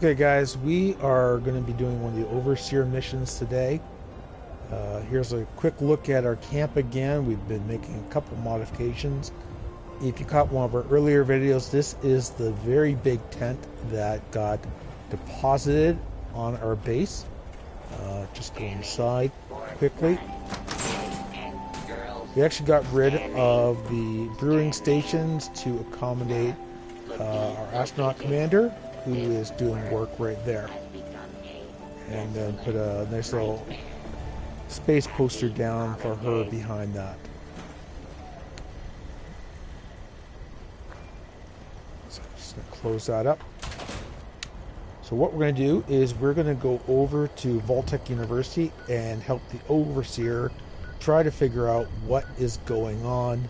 Okay guys, we are going to be doing one of the Overseer missions today. Here's a quick look at our camp again. We've been making a couple modifications. If you caught one of our earlier videos, this is the very big tent that got deposited on our base. Just go inside quickly. We actually got rid of the brewing stations to accommodate our astronaut commander, who is doing work right there. And then put a nice little space poster down for her behind that. So I'm just going to close that up. So what we're going to do is we're going to go over to Vault-Tec University and help the Overseer try to figure out what is going on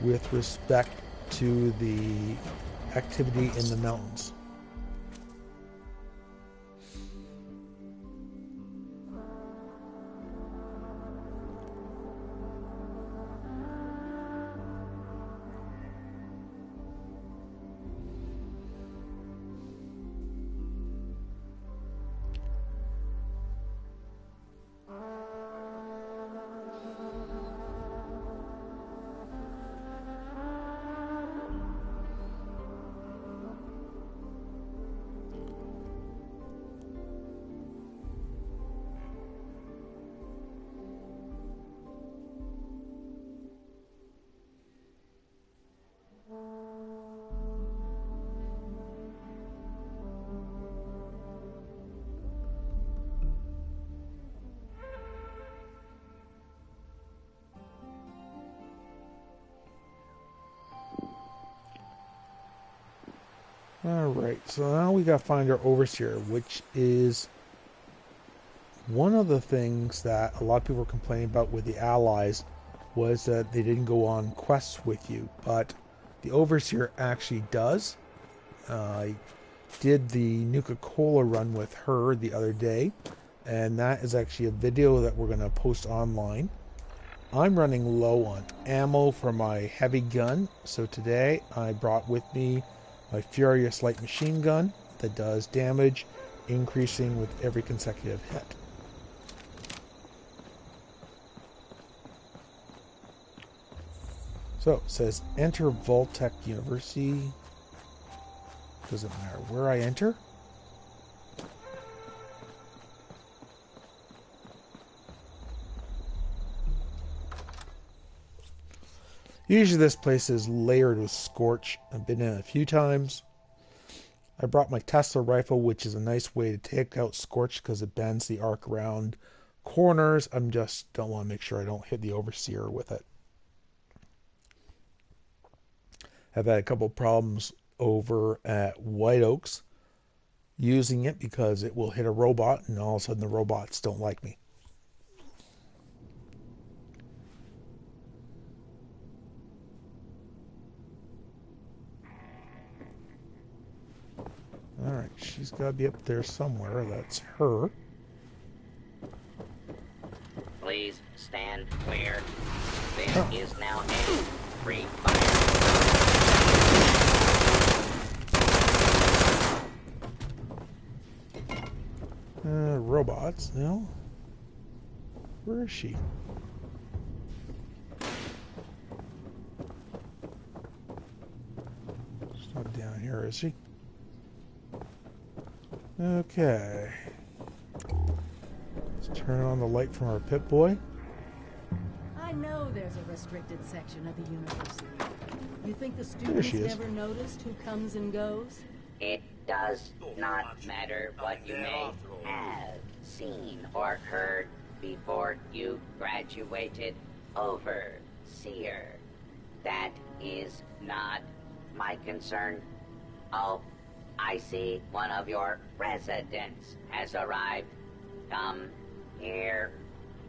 with respect to the activity in the mountains. Alright, so now we gotta find our Overseer, which is one of the things that a lot of people were complaining about with the allies was that they didn't go on quests with you, but the Overseer actually does. I did the Nuka-Cola run with her the other day, and that is actually a video that we're going to post online. I'm running low on ammo for my heavy gun, so today I brought with me my Furious light machine gun that does damage increasing with every consecutive hit. So it says enter Vault-Tec University. Doesn't matter where I enter. Usually this place is layered with scorch. I've been in it a few times. I brought my Tesla rifle, which is a nice way to take out scorch because it bends the arc around corners. I'm just don't want to make sure I don't hit the Overseer with it. I've had a couple problems over at White Oaks using it because it will hit a robot and all of a sudden the robots don't like me. Alright, she's got to be up there somewhere. That's her. Please stand clear. There is now a free fire. Robots, no? Where is she? She's not down here, is she? Okay. Let's turn on the light from our Pip-Boy. I know there's a restricted section of the university. You think the students never noticed who comes and goes? It does not matter what you may have seen or heard before you graduated, Overseer. That is not my concern. Oh, I see one of your residents has arrived. Come here.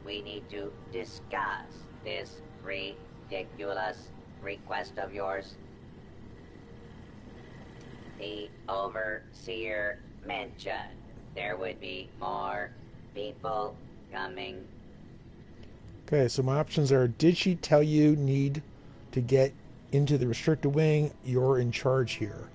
We need to discuss this ridiculous request of yours. The Overseer mentioned there would be more people coming. Okay, so my options are, did she tell you need to get into the restricted wing? You're in charge here.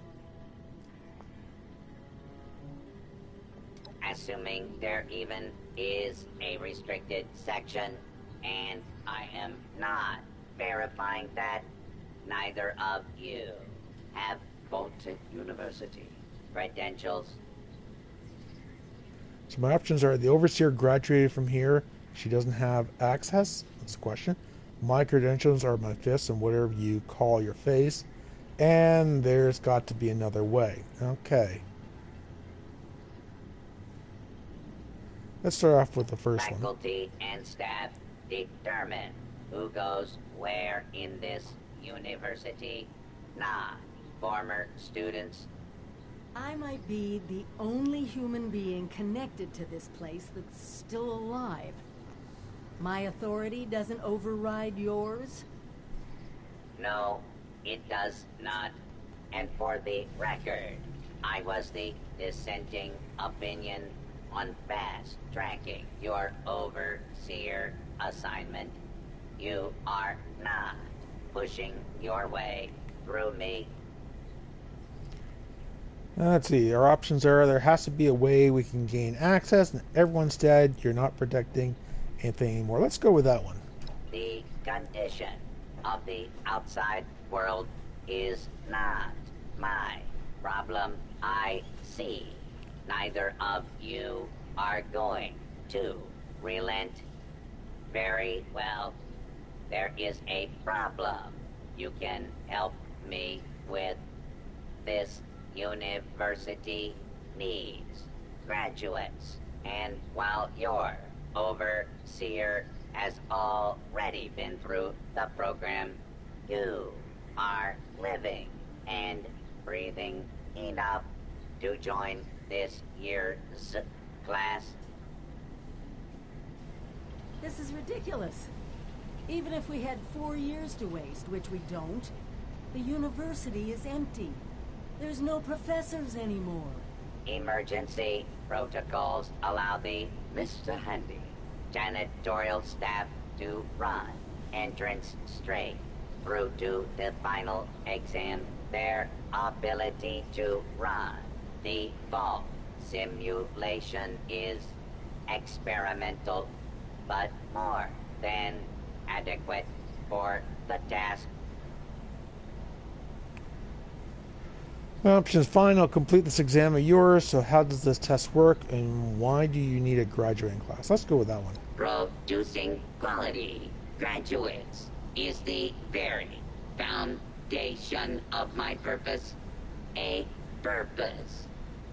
assuming there even is a restricted section, and I am not verifying that neither of you have Vault-Tec University credentials. So my options are: the overseer graduated from here. She doesn't have access. That's the question. My credentials are my fists and whatever you call your face. And there's got to be another way. Okay. Let's start off with the first one. Faculty and staff determine who goes where in this university, not former students. I might be the only human being connected to this place that's still alive. My authority doesn't override yours? No, it does not. And for the record, I was the dissenting opinion on fast-tracking your overseer assignment. You are not pushing your way through me. Let's see. Our options are: there has to be a way we can gain access, and everyone's dead. You're not protecting anything anymore. Let's go with that one. The condition of the outside world is not my problem. I see. Neither of you are going to relent. Very well. There is a problem you can help me with. This university needs graduates, and while your overseer has already been through the program, you are living and breathing enough to join this year's class. This is ridiculous. Even if we had 4 years to waste, which we don't, the university is empty. There's no professors anymore. Emergency protocols allow the Mr. Handy janitorial staff to run entrance straight through to the final exam. Their ability to run the vault simulation is experimental, but more than adequate for the task. Options: fine, I'll complete this exam of yours. So how does this test work, and why do you need a graduating class? Let's go with that one. Producing quality graduates is the very foundation of my purpose. A purpose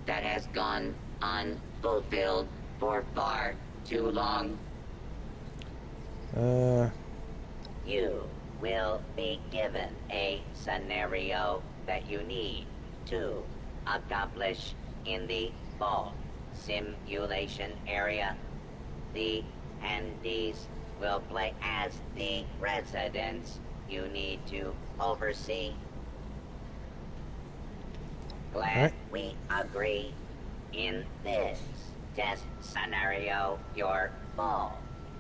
that has gone unfulfilled for far too long. You will be given a scenario that you need to accomplish in the vault simulation area. The handies will play as the residents you need to oversee. Glad we agree. In this test scenario, your vault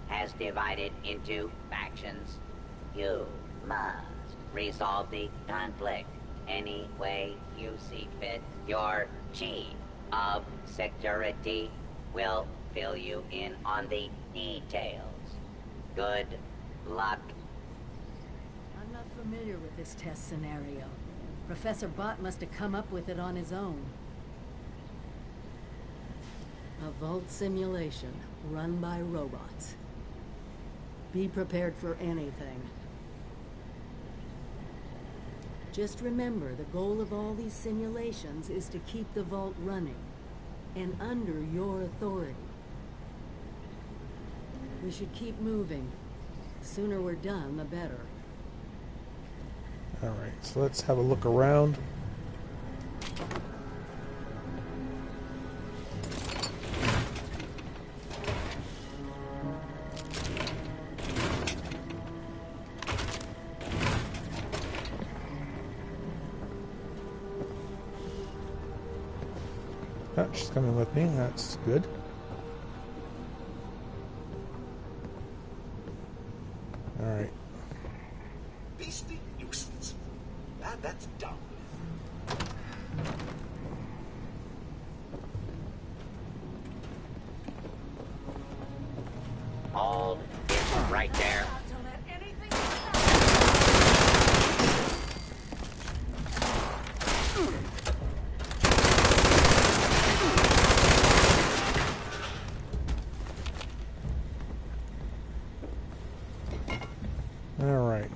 has divided into factions. You must resolve the conflict any way you see fit. Your chief of security will fill you in on the details. Good luck. I'm not familiar with this test scenario. Professor Bott must have come up with it on his own. A vault simulation run by robots. Be prepared for anything. Just remember, the goal of all these simulations is to keep the vault running, and under your authority. We should keep moving. The sooner we're done, the better. Alright, so let's have a look around. Oh, she's coming with me. That's good. Alright. Beastly nuisance. That's dumb. Hold. It's right there. All right.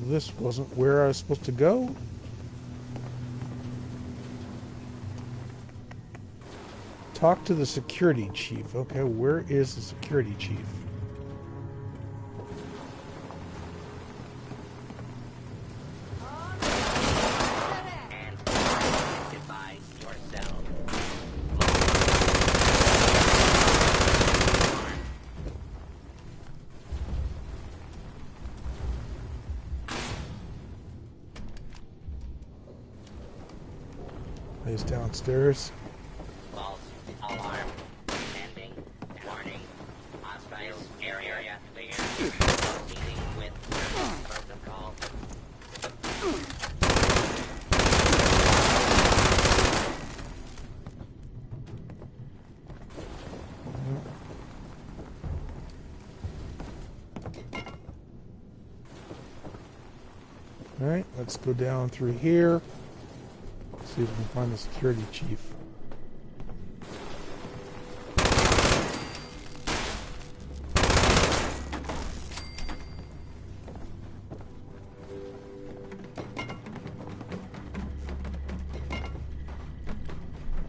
This wasn't where I was supposed to go. Talk to the security chief. Okay, where is the security chief? And identify yourself. He's downstairs. False alarm. Ending. Warning. Hostile area clear. Dealing with protocol. All right, let's go down through here. See if we can find the security chief.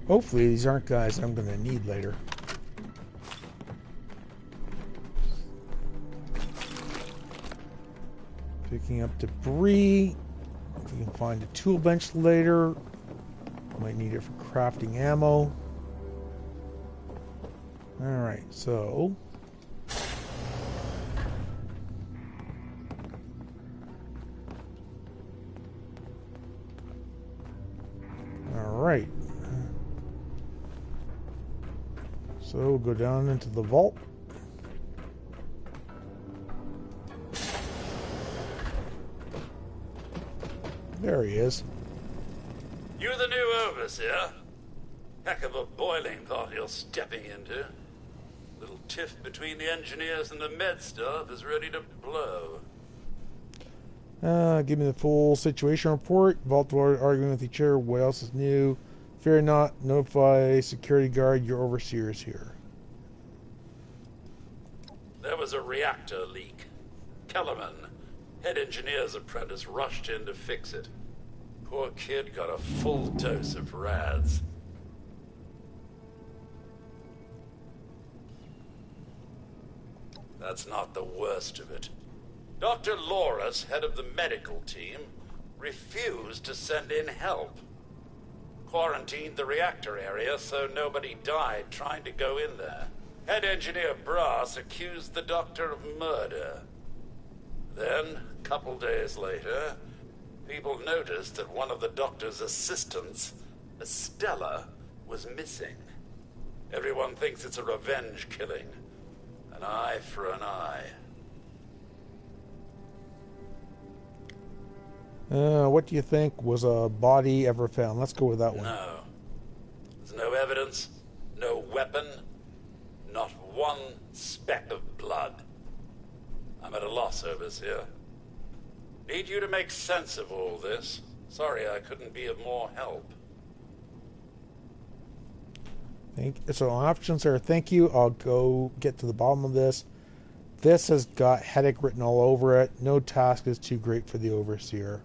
Hopefully these aren't guys I'm going to need later. Picking up debris. If we can find a tool bench later. Might need it for crafting ammo. Alright, so... Alright. So we'll go down into the vault. There he is. You the new overseer? Heck of a boiling pot you're stepping into. Little tiff between the engineers and the med staff is ready to blow. Give me the full situation report. Vault Dweller arguing with each other. What else is new? Fear not. Notify security guard. Your overseer is here. There was a reactor leak. Kellerman, head engineer's apprentice, rushed in to fix it. Poor kid got a full dose of rads. That's not the worst of it. Dr. Loras, head of the medical team, refused to send in help. Quarantined the reactor area so nobody died trying to go in there. Head engineer Brass accused the doctor of murder. Then, a couple days later, people noticed that one of the doctor's assistants, Estella, was missing. Everyone thinks it's a revenge killing. An eye for an eye. What do you think? Was a body ever found? Let's go with that one. No. There's no evidence, no weapon, not one speck of blood. I'm at a loss, Overseer. Need you to make sense of all this. Sorry I couldn't be of more help. So options are thank you. I'll go get to the bottom of this. This has got headache written all over it. No task is too great for the Overseer.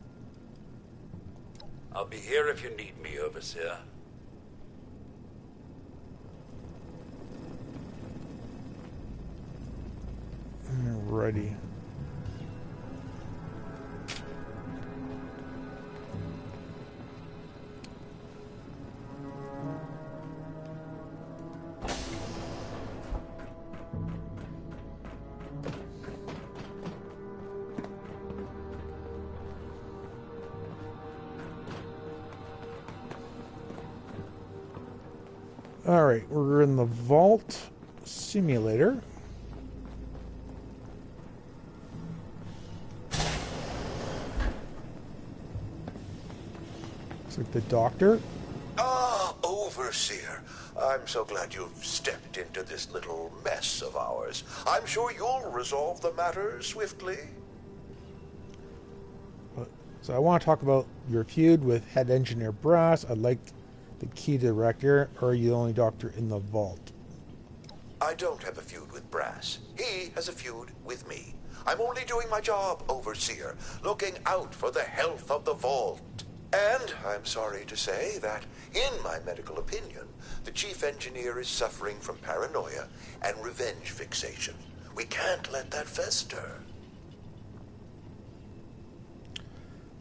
I'll be here if you need me, Overseer. Alrighty. Alright, we're in the Vault Simulator. Looks like the doctor. Ah, Overseer. I'm so glad you've stepped into this little mess of ours. I'm sure you'll resolve the matter swiftly. So I want to talk about your feud with Head Engineer Brass. I'd like the key director, or are you the only doctor in the vault? I don't have a feud with Brass. He has a feud with me. I'm only doing my job, Overseer, looking out for the health of the vault. And I'm sorry to say that, in my medical opinion, the chief engineer is suffering from paranoia and revenge fixation. We can't let that fester.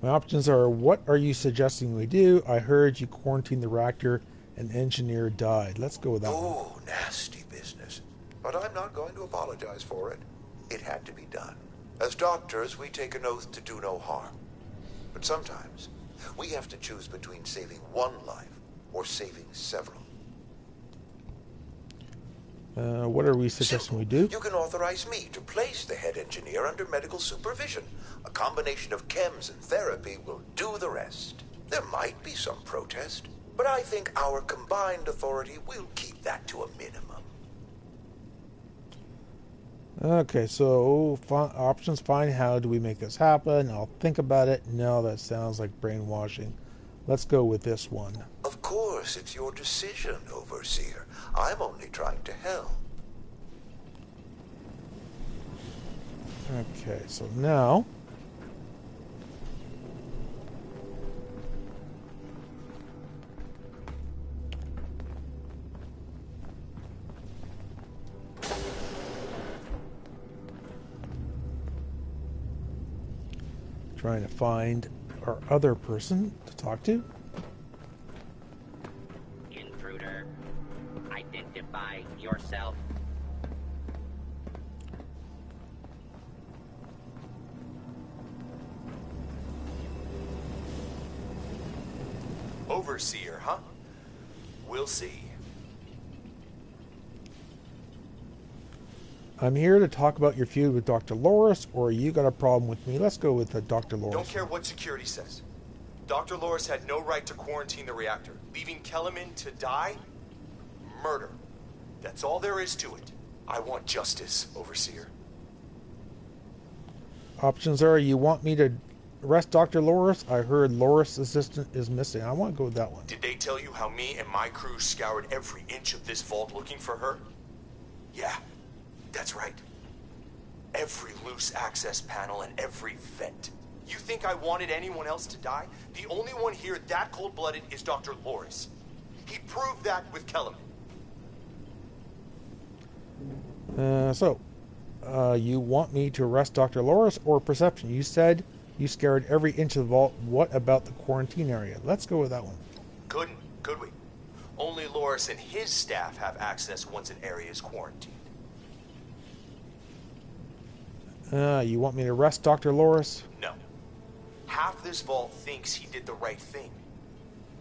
My options are, what are you suggesting we do? I heard you quarantined the reactor and engineer died. Let's go with that one. Oh, nasty business. But I'm not going to apologize for it. It had to be done. As doctors, we take an oath to do no harm. But sometimes, we have to choose between saving one life or saving several. What are we suggesting we do? You can authorize me to place the head engineer under medical supervision. A combination of chems and therapy will do the rest. There might be some protest, but I think our combined authority will keep that to a minimum. Okay, so options fine. How do we make this happen? I'll think about it. No, that sounds like brainwashing. Let's go with this one. Of course, it's your decision, Overseer. I'm only trying to help. Okay, so now trying to find our other person to talk to. Intruder, identify yourself. Overseer, huh? We'll see. I'm here to talk about your feud with Dr. Loris, or you got a problem with me. Let's go with Dr. Loris. Don't care what security says. Dr. Loris had no right to quarantine the reactor. Leaving Kellerman to die? Murder. That's all there is to it. I want justice, Overseer. Options are, you want me to arrest Dr. Loris? I heard Loris' assistant is missing. I want to go with that one. Did they tell you how me and my crew scoured every inch of this vault looking for her? Yeah, that's right. Every loose access panel and every vent. You think I wanted anyone else to die? The only one here that cold-blooded is Dr. Loris. He proved that with Kellerman. You want me to arrest Dr. Loris or perception? You said you scared every inch of the vault. What about the quarantine area? Let's go with that one. Couldn't, could we? Only Loris and his staff have access once an area is quarantined. You want me to arrest Dr. Loris? No. Half this vault thinks he did the right thing.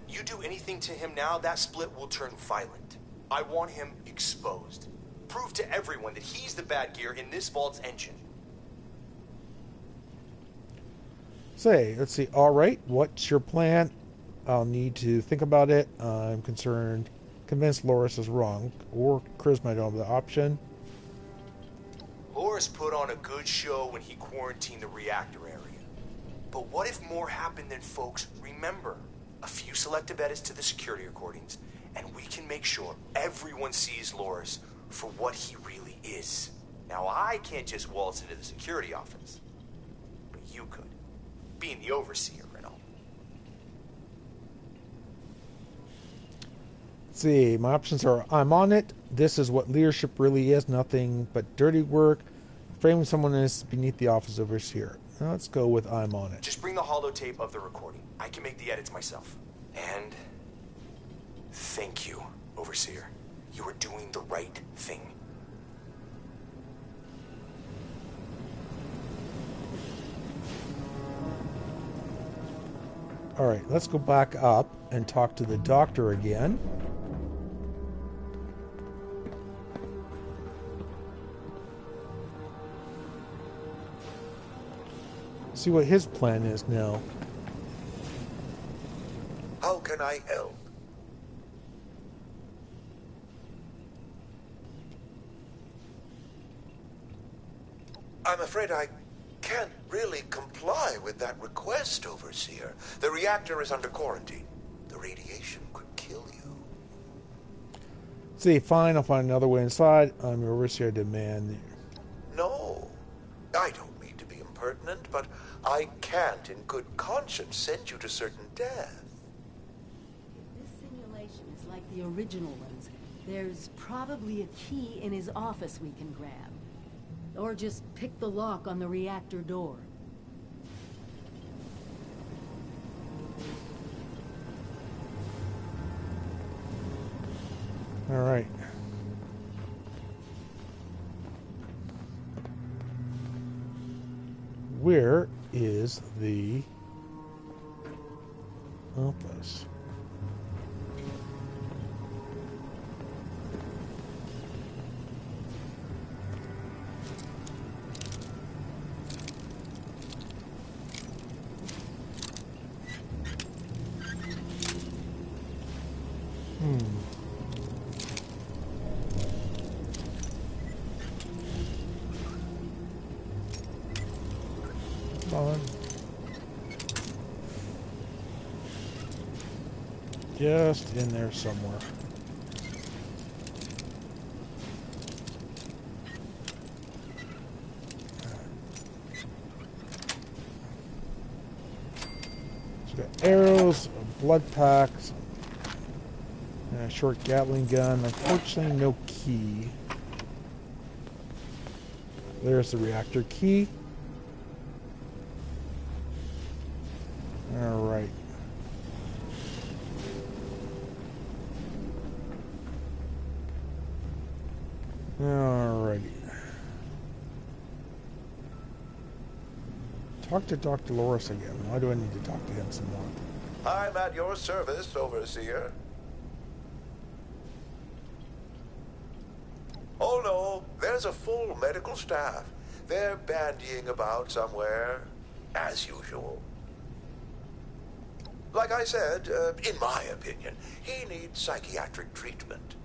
You do anything to him now, that split will turn violent. I want him exposed. Prove to everyone that he's the bad gear in this vault's engine. Let's see. All right, what's your plan? I'll need to think about it. I'm convinced Loris is wrong, or Charisma, I don't have the option. Loris put on a good show when he quarantined the reactor area. But what if more happened than folks remember? A few selective edits to the security recordings, and we can make sure everyone sees Loris for what he really is. Now, I can't just waltz into the security office, but you could, being the overseer and all. Let's see, my options are, I'm on it. This is what leadership really is, nothing but dirty work. Framing someone is beneath the office overseer. Now let's go with I'm on it. Just bring the holotape of the recording. I can make the edits myself. And thank you, Overseer. You are doing the right thing. All right, let's go back up and talk to the doctor again. see what his plan is now. How can I help? I'm afraid I can't really comply with that request, Overseer. The reactor is under quarantine. The radiation could kill you. See, fine, I'll find another way inside. I'm your overseer, I demand. No, I don't mean to be impertinent, but I can't in good conscience send you to certain death. If this simulation is like the original ones, there's probably a key in his office we can grab. Or just pick the lock on the reactor door. All right. Where is the office? On. Just in there somewhere. So got arrows, blood packs, and a short Gatling gun. Unfortunately, no key. There's the reactor key. All right. Alrighty. Talk to Dr. Loris again. Why do I need to talk to him some more? I'm at your service, Overseer. Oh no, there's a full medical staff. They're bandying about somewhere, as usual. Like I said, in my opinion, he needs psychiatric treatment.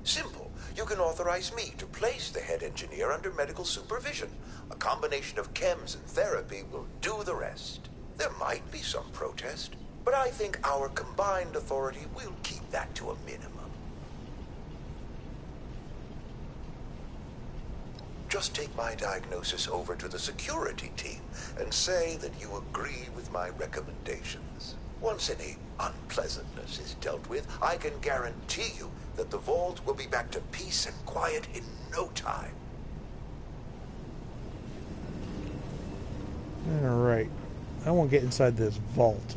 Simple. You can authorize me to place the head engineer under medical supervision. A combination of chems and therapy will do the rest. There might be some protest, but I think our combined authority will keep that to a minimum. Just take my diagnosis over to the security team and say that you agree with my recommendations. Once any unpleasantness is dealt with, I can guarantee you that the vault will be back to peace and quiet in no time. Alright. I want to get inside this vault.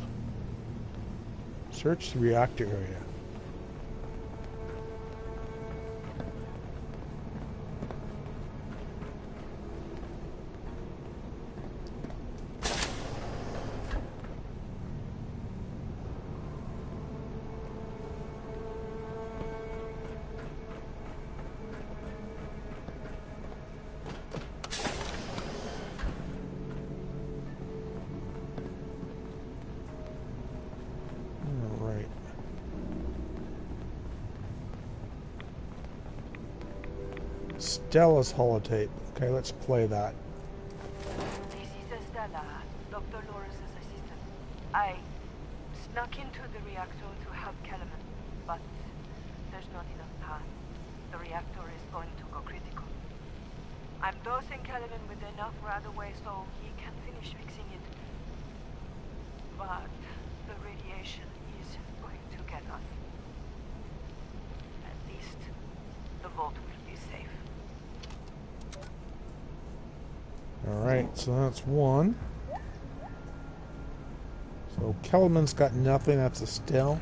Search the reactor area. Stella's holotape. Okay, let's play that. This is Estella, Dr. Loris' assistant. I snuck into the reactor to help Kellerman, but there's not enough time. The reactor is going to go critical. I'm dosing Kellerman with enough radaway so he can finish fixing it. But the radiation is going to get us. At least the vault will be safe. Alright, so that's one. So Kellerman's got nothing, that's a still.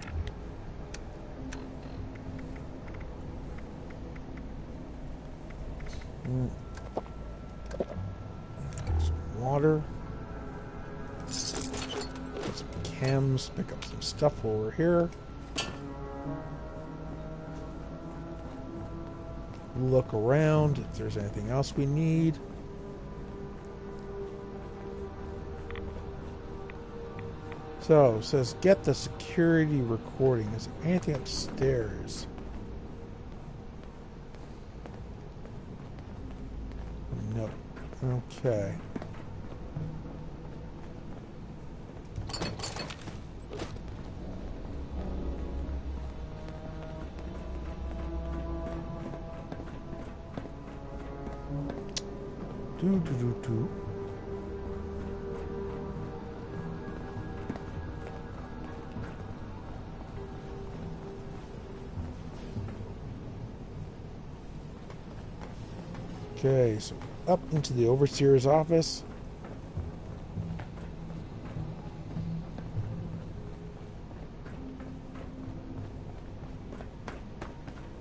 Some water. Some chems, pick up some stuff over here. look around if there's anything else we need. So, it says get the security recording. Is there anything upstairs? No. Okay. Do. Okay, so up into the Overseer's office.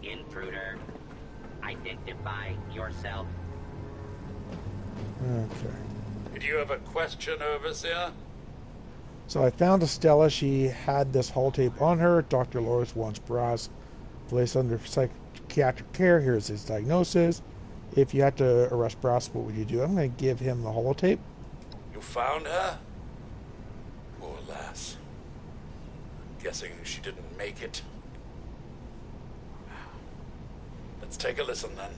Intruder, identify yourself. Okay. Did you have a question, Overseer? So I found Estella. She had this holotape on her. Dr. Loris wants Brass placed under psychiatric care. Here's his diagnosis. If you had to arrest Brass, what would you do? I'm going to give him the holotape. You found her? Poor lass. I'm guessing she didn't make it. Let's take a listen then.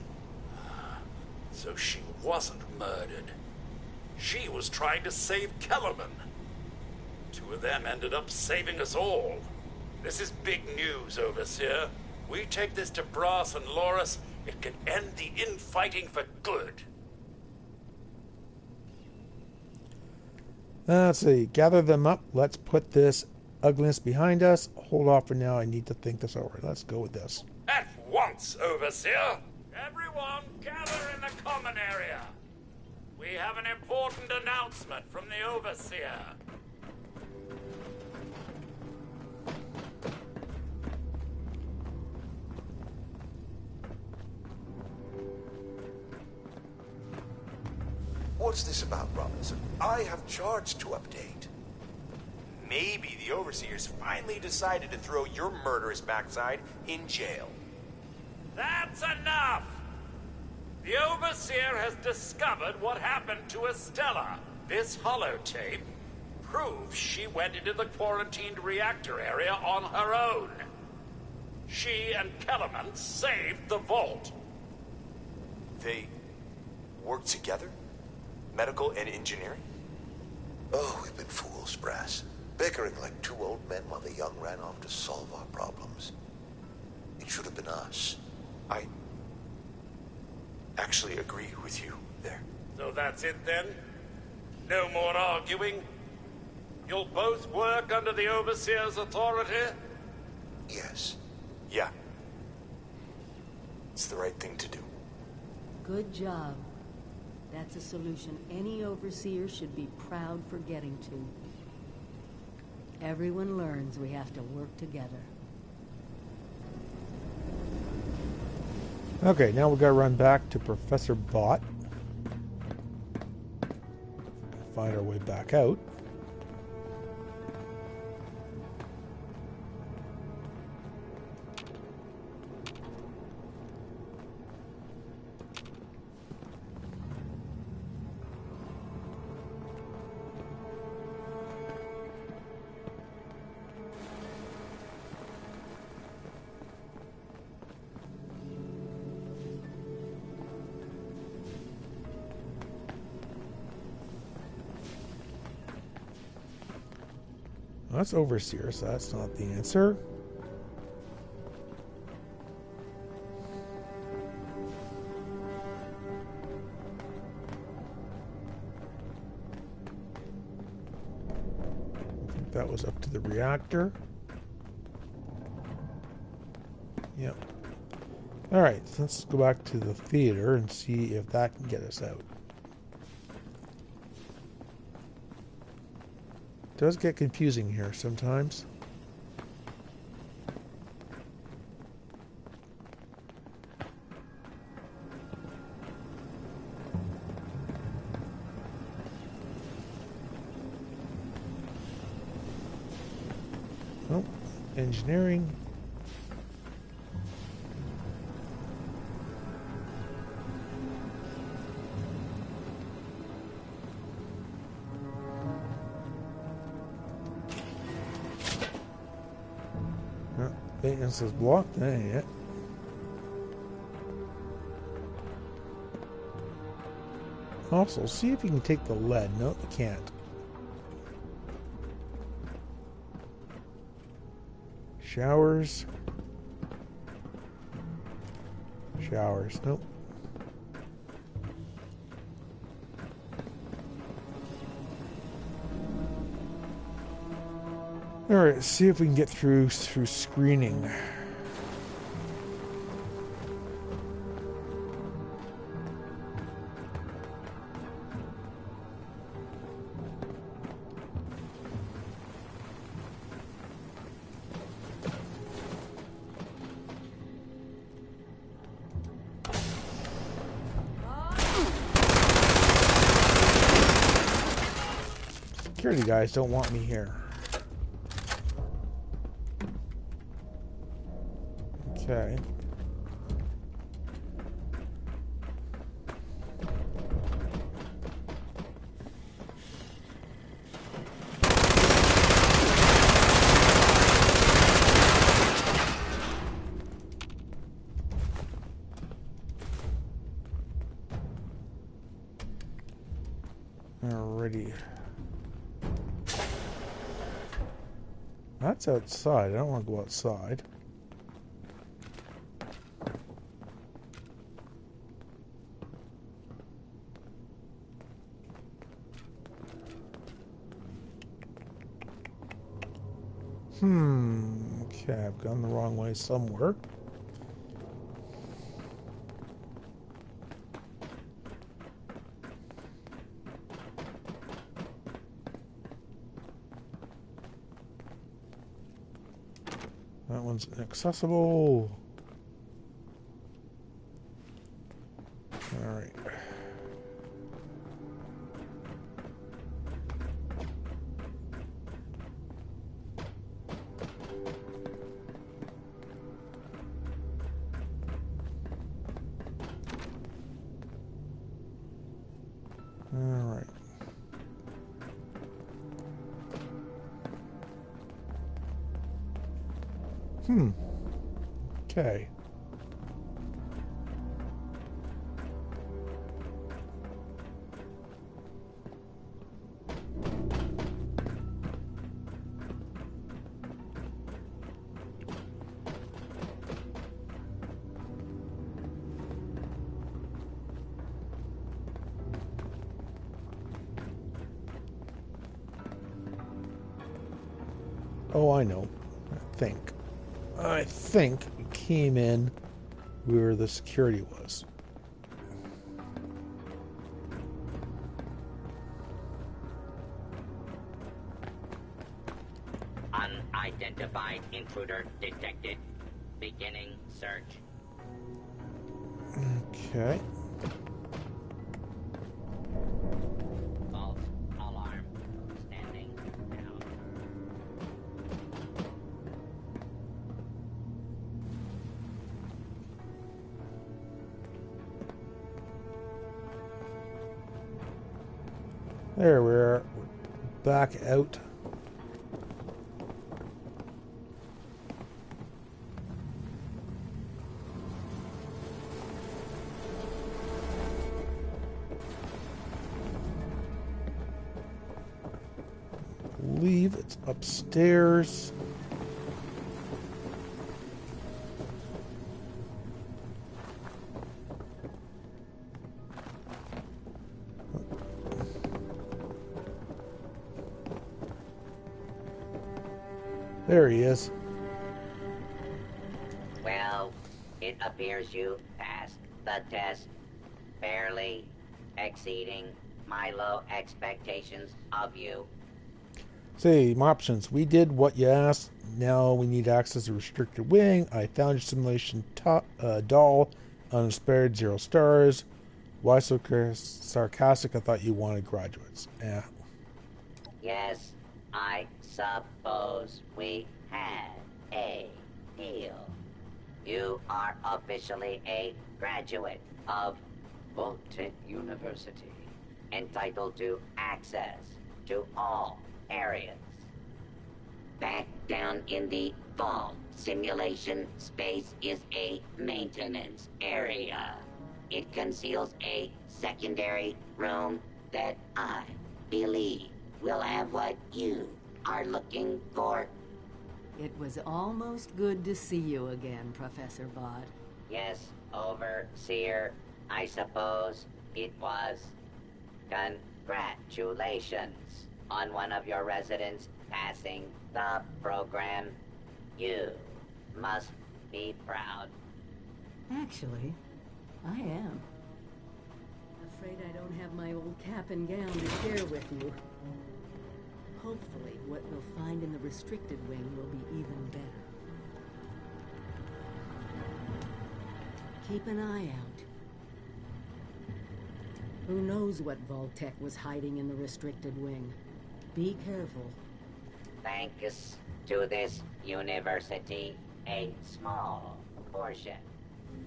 So she wasn't murdered. She was trying to save Kellerman. Two of them ended up saving us all. This is big news, Overseer. We take this to Brass and Loris, it can end the infighting for good. Let's see. Gather them up. Let's put this ugliness behind us. Hold off for now. I need to think this over. Let's go with this. At once, Overseer! Everyone gather in the common area. We have an important announcement from the Overseer. What's this about, Robinson? I have charts to update. Maybe the Overseers finally decided to throw your murderous backside in jail. That's enough! The Overseer has discovered what happened to Estella. This holotape proves she went into the quarantined reactor area on her own. She and Kellerman saved the vault. They worked together? Medical and engineering? Oh, we've been fools, Brass. Bickering like two old men while the young ran off to solve our problems. It should have been us. I actually agree with you there. So that's it then? No more arguing? You'll both work under the Overseer's authority? Yes. Yeah. It's the right thing to do. Good job. That's a solution any overseer should be proud for getting to. Everyone learns we have to work together. Okay, now we've got to run back to Professor Bott. Find our way back out. That's Overseer, so that's not the answer. I think that was up to the reactor. Yep. Alright, so let's go back to the theater and see if that can get us out. It does get confusing here sometimes. Oh, engineering. Maintenance is blocked, that ain't it. Also, see if you can take the lead. No, you can't. Showers. Showers. Nope. Alright, see if we can get through screening. Security guys don't want me here. Okay. Alrighty. That's outside. I don't want to go outside. Okay, I've gone the wrong way somewhere. That one's inaccessible. All right. All right. Okay. Oh, I know. I think we came in where the security was. Unidentified intruder detected. Beginning search. Okay. False alarm. Standing down. There, we're back out. Leave. It's upstairs. There he is. Well, it appears you passed the test, barely exceeding my low expectations of you. Say, my options. We did what you asked. Now we need access to restricted wing. I found your simulation doll. Uninspired, 0 stars. Why so sarcastic? I thought you wanted graduates. Yeah. Yes, I suppose we had a deal. You are officially a graduate of Vault-Tec University, entitled to access to all areas. Back down in the vault, simulation space is a maintenance area. It conceals a secondary room that I believe will have what you are looking for. It was almost good to see you again, Professor Bott. Yes, Overseer, I suppose it was. Congratulations on one of your residents passing the program. You must be proud. Actually, I am. Afraid I don't have my old cap and gown to share with you. Hopefully, what we'll find in the restricted wing will be even better. Keep an eye out. Who knows what Vault-Tec was hiding in the restricted wing? Be careful. Thanks to this university, a small portion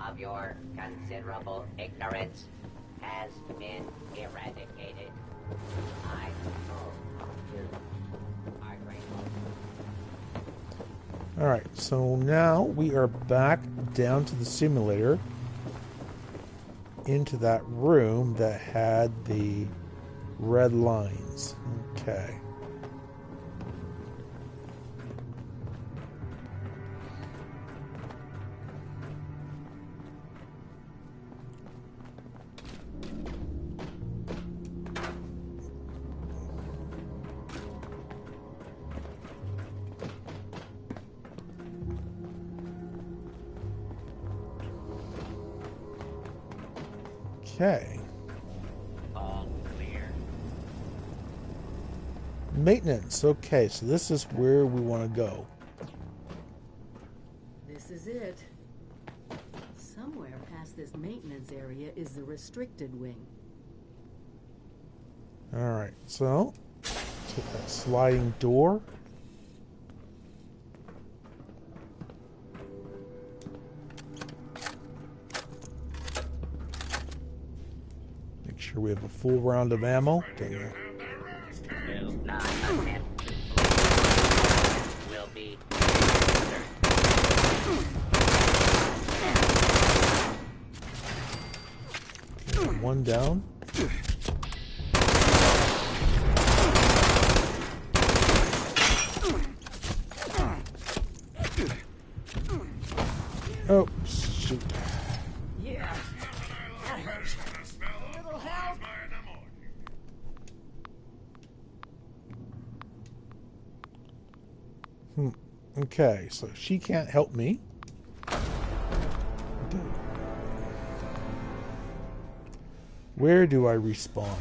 of your considerable ignorance has been eradicated. I hope you are grateful. Alright, so now we are back down to the simulator, into that room that had the red lines. Okay. Okay. All clear. Maintenance. Okay, so this is where we want to go. This is it. Somewhere past this maintenance area is the restricted wing. Alright, so take that sliding door. Make sure we have a full round of ammo. Okay. Do not attempt. Will be. One down. Oh, shoot. Yeah. That hurts. A little help. Okay, so she can't help me. Where do I respawn?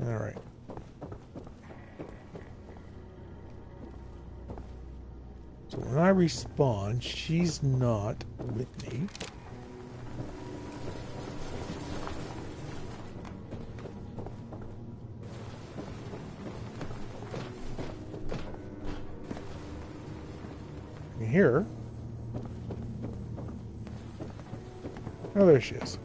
All right. So when I respawn, she's not with me. Here. Oh, there she is.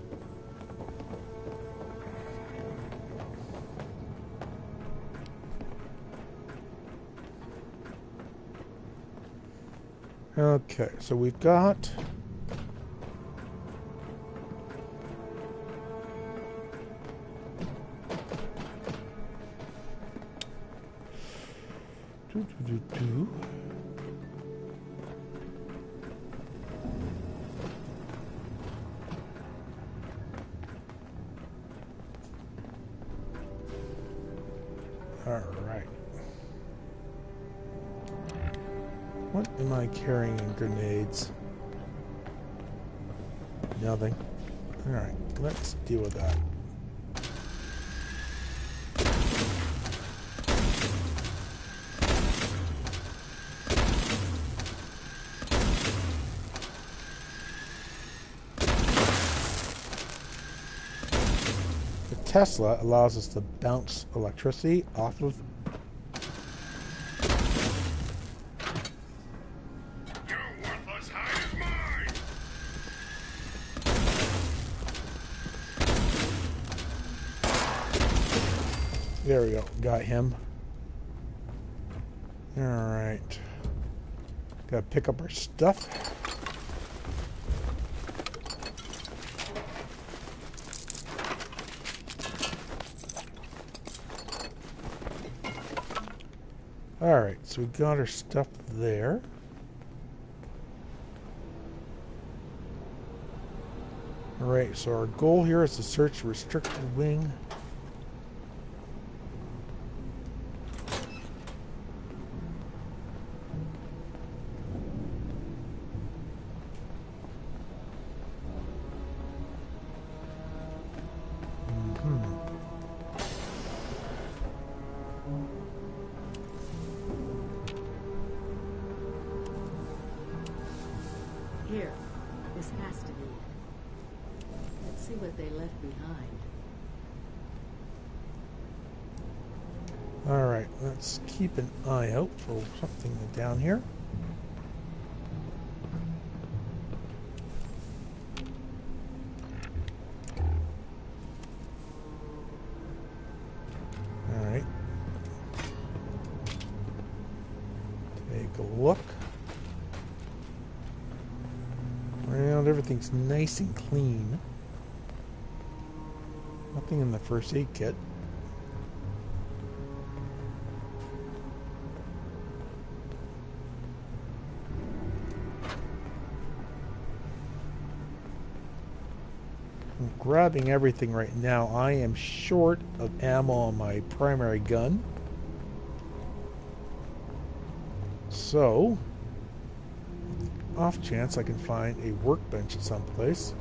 Okay, so we've got All right. What am I carrying in grenades? Nothing. All right, let's deal with that. Tesla allows us to bounce electricity off of Your worthless hide is mine! There we go. Got him. Alright. Gotta pick up our stuff. Alright, so we got our stuff there. Alright, so our goal here is to search the restricted wing. Here, this has to be it. Let's see what they left behind. Alright, let's keep an eye out for something down here. Alright. Take a look. Around, everything's nice and clean. Nothing in the first aid kit. I'm grabbing everything right now. I am short of ammo on my primary gun. So, off chance I can find a workbench at some place.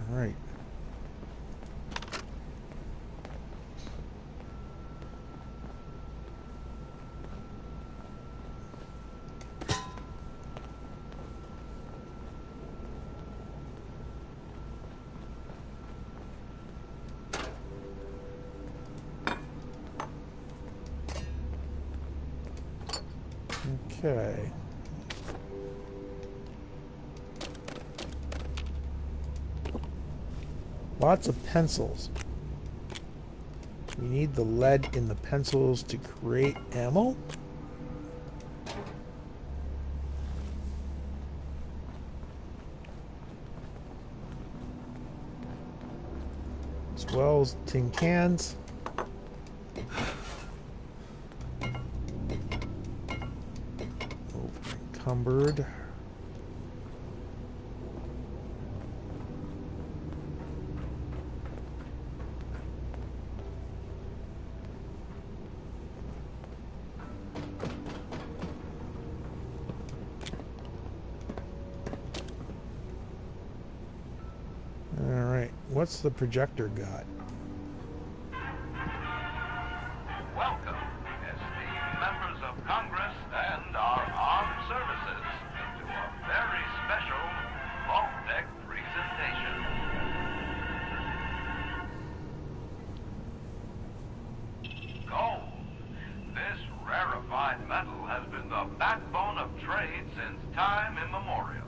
Alright. Okay. Lots of pencils. We need the lead in the pencils to create ammo. As well as tin cans. Encumbered. Alright, what's the projector got? Welcome, esteemed members of Congress and our armed services, to a very special Vault-Tec presentation. Gold. This rarefied metal has been the backbone of trade since time immemorial.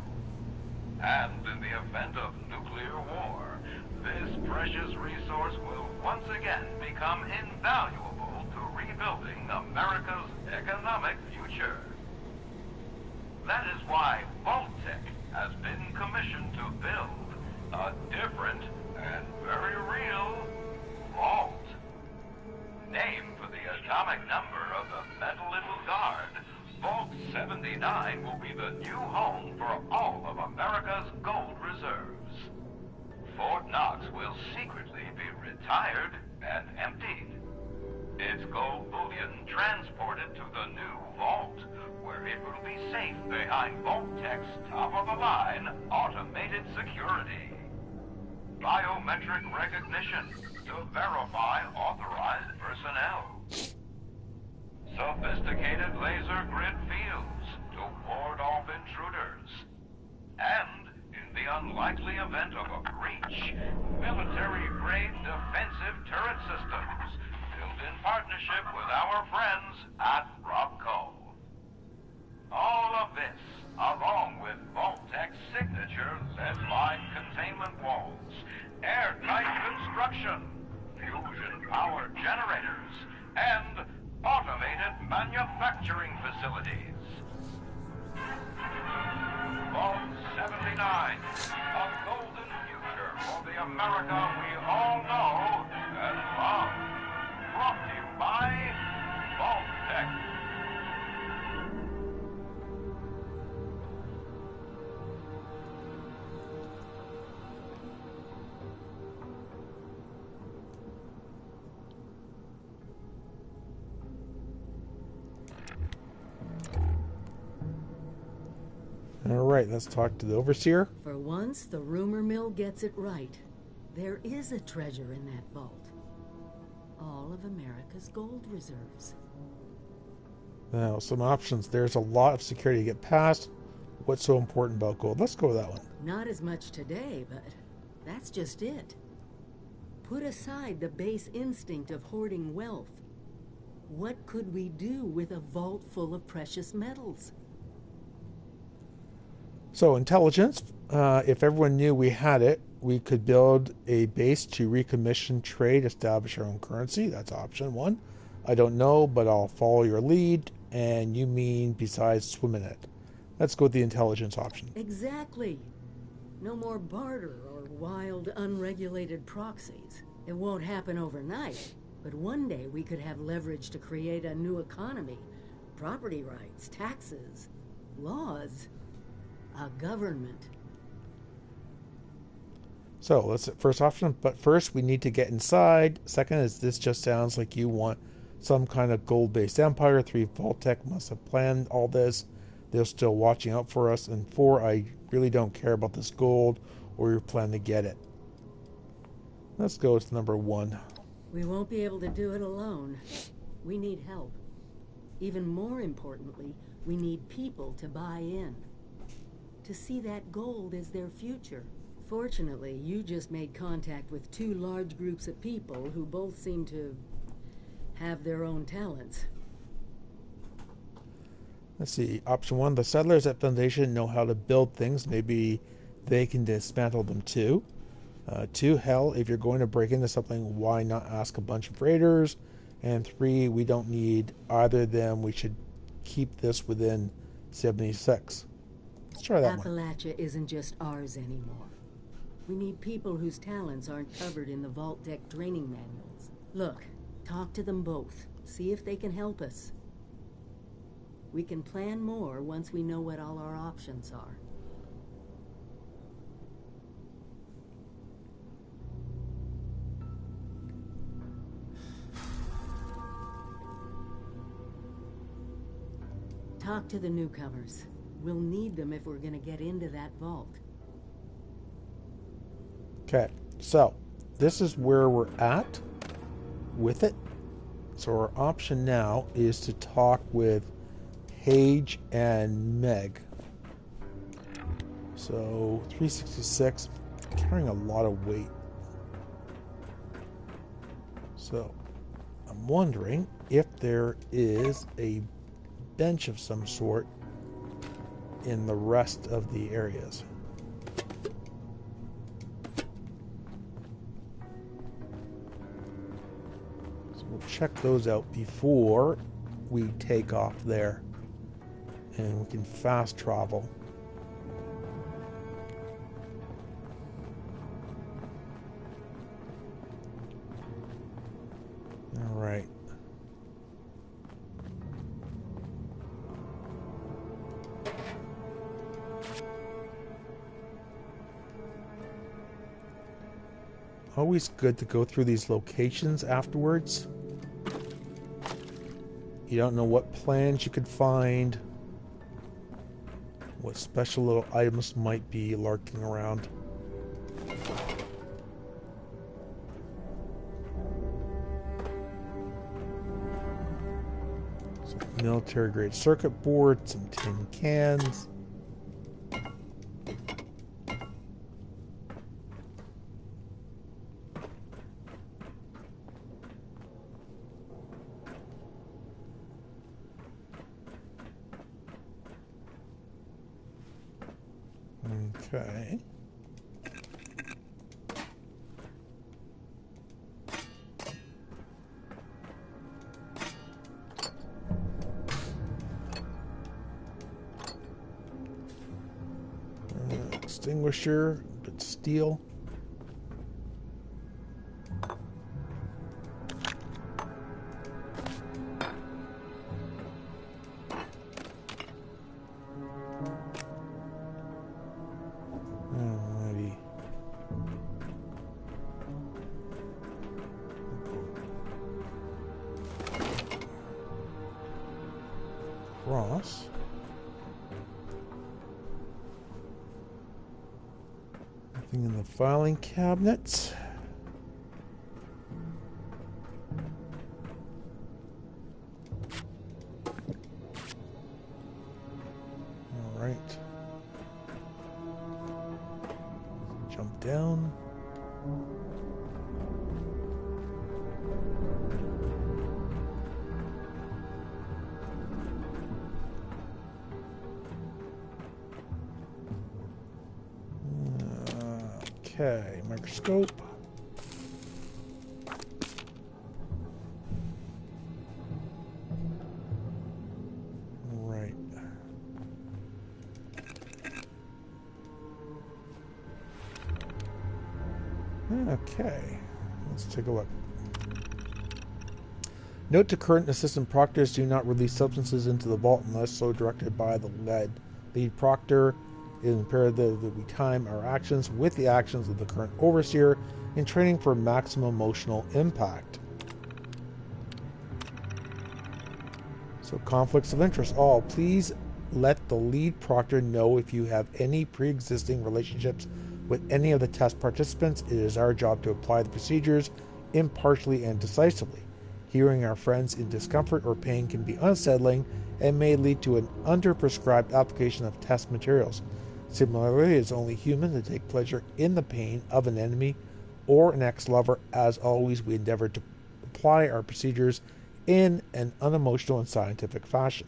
And in the event of nuclear war, this precious resource will once again become invaluable to rebuilding America's economic future. That is why Vault-Tec has been commissioned to build a different and very real vault. Named for the atomic number of the metal it will guard, Vault 79 will be the new home for all of America's gold reserves. Fort Knox will secretly be retired and emptied. Its gold bullion transported to the new vault, where it will be safe behind Vault-Tec's top-of-the-line automated security. Biometric recognition to verify authorized personnel. Sophisticated laser grid fields to ward off intruders. And, in the unlikely event of a breach, military-grade defensive turret systems built in partnership with our friends at Robco. All of this along with Vault-Tec's signature lead-line containment walls, airtight construction, fusion-powered generators, and automated manufacturing facilities. Vault 79, a golden future for the America we all know and love. Brought to you by Vault-Tec. Alright, let's talk to the Overseer. For once, the rumor mill gets it right. There is a treasure in that vault. All of America's gold reserves. Now, some options. There's a lot of security to get past. What's so important about gold? Let's go with that one. Not as much today, but that's just it. Put aside the base instinct of hoarding wealth. What could we do with a vault full of precious metals? So, intelligence. If everyone knew we had it, we could build a base to recommission, trade, establish our own currency. That's option one. I don't know, but I'll follow your lead. And you mean besides swim in it? Let's go with the intelligence option. Exactly. No more barter or wild, unregulated proxies. It won't happen overnight, but one day we could have leverage to create a new economy. Property rights, taxes, laws, a government. So let's first option, but first we need to get inside. Second is this just sounds like you want some kind of gold-based empire. 3, Vault-Tec must have planned all this. They're still watching out for us. And 4, I really don't care about this gold or your plan to get it. Let's go with number 1. We won't be able to do it alone. We need help. Even more importantly, we need people to buy in. To see that gold as their future. Fortunately, you just made contact with 2 large groups of people who both seem to have their own talents. Let's see. Option 1, the settlers at Foundation know how to build things. Maybe they can dismantle them too. 2, hell, if you're going to break into something, why not ask a bunch of raiders? And 3, we don't need either of them. We should keep this within 76. Let's try that one. Appalachia isn't just ours anymore. We need people whose talents aren't covered in the Vault-Tec training manuals. Look, talk to them both. See if they can help us. We can plan more once we know what all our options are. Talk to the newcomers. We'll need them if we're gonna get into that vault. Okay, so this is where we're at with it. So our option now is to talk with Paige and Meg. So 366, carrying a lot of weight. So I'm wondering if there is a bench of some sort in the rest of the areas. So we'll check those out before we take off there, and we can fast travel. All right. Always good to go through these locations afterwards. You don't know what plans you could find, what special little items might be lurking around. Some military grade circuit board, some tin cans. Okay. Extinguisher, but steel. Alrighty. Cross. Nothing in the filing cabinet. All right. Jump down. Okay, microscope. Right. Okay, let's take a look. Note to current assistant proctors, do not release substances into the vault unless so directed by the lead proctor. It is imperative that we time our actions with the actions of the current overseer in training for maximum emotional impact. So conflicts of interest. All, please let the lead proctor know if you have any pre-existing relationships with any of the test participants. It is our job to apply the procedures impartially and decisively. Hearing our friends in discomfort or pain can be unsettling and may lead to an underprescribed application of test materials. Similarly, it is only human to take pleasure in the pain of an enemy or an ex-lover. As always, we endeavor to apply our procedures in an unemotional and scientific fashion.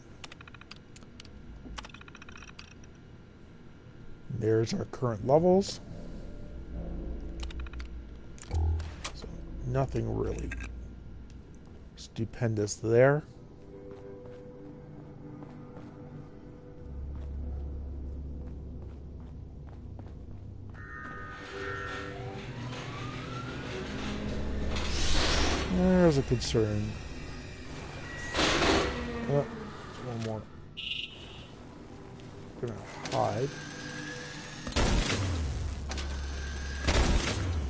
There's our current levels. So nothing really stupendous there. There's a concern. Oh, one more. Gonna hide.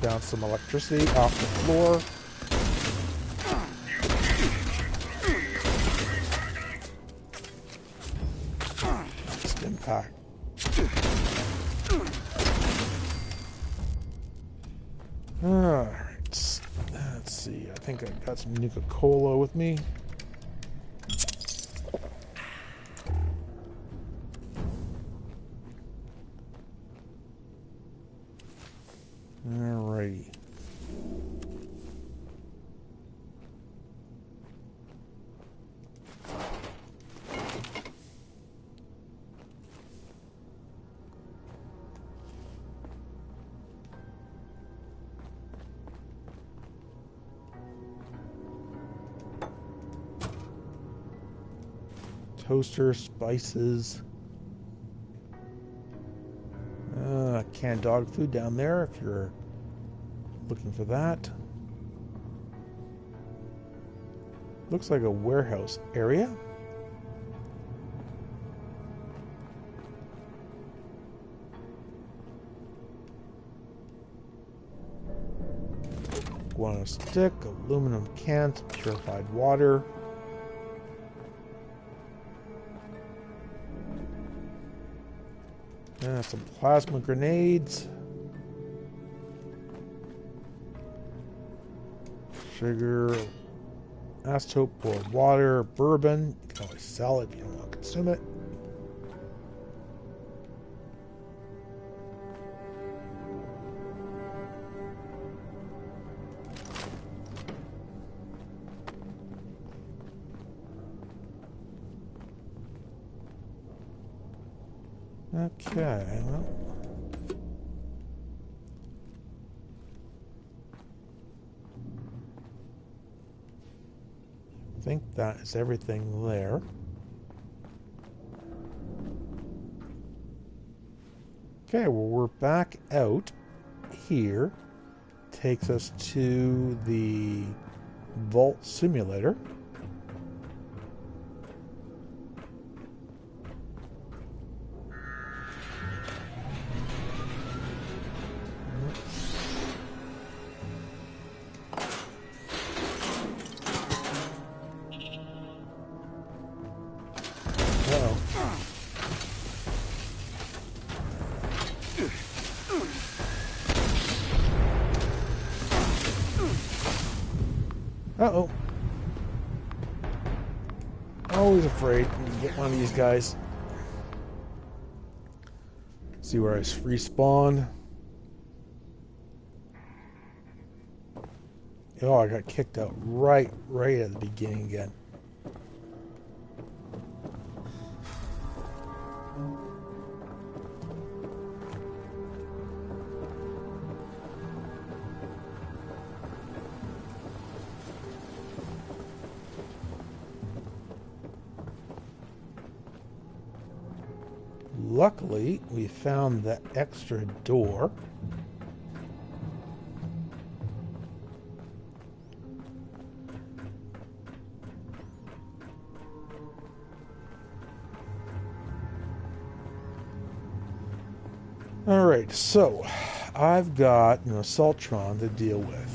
Bounce some electricity off the floor. Just impact. Alright. Let's see. I think I got some Nuka-Cola with me. Alrighty. Toaster, spices. Canned dog food down there if you're looking for that. Looks like a warehouse area. Guano stick, aluminum cans, purified water. Some plasma grenades. Sugar. Acetate, poured water. Bourbon. You can always sell it if you don't want to consume it. Okay, well, think that is everything there. Okay, well, we're back out here. Takes us to the Vault Simulator. Uh-oh. Always afraid when you get one of these guys. See where I respawn. Oh, I got kicked out right at the beginning again. Luckily, we found the extra door. Alright, so I've got an Assaultron to deal with.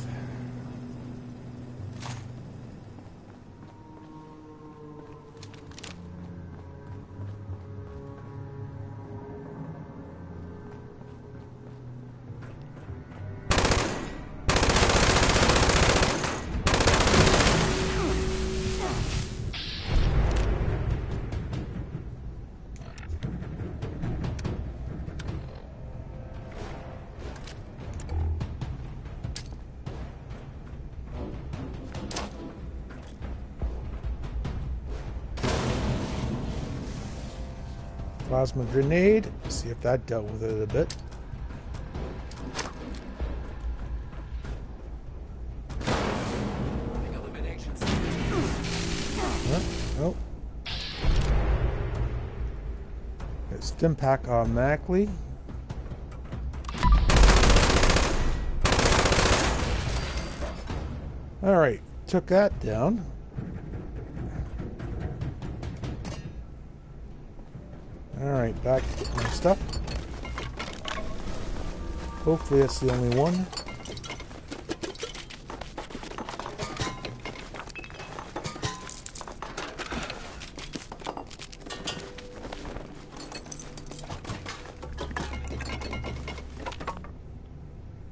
Plasma grenade. See if that dealt with it a bit. Oh. Stim pack automatically. Alright, took that down. Alright, back to get my stuff. Hopefully that's the only one.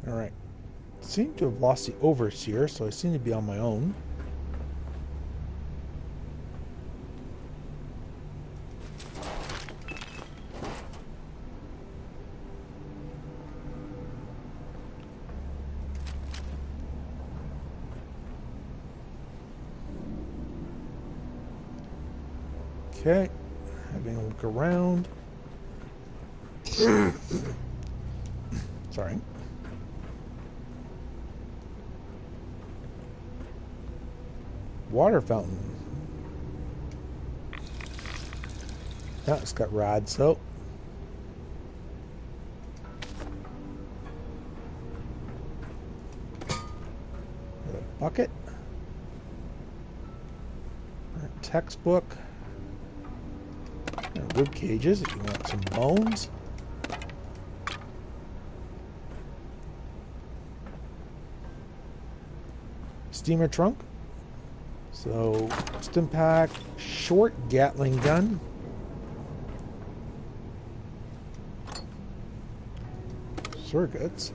Alright. Seem to have lost the overseer, so I seem to be on my own. Okay, having a look around. Sorry. Water fountain. That's got rad soap. Got a bucket. A textbook. Rib cages if you want some bones. Steamer trunk. So, stim pack, short Gatling gun. Circuits.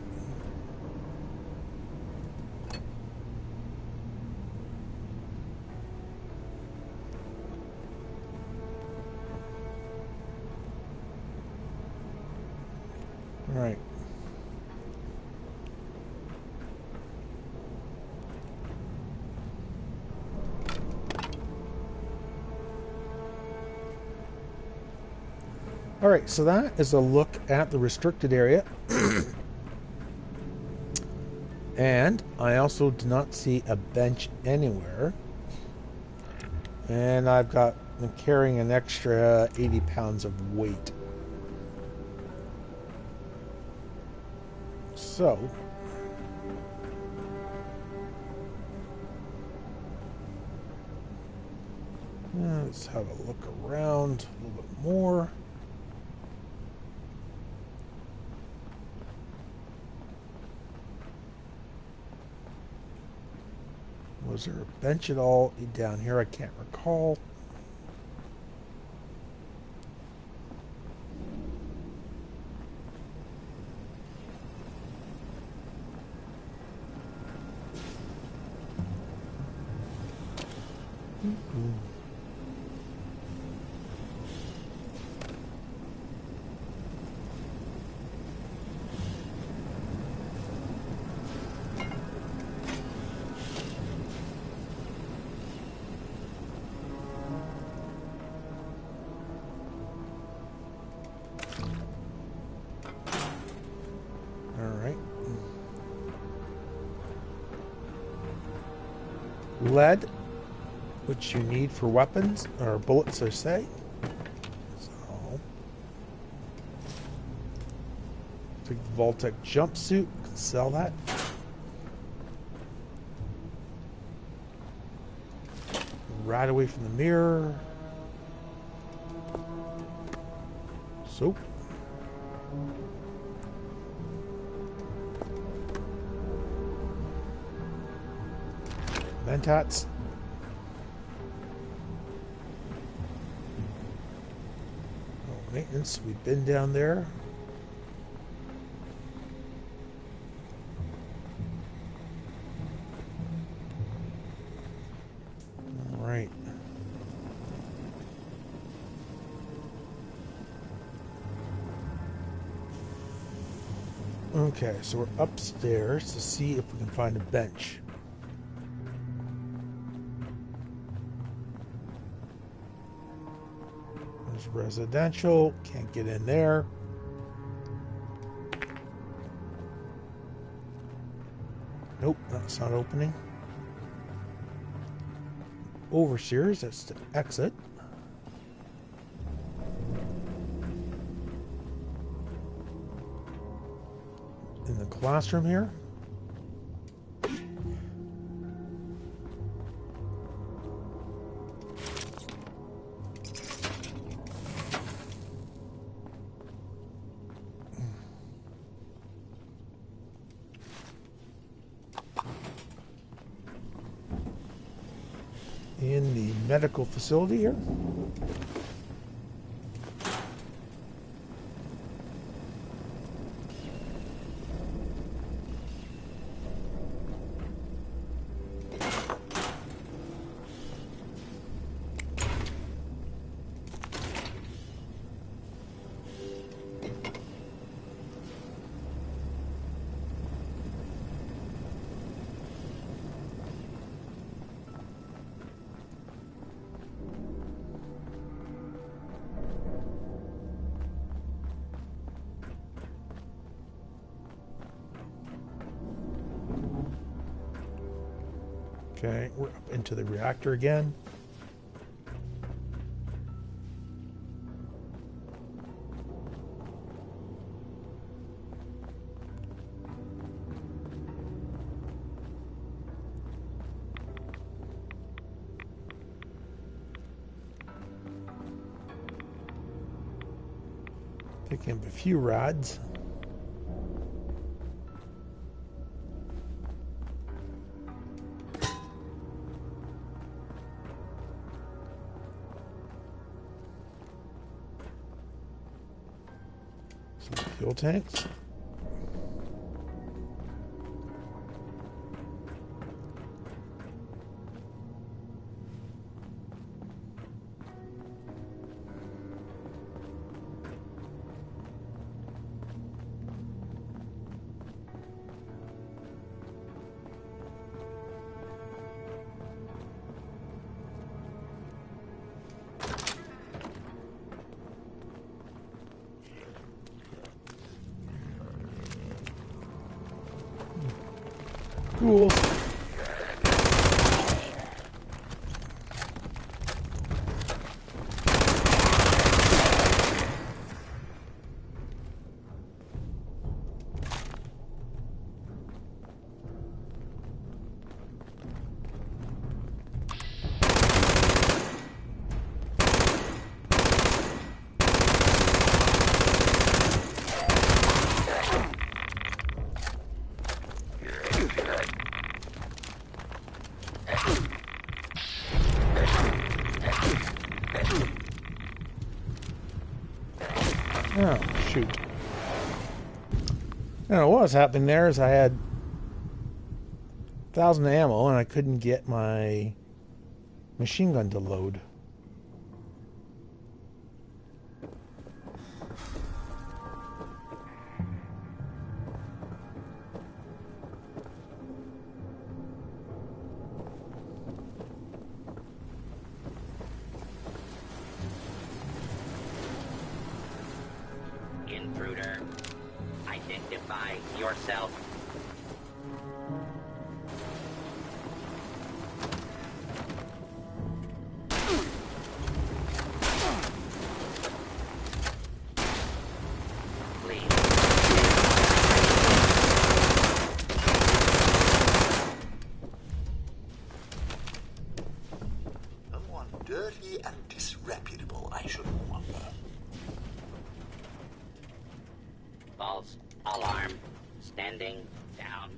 Right. All right, so that is a look at the restricted area. And I also do not see a bench anywhere. And I'm carrying an extra 80 pounds of weight. So, let's have a look around a little bit more. Was there a bench at all down here? I can't recall. Lead, which you need for weapons, or bullets, I say. So, take the Vault-Tec jumpsuit, can sell that. Right away from the mirror. Soap. Mentats. Oh, maintenance. We've been down there. All right. Okay, so we're upstairs to see if we can find a bench. Residential, can't get in there. Nope, that's not opening. Overseers, that's the exit. In the classroom here. In the medical facility here. Okay, we're up into the reactor again. Picking up a few rods. Fuel tanks. Cool. Oh, shoot. I don't know what was happening there is I had 1,000 ammo and I couldn't get my machine gun to load. Intruder, identify yourself. Please. Someone dirty and disreputable, I shouldn't wonder. False alarm. Standing down.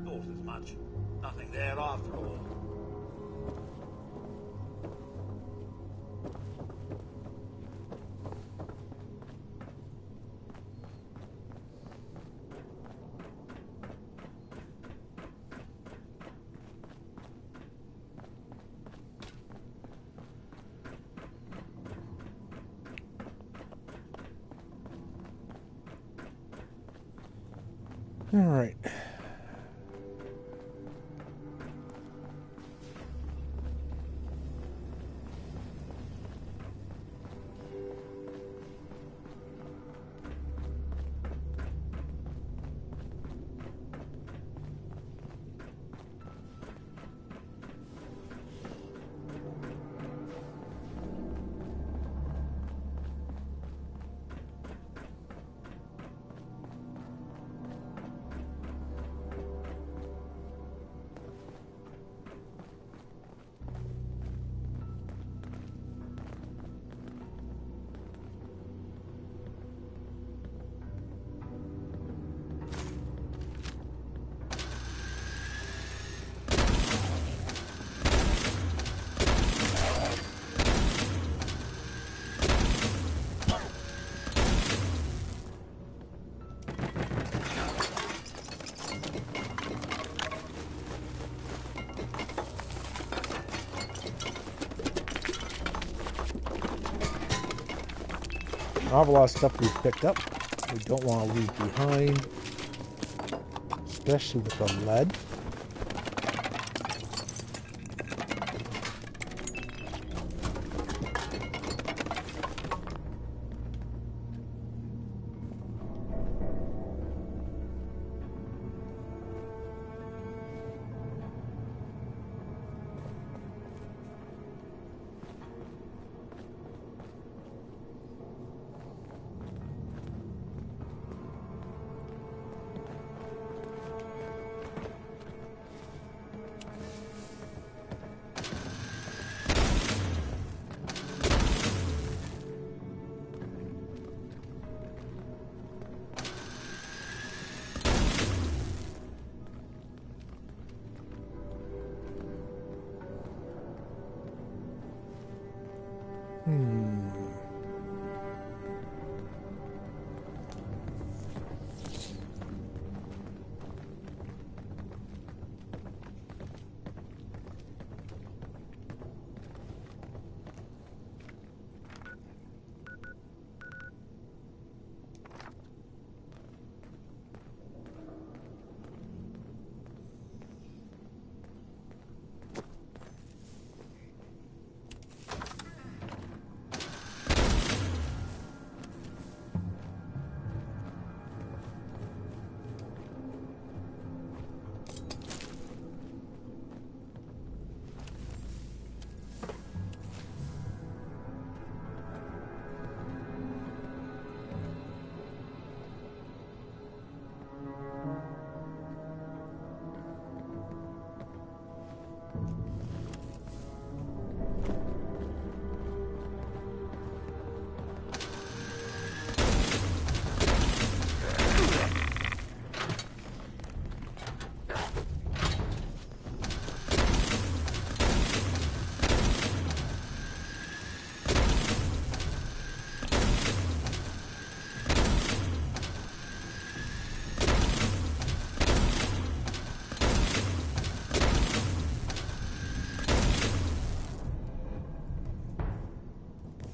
Thought as much. Nothing there after all. All right. An awful lot of stuff we've picked up we don't want to leave behind, especially with the lead.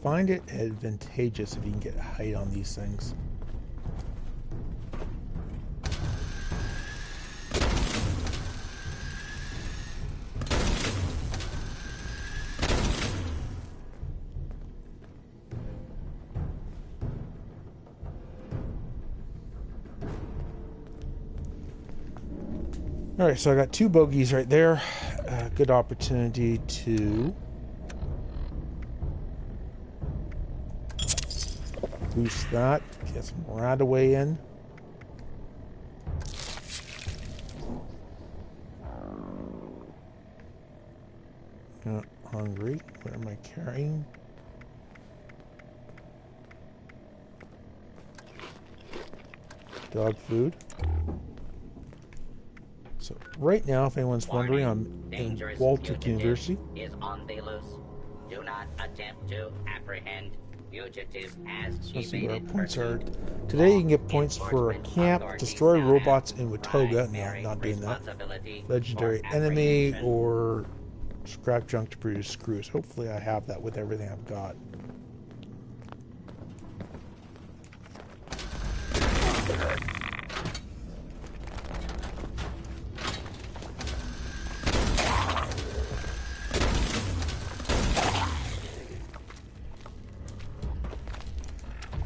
find it advantageous if you can get height on these things. Alright, so I got 2 bogeys right there. Good opportunity to boost that. Get some Radaway in. Not hungry. What am I carrying? Dog food. So right now, if anyone's wondering, I'm in Vault-Tec University. Is on the loose. Do not attempt to apprehend fugitive as Let's see where our evaded points are. pursuit. Today you can get points for a Enforcement camp, authorities destroy now robots have in Watoga. No, primary not doing that. responsibility Legendary for enemy apprehension. or scrap junk to produce screws. Hopefully I have that with everything I've got.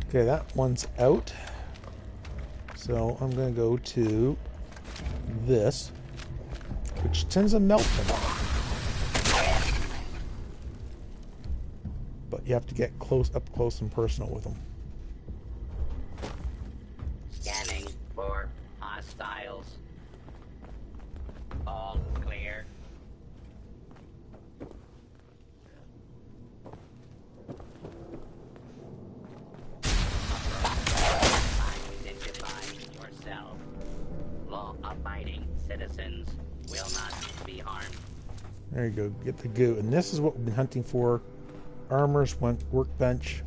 Okay, that one's out. So I'm going to go to this, which tends to melt them. But you have to get up close and personal with them. Scanning for hostiles. All clear. Identify yourself. Law-abiding citizens will not be harmed. There you go, get the goo. And this is what we've been hunting for. Armor's workbench.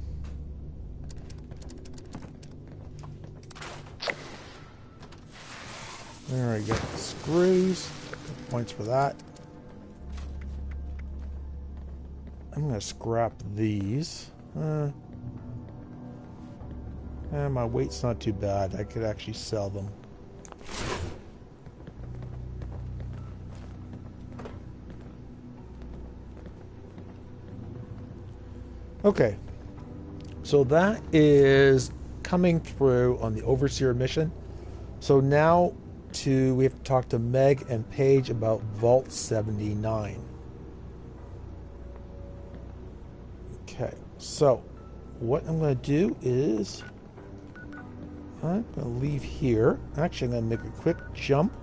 There we go. Screws. Points for that. I'm going to scrap these. My weight's not too bad. I could actually sell them. Okay. So that is coming through on the Overseer mission. So now we have to talk to Meg and Paige about Vault 79. Okay, so what I'm going to do is I'm going to leave here. Actually, I'm going to make a quick jump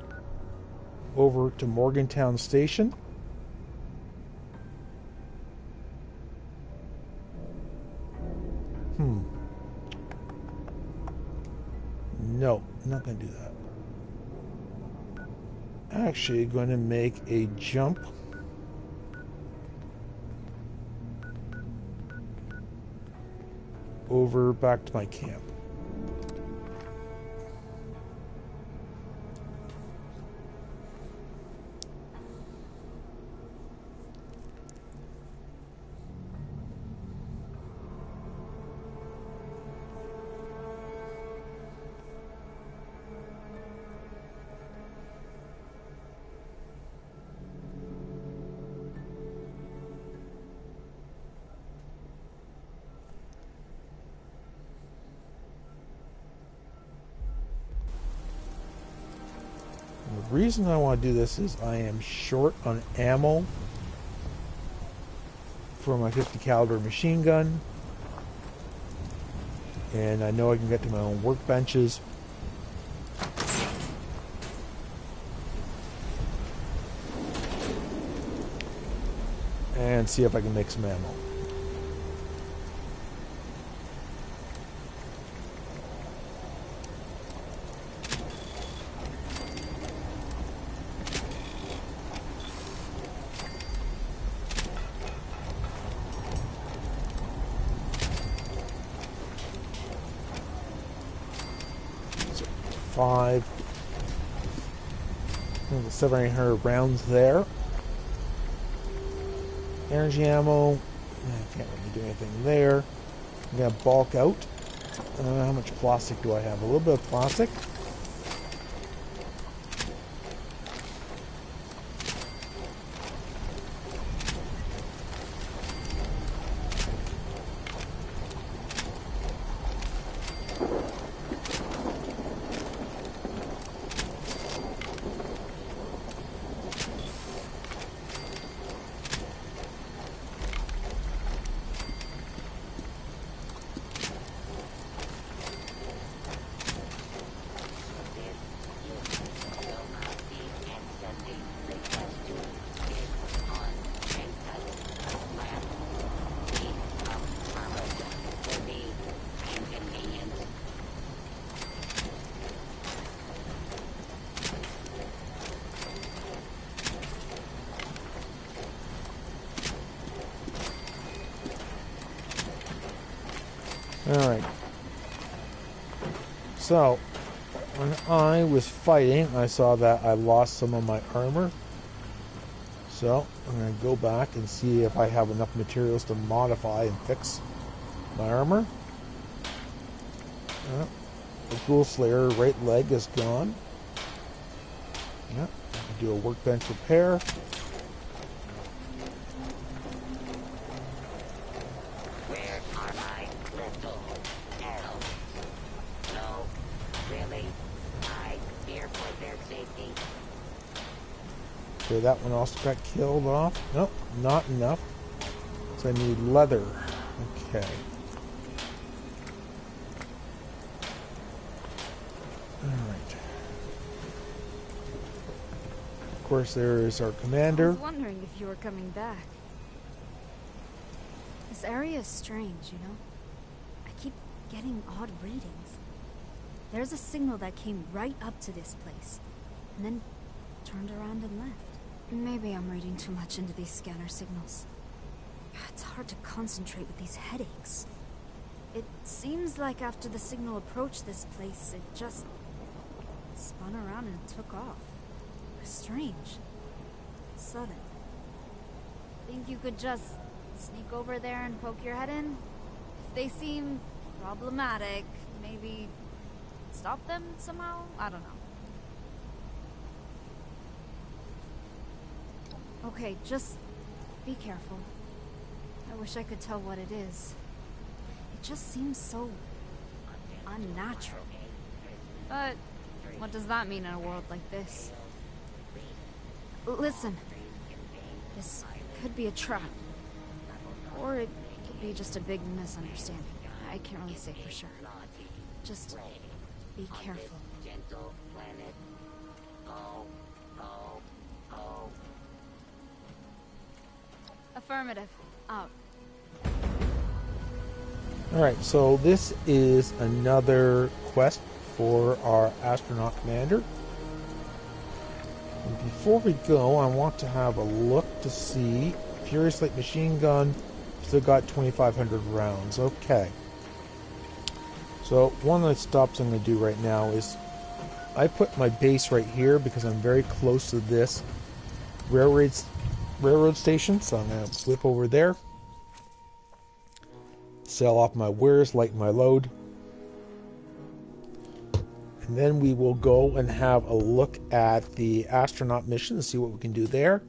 over to Morgantown Station. No, I'm not going to do that. Actually, going to make a jump over back to my camp. The reason I want to do this is I am short on ammo for my 50 caliber machine gun, and I know I can get to my own workbenches. And see if I can make some ammo. Five. 700 rounds there. Energy ammo, I can't really do anything there. I'm going to bulk out. How much plastic do I have? A little bit of plastic. Alright. So, when I was fighting, I saw that I lost some of my armor. So, I'm going to go back and see if I have enough materials to modify and fix my armor. The Ghoul Slayer right leg is gone. Do a workbench repair. Okay, that one also got killed off. Nope, not enough. So I need leather. Okay. Alright. Of course, there is our commander. I was wondering if you were coming back. This area is strange, you know? I keep getting odd readings. There's a signal that came right up to this place, and then turned around and left. Maybe I'm reading too much into these scanner signals. It's hard to concentrate with these headaches. It seems like after the signal approached this place, it just spun around and took off. It was strange. Sudden. Think you could just sneak over there and poke your head in? If they seem problematic, maybe stop them somehow? I don't know. Okay, just be careful. I wish I could tell what it is. It just seems so unnatural. But what does that mean in a world like this? Listen, this could be a trap. Or it could be just a big misunderstanding. I can't really say for sure. Just be careful. Affirmative. Out. Alright, so this is another quest for our astronaut commander. And before we go, I want to have a look to see. Furious Light Machine Gun, still got 2,500 rounds. Okay. So one of the stops I'm going to do right now is I put my base right here because I'm very close to this railroad station, so I'm going to flip over there, sell off my wares, lighten my load, and then we will go and have a look at the astronaut mission and see what we can do there.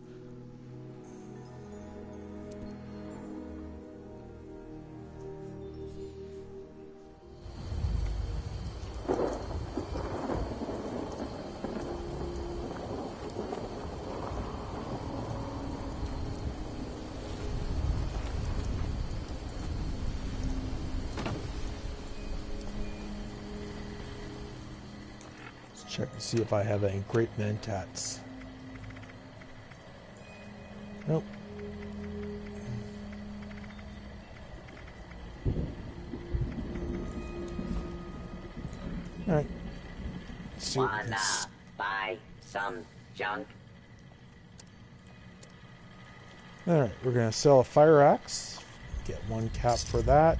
Check to see if I have any great mentats. Nope. Alright. Wanna buy some junk? Alright, we're gonna sell a fire axe. Get one cap for that.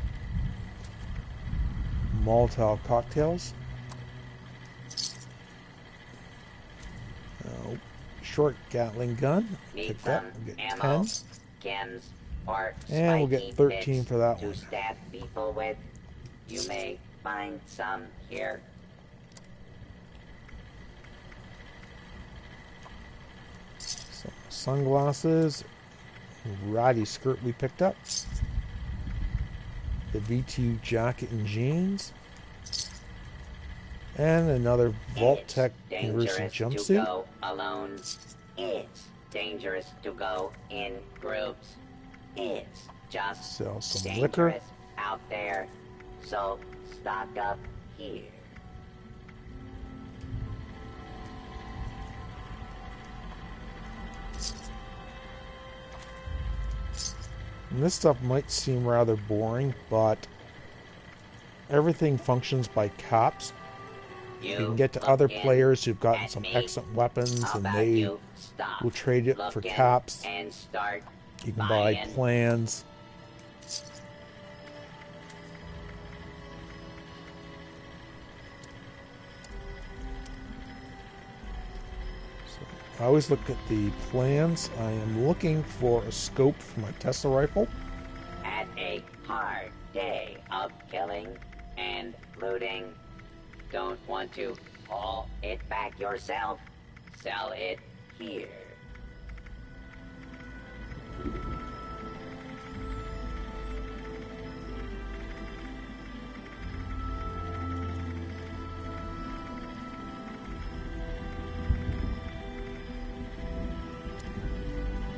Molotov cocktails. Short Gatling gun. Need Pick that. some We'll get ammo, 10. chems, or And we'll get spiky 13 bits for that to one. stab people with, you may find some here. Some sunglasses. Ratty skirt we picked up. The V2 jacket and jeans. And another Vault-Tec University To jumpsuit. go alone. It's dangerous to go in groups. It's just Sell some dangerous liquor. out there. So stock up here. And this stuff might seem rather boring, but everything functions by caps. You can get to other players who've gotten some excellent weapons, and they will trade it for caps. And start You can buy buying. plans. So I always look at the plans. I am looking for a scope for my Tesla rifle. At a hard day of killing and looting, don't want to haul it back yourself? Sell it here.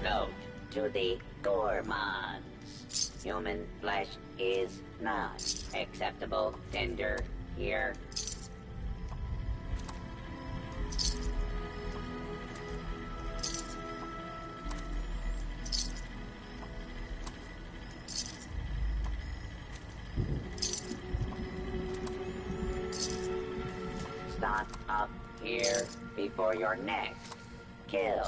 Note to the gourmands. Human flesh is not acceptable tender here. Stock up here before your next kill.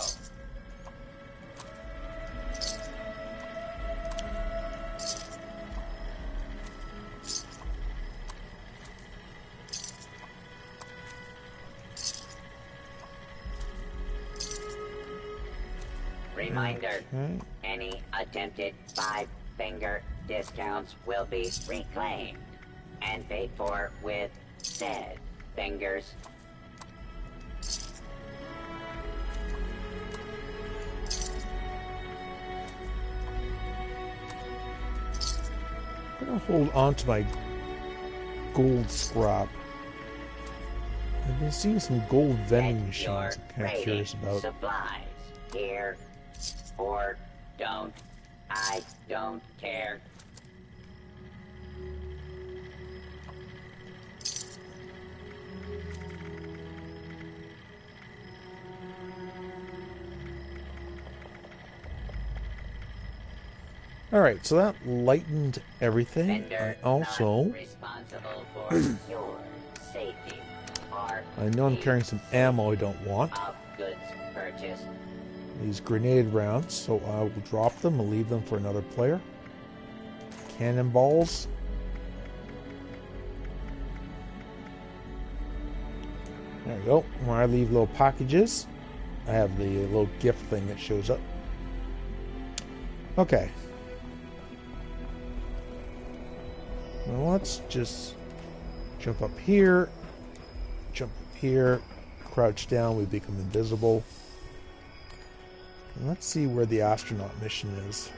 Reminder, Okay. any attempted 5-finger discounts will be reclaimed and paid for with said fingers. I'm going to hold on to my gold scrap. I've been seeing some gold vending Get your machines I'm kind of raiding curious about. supplies here, or don't. I don't care. Alright, so that lightened everything. Vendor I also, not responsible for your safety. I know I'm carrying some ammo I don't want. Of goods purchased. These grenade rounds, so I will drop them and leave them for another player. Cannonballs. There we go. When I leave little packages, I have the little gift thing that shows up. Okay. Well, let's just jump up here, jump up here, crouch down, we become invisible. And let's see where the astronaut mission is.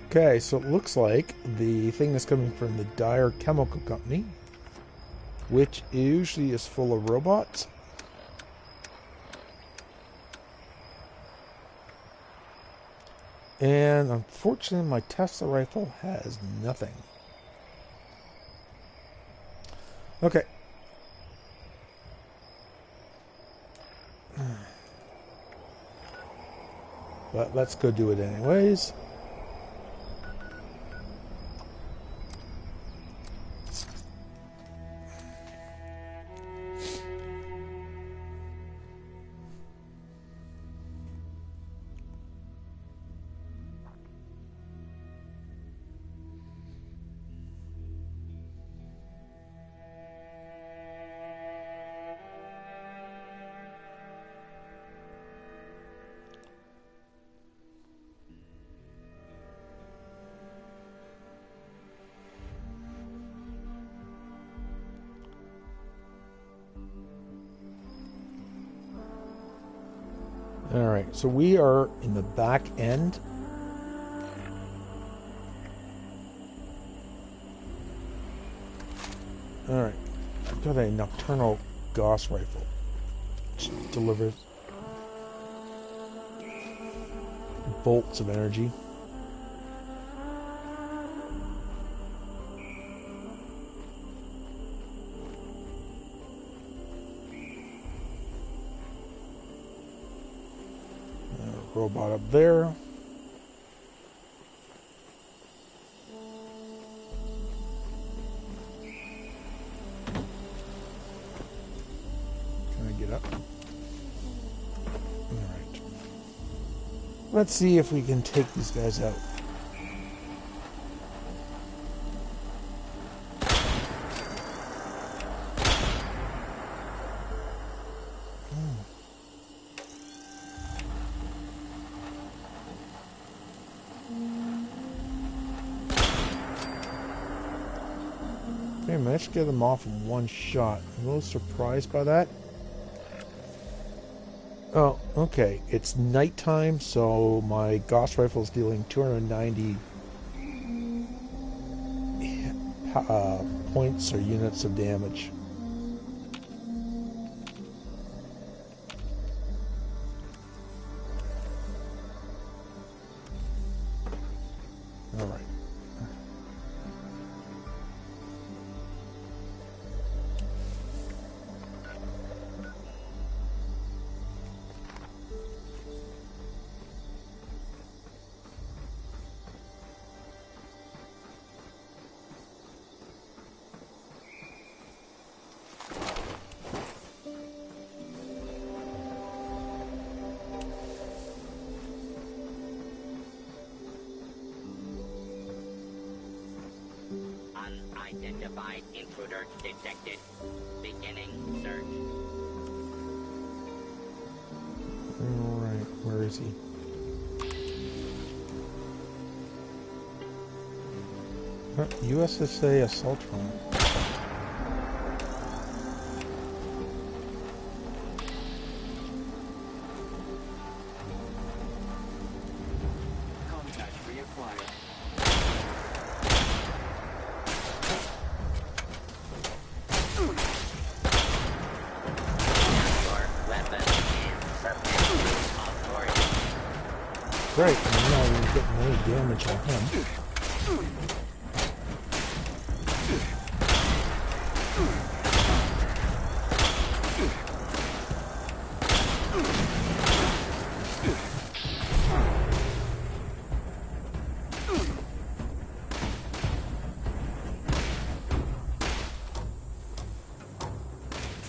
Okay, so it looks like the thing is coming from the Daguerre Chemical Company, which usually is full of robots. And unfortunately, my Tesla rifle has nothing. Okay. But let's go do it anyways. Alright, so we are in the back end. Alright, I've got a nocturnal Gauss rifle, which delivers bolts of energy. Robot up there. Can I get up? Alright. Let's see if we can take these guys out. Okay, I managed to get them off in one shot. I'm a little surprised by that. Oh, okay. It's nighttime, so my Gauss rifle is dealing 290 points or units of damage. All right. Unidentified intruder detected. Beginning search. Alright, where is he? USSA Assaultron. Contact reacquired. Right, and I'm not even getting any damage on him.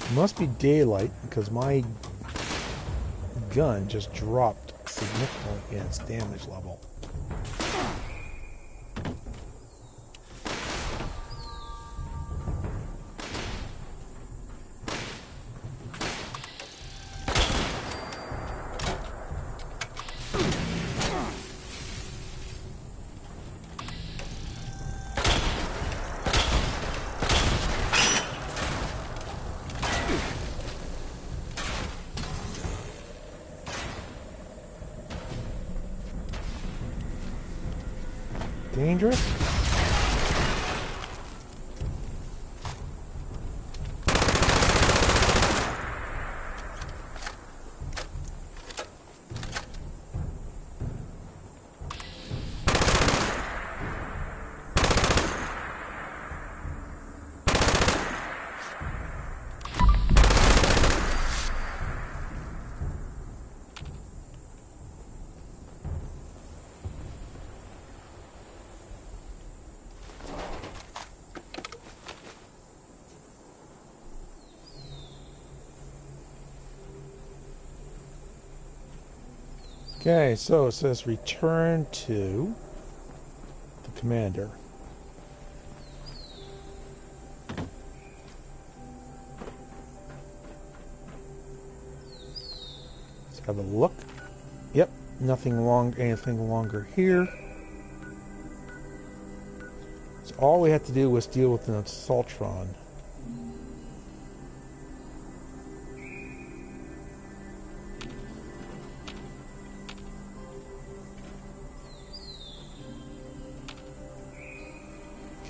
It must be daylight because my gun just dropped significantly in its damage level. Dangerous? Okay, so it says return to the commander. Let's have a look. Yep, anything longer here. So all we had to do was deal with an Assaultron.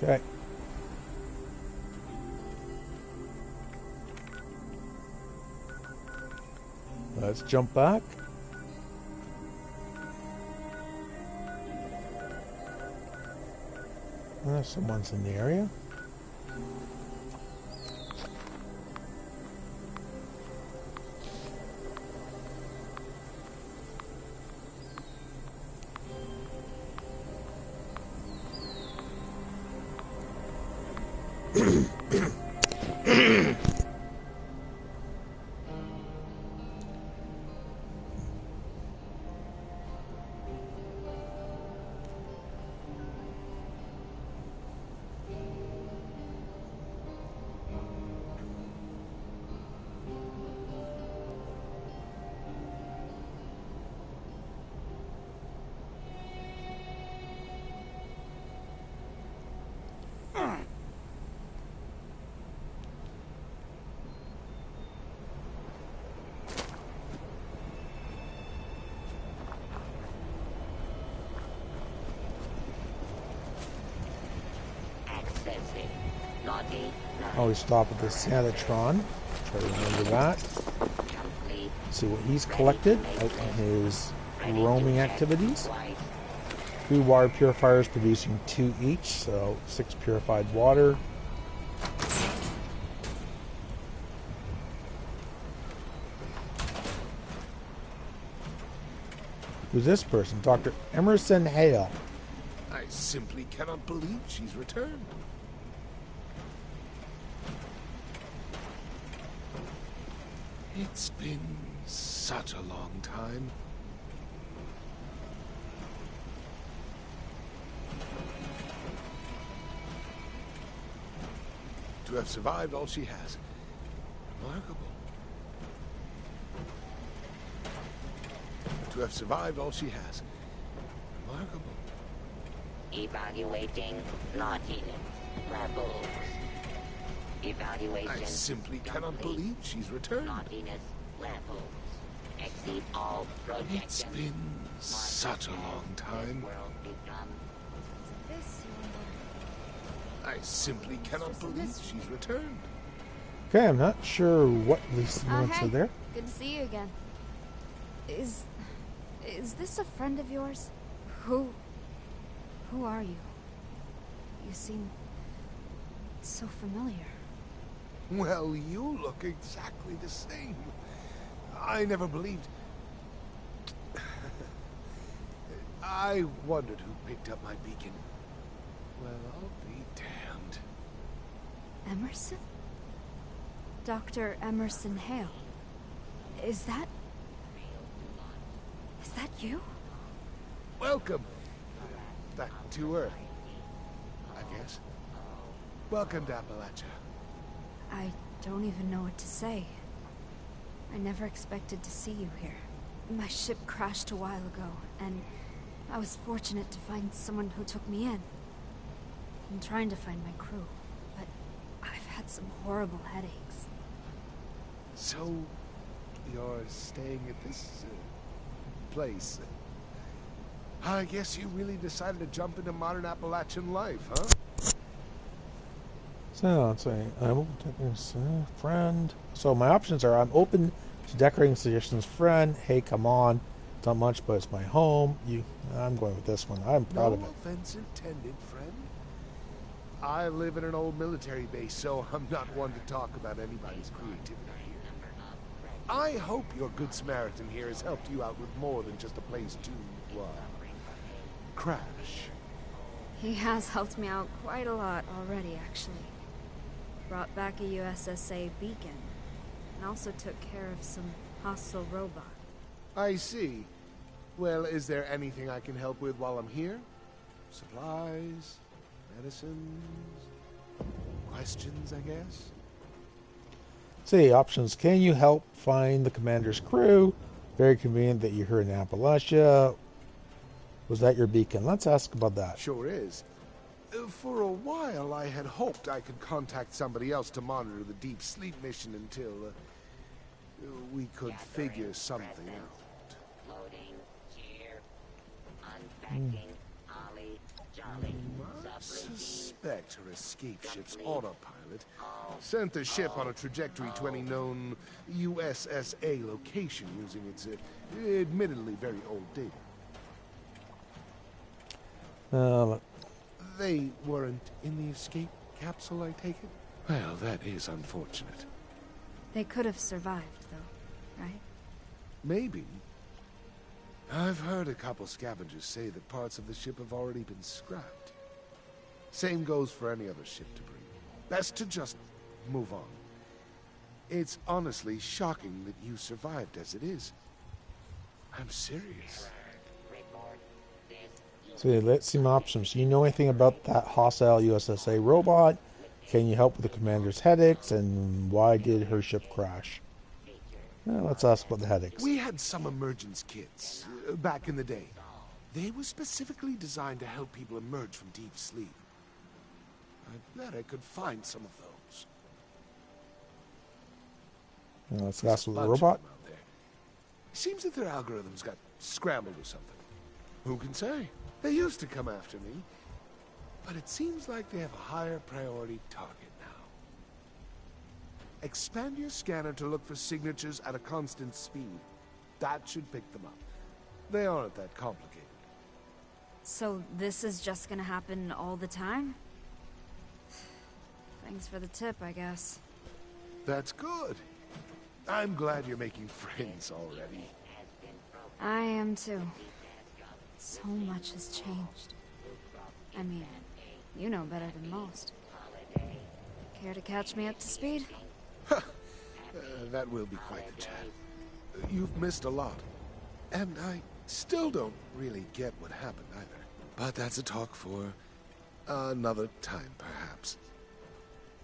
Okay. Let's jump back. Someone's in the area. Always stop at the Sanitron. Try to remember that. See what he's collected out in his roaming activities. 3 water purifiers producing 2 each, so 6 purified water. Who's this person? Dr. Emerson Hale. I simply cannot believe she's returned. It's been such a long time. To have survived all she has. Remarkable. To have survived all she has. Remarkable. Evaluating naughtiness levels. Evaluation. I simply cannot believe she's returned. Naughtiness levels exceed all projections. It's been such a long time. I simply cannot believe she's returned. Okay, I'm not sure what these notes are there. Good to see you again. Is this a friend of yours? Who are you? You seem so familiar. Well, you look exactly the same. I never believed... I wondered who picked up my beacon. Well, I'll be damned. Emerson? Dr. Emerson Hale. Is that you? Welcome. Back to Earth, I guess. Welcome to Appalachia. I don't even know what to say. I never expected to see you here. My ship crashed a while ago, and I was fortunate to find someone who took me in. I'm trying to find my crew, but I've had some horrible headaches. So, you're staying at this place? I guess you really decided to jump into modern Appalachian life, huh? So, let's see. I'm open to friend. So my options are: I'm open to decorating suggestions. Friend, hey, come on. It's not much, but it's my home. I'm going with this one. I'm proud of it. No offense intended, friend. I live in an old military base, so I'm not one to talk about anybody's creativity here. I hope your Good Samaritan here has helped you out with more than just a place to, crash. He has helped me out quite a lot already, actually. Brought back a USSA beacon, and also took care of some hostile robot. I see. Well, is there anything I can help with while I'm here? Supplies? Medicines? Questions, I guess? See, options. Can you help find the commander's crew? Very convenient that you're here in Appalachia. Was that your beacon? Let's ask about that. Sure is. For a while, I had hoped I could contact somebody else to monitor the deep sleep mission until we could figure something out. Loading, cheer, unpacking, ollie, jolly, My suspicions suspect her escape ship's autopilot sent the ship on a trajectory to any known USSA location using its admittedly very old data. They weren't in the escape capsule, I take it? Well, that is unfortunate. They could have survived, though, right? Maybe. I've heard a couple scavengers say that parts of the ship have already been scrapped. Same goes for any other ship debris. Best to just move on. It's honestly shocking that you survived as it is. I'm serious. So let's see my options. Do you know anything about that hostile USSA robot? Can you help with the commander's headaches? And why did her ship crash? Let's ask about the headaches. We had some emergence kits back in the day. They were specifically designed to help people emerge from deep sleep. I bet I could find some of those. Let's ask about the robot. Seems that their algorithms got scrambled or something. Who can say? They used to come after me, but it seems like they have a higher priority target now. Expand your scanner to look for signatures at a constant speed. That should pick them up. They aren't that complicated. So this is just gonna happen all the time? Thanks for the tip, I guess. That's good. I'm glad you're making friends already. I am too. So much has changed. I mean, you know better than most. Care to catch me up to speed? That will be quite the chat. You've missed a lot. And I still don't really get what happened either. But that's a talk for another time, perhaps.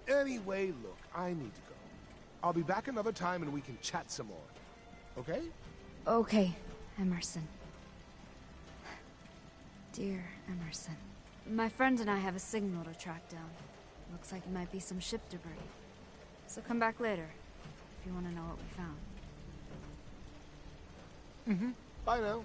Anyway, look, I need to go. I'll be back another time and we can chat some more. Okay? Okay, Emerson. Dear Emerson. My friend and I have a signal to track down. Looks like it might be some ship debris. So come back later, if you want to know what we found. Bye now.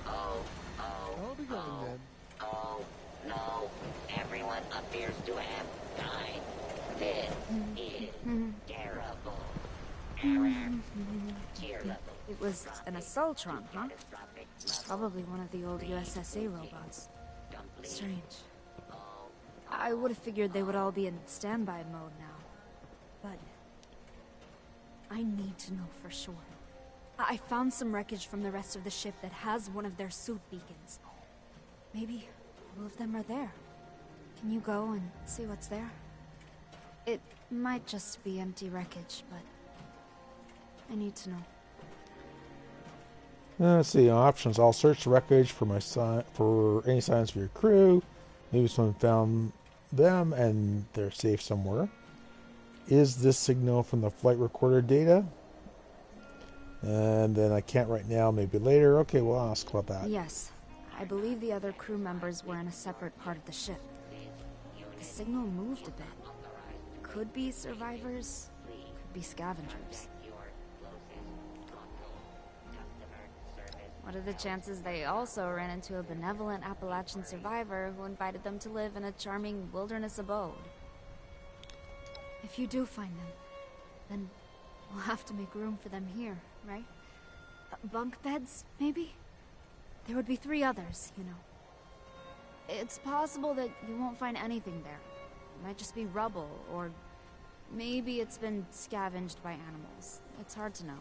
I'll be going then. Oh, no. Everyone appears to have died. This is terrible. Error. Tier level. It was an Assaultron, huh? Probably one of the old USSA robots. Strange. I would have figured they would all be in standby mode now. But I need to know for sure. I found some wreckage from the rest of the ship that has one of their suit beacons. Maybe all of them are there. Can you go and see what's there? It might just be empty wreckage, but I need to know. Let's see options. I'll search the wreckage for any signs of your crew. Maybe someone found them and they're safe somewhere. Is this signal from the flight recorder data? And then I can't right now, maybe later. Okay, we'll ask about that. Yes. I believe the other crew members were in a separate part of the ship. The signal moved a bit. Could be survivors, could be scavengers. What are the chances they also ran into a benevolent Appalachian survivor who invited them to live in a charming wilderness abode? If you do find them, then we'll have to make room for them here, right? Bunk beds, maybe? There would be 3 others, you know. It's possible that you won't find anything there. It might just be rubble, or maybe it's been scavenged by animals. It's hard to know.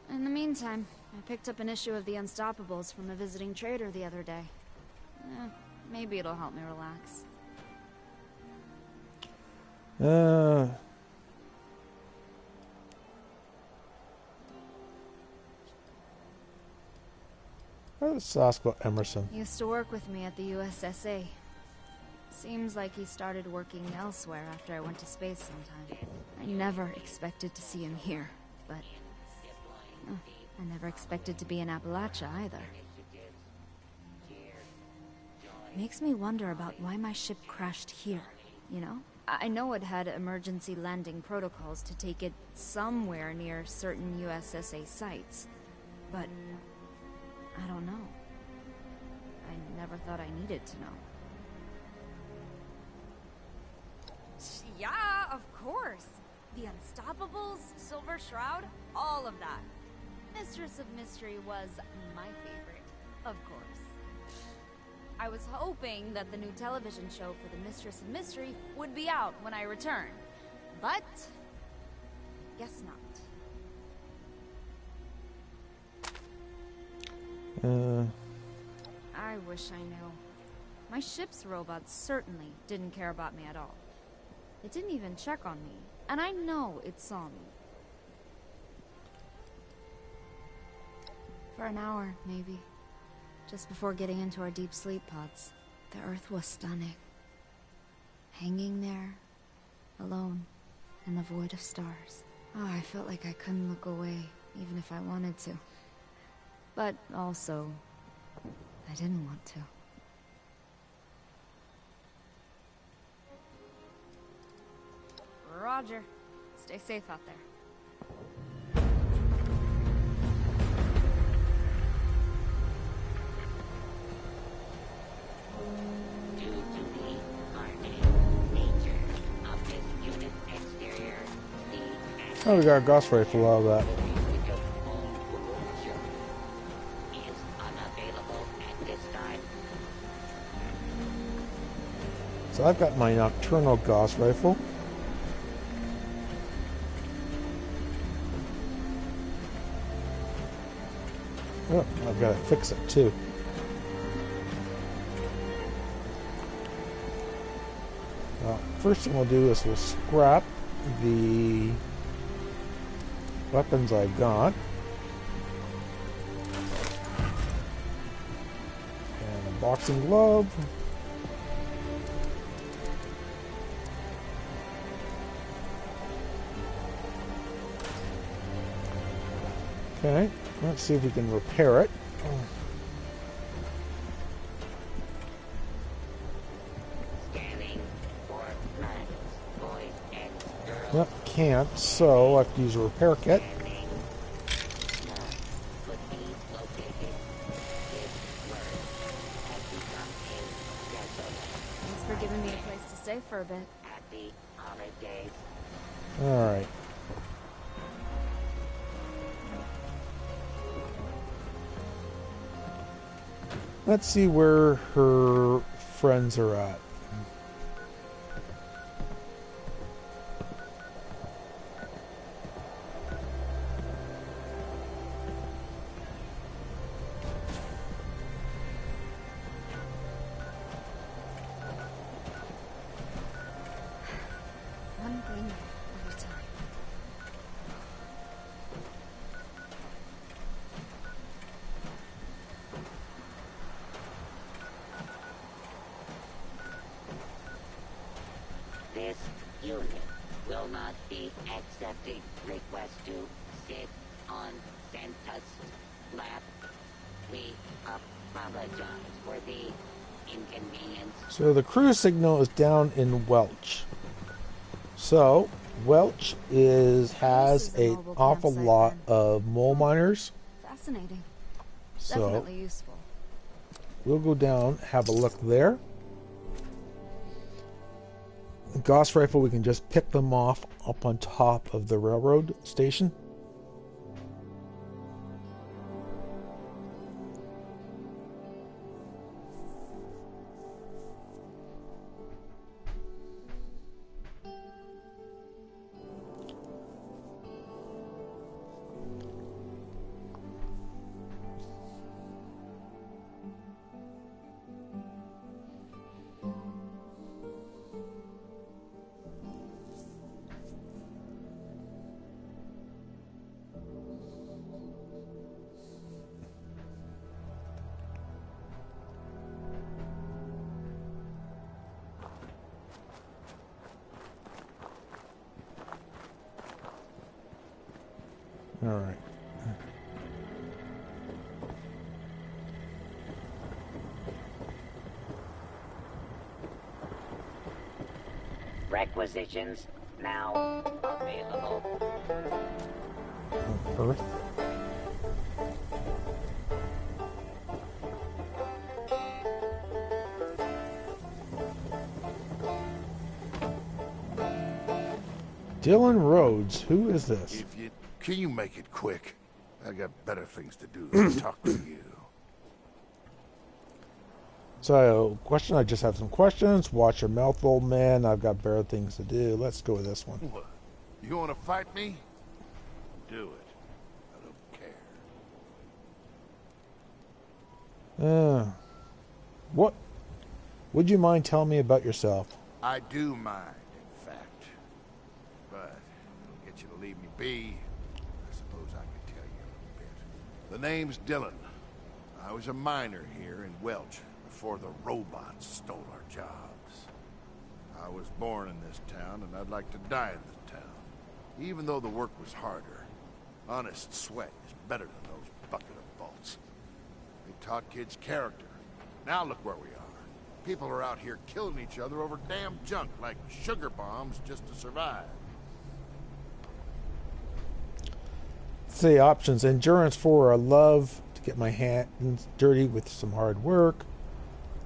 In the meantime, I picked up an issue of the Unstoppables from a visiting trader the other day. Maybe it'll help me relax. Let's ask about Emerson. He used to work with me at the USSA. Seems like he started working elsewhere after I went to space sometime. I never expected to see him here, but I never expected to be in Appalachia either. Makes me wonder about why my ship crashed here, you know? I know it had emergency landing protocols to take it somewhere near certain USSA sites, but I don't know. I never thought I needed to know. Yeah, of course. The Unstoppables, Silver Shroud, all of that. Mistress of Mystery was my favorite, of course. I was hoping that the new television show for the Mistress of Mystery would be out when I returned, but guess not. I wish I knew. My ship's robots certainly didn't care about me at all. It didn't even check on me, and I know it saw me. For an hour, maybe. Just before getting into our deep sleep pods. The Earth was stunning. Hanging there, alone, in the void of stars. Oh, I felt like I couldn't look away, even if I wanted to. But also, I didn't want to. Roger. Stay safe out there. Due to the arcane nature of this unit's exterior, Oh, we got a Gauss rifle out of that. is unavailable at this time. So I've got my nocturnal Gauss rifle. Oh, I've got to fix it too. First thing we'll do is we'll scrap the weapons I got. And a boxing glove. Okay, let's see if we can repair it. Nope, can't, so I have to use a repair kit. Thanks for giving me a place to stay for a bit. Happy holidays. Alright. Let's see where her friends are at. One thing at a time. This unit will not be accepting requests to sit on Santa's lap. We apologize for the inconvenience. So the crew signal is down in Welch. So Welch has an awful lot of mole miners. Fascinating. So Definitely useful. we'll go down, have a look there. The Gauss rifle, we can just pick them off up on top of the railroad station. All right. Requisitions now available. Earth. Dylan Rhodes. Who is this? Can you make it quick? I got better things to do than talk to you. So, question. I just have some questions. Watch your mouth, old man. I've got better things to do. Let's go with this one. What? You want to fight me? Do it. I don't care. What? Would you mind telling me about yourself? I do mind, in fact. But it'll get you to leave me be. I suppose I can tell you a little bit. The name's Dylan. I was a miner here in Welch before the robots stole our jobs. I was born in this town, and I'd like to die in this town. Even though the work was harder, honest sweat is better than those bucket of vaults. They taught kids character. Now look where we are. People are out here killing each other over damn junk like sugar bombs just to survive. Say options. Endurance 4. I love to get my hands dirty with some hard work.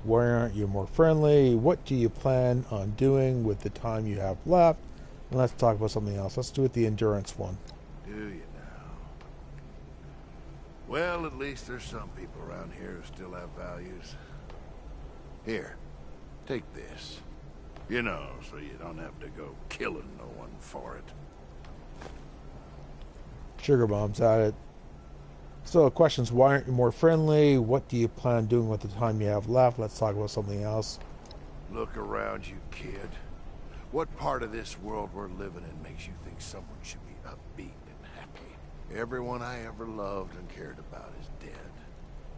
Why aren't you more friendly? What do you plan on doing with the time you have left? And let's talk about something else. Let's do it the endurance one. Do you now? Well, at least there's some people around here who still have values. Here, take this. You know, so you don't have to go killing no one for it. Sugar bombs at it. So, questions. Why aren't you more friendly? What do you plan on doing with the time you have left? Let's talk about something else. Look around you, kid. What part of this world we're living in makes you think someone should be upbeat and happy? Everyone I ever loved and cared about is dead.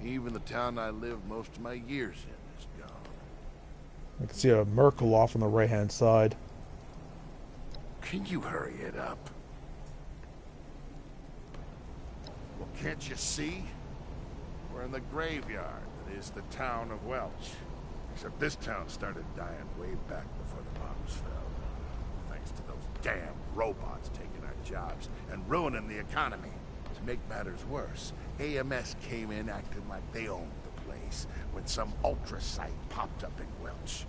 Even the town I lived most of my years in is gone. I can see a Merkel off on the right-hand side. Can you hurry it up? Well, can't you see? We're in the graveyard that is the town of Welch. Except this town started dying way back before the bombs fell. Thanks to those damn robots taking our jobs and ruining the economy. To make matters worse, AMS came in acting like they owned the place when some ultra site popped up in Welch.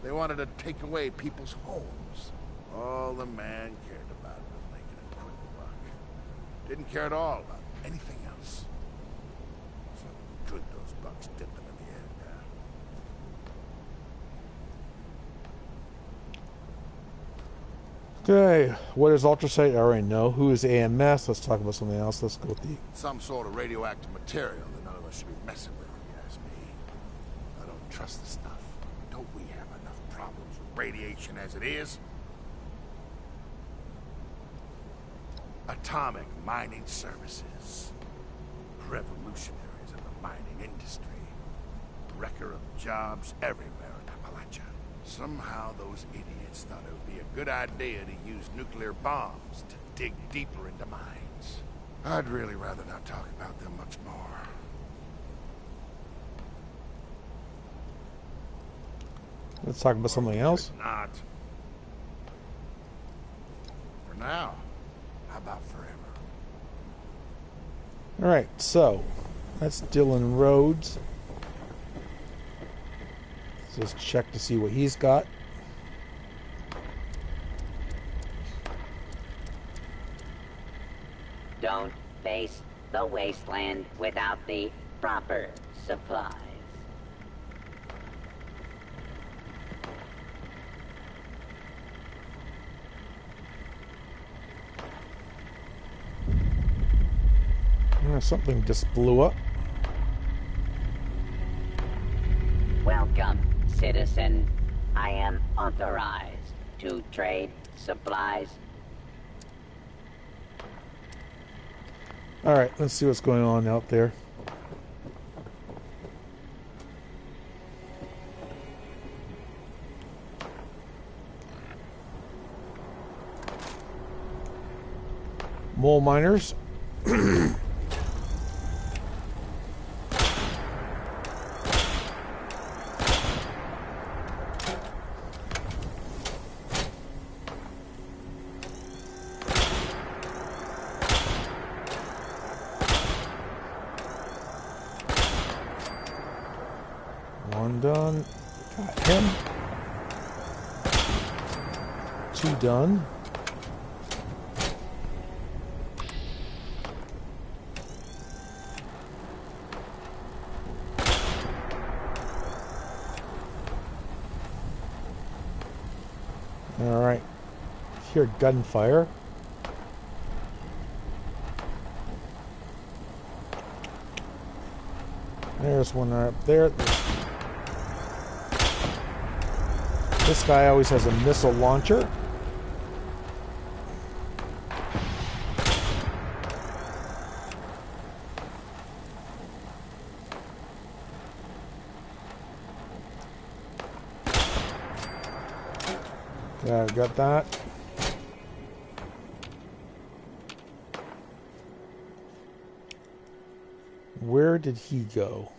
They wanted to take away people's homes. All the man cared about was making a quick buck. Didn't care at all about anything else. So good those bucks dipped them in the end now. Okay, what is ultrasite? I already know. Who is AMS? Let's talk about something else. Let's go with the... Some sort of radioactive material that none of us should be messing with, if you ask me. I don't trust the stuff. Don't we have enough problems with radiation as it is? Atomic Mining Services. Revolutionaries in the mining industry. Wrecker of jobs everywhere in Appalachia. Somehow those idiots thought it would be a good idea to use nuclear bombs to dig deeper into mines. I'd really rather not talk about them much more. Let's talk about something else. Not. For now. How about forever? Alright, so that's Dylan Rhodes. Let's just check to see what he's got. Don't face the wasteland without the proper supplies. Something just blew up. Welcome, citizen. I am authorized to trade supplies. Alright, let's see what's going on out there. Mole miners. One done. Got him. Two done. hear gunfire. There's one right up there. This guy always has a missile launcher. Yeah, got that. Where did he go?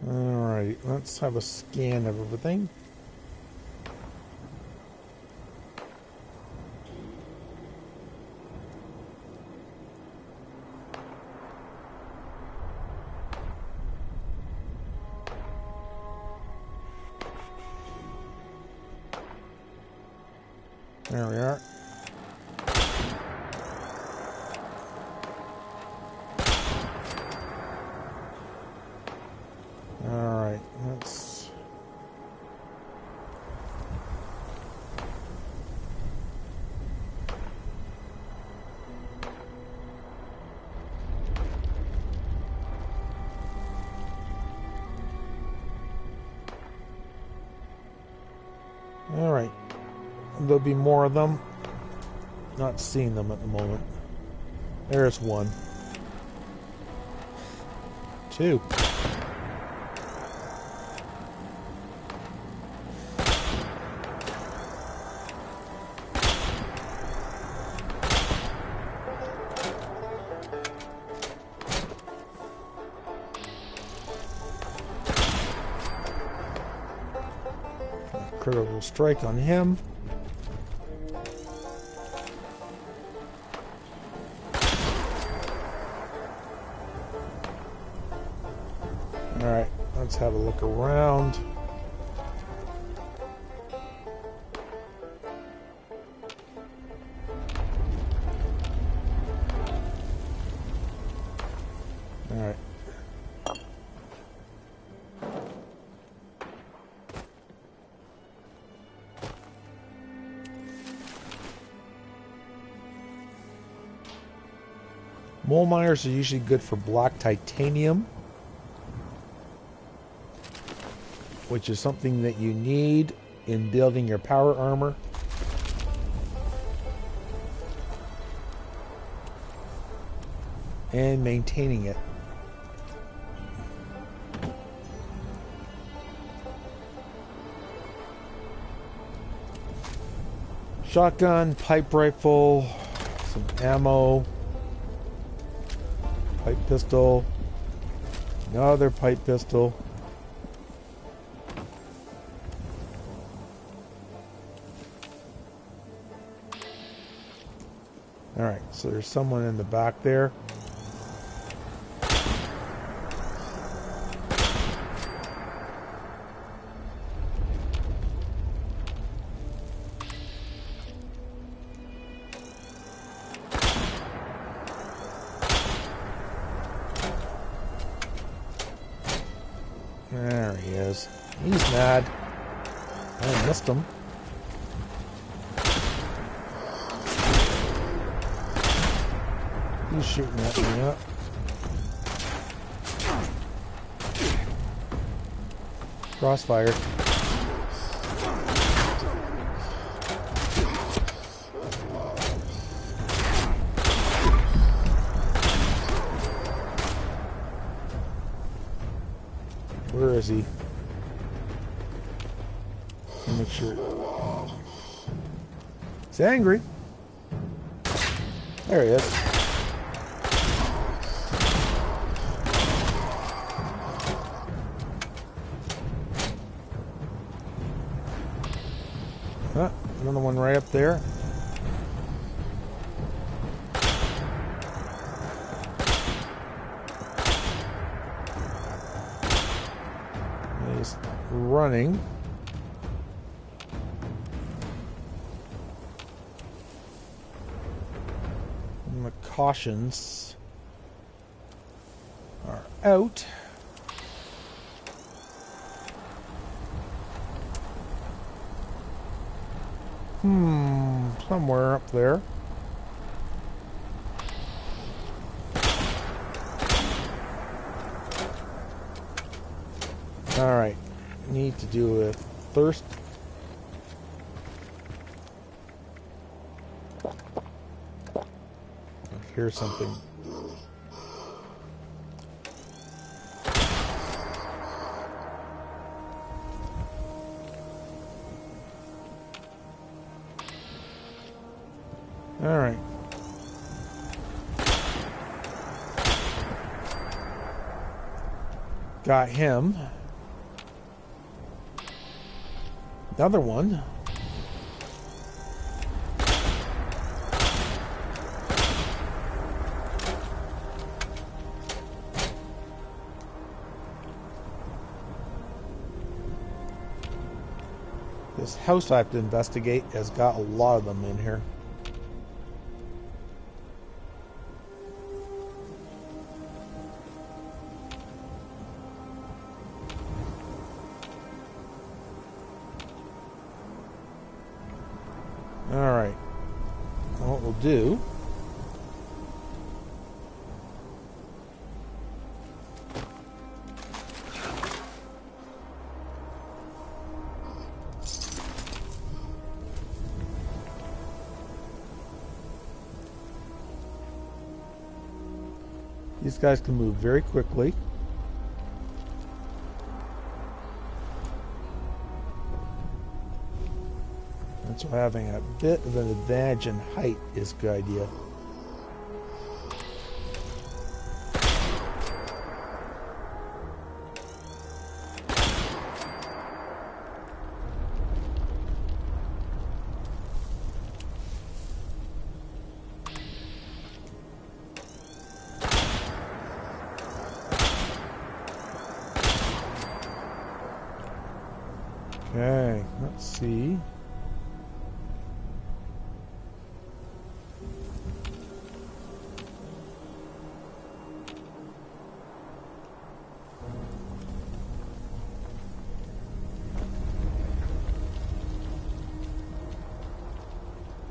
Alright, let's have a scan of everything. There we are. Alright, let's... Alright. There'll be more of them. Not seeing them at the moment. There's one. Two. Critical strike on him. Alright, let's have a look around. Alright. Mole miners are usually good for black titanium, which is something that you need in building your power armor. And maintaining it. Shotgun, pipe rifle, some ammo, pipe pistol, another pipe pistol. Alright, so there's someone in the back there. There he is. He's mad. I missed him. He's shooting at me up. Crossfire. Where is he? Make sure. He's angry. There he is. Another one right up there. He's running. the cautions are out. Somewhere up there. Alright, need to do a thirst. Here's something. Alright. Got him. Another one. This house I have to investigate has got a lot of them in here. Alright. What we'll do... These guys can move very quickly. And so having a bit of an advantage in height is a good idea. Okay, let's see.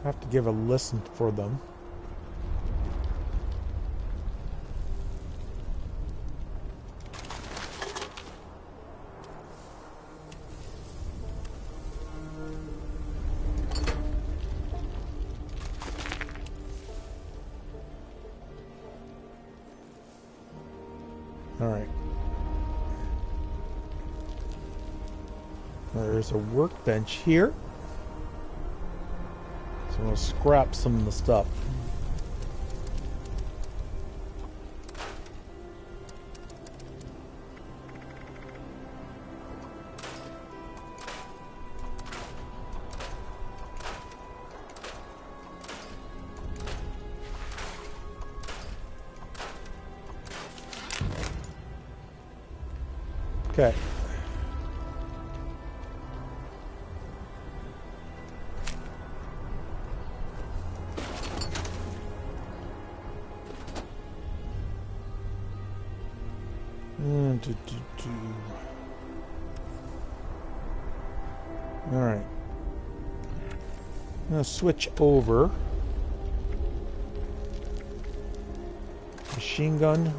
I have to give a listen for them. Alright. There's a workbench here. So I'm going to scrap some of the stuff. Okay. All right. I'm going to switch over. Machine gun.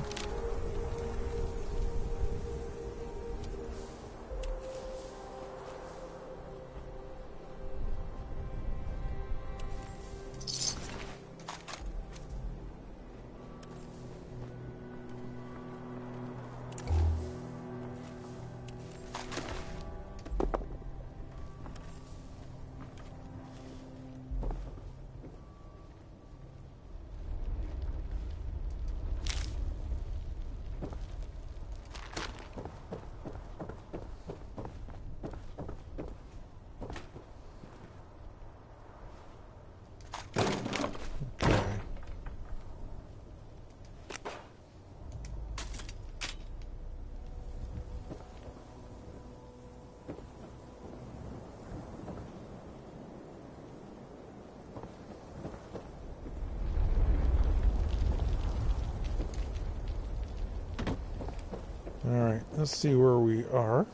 Alright, let's see where we are.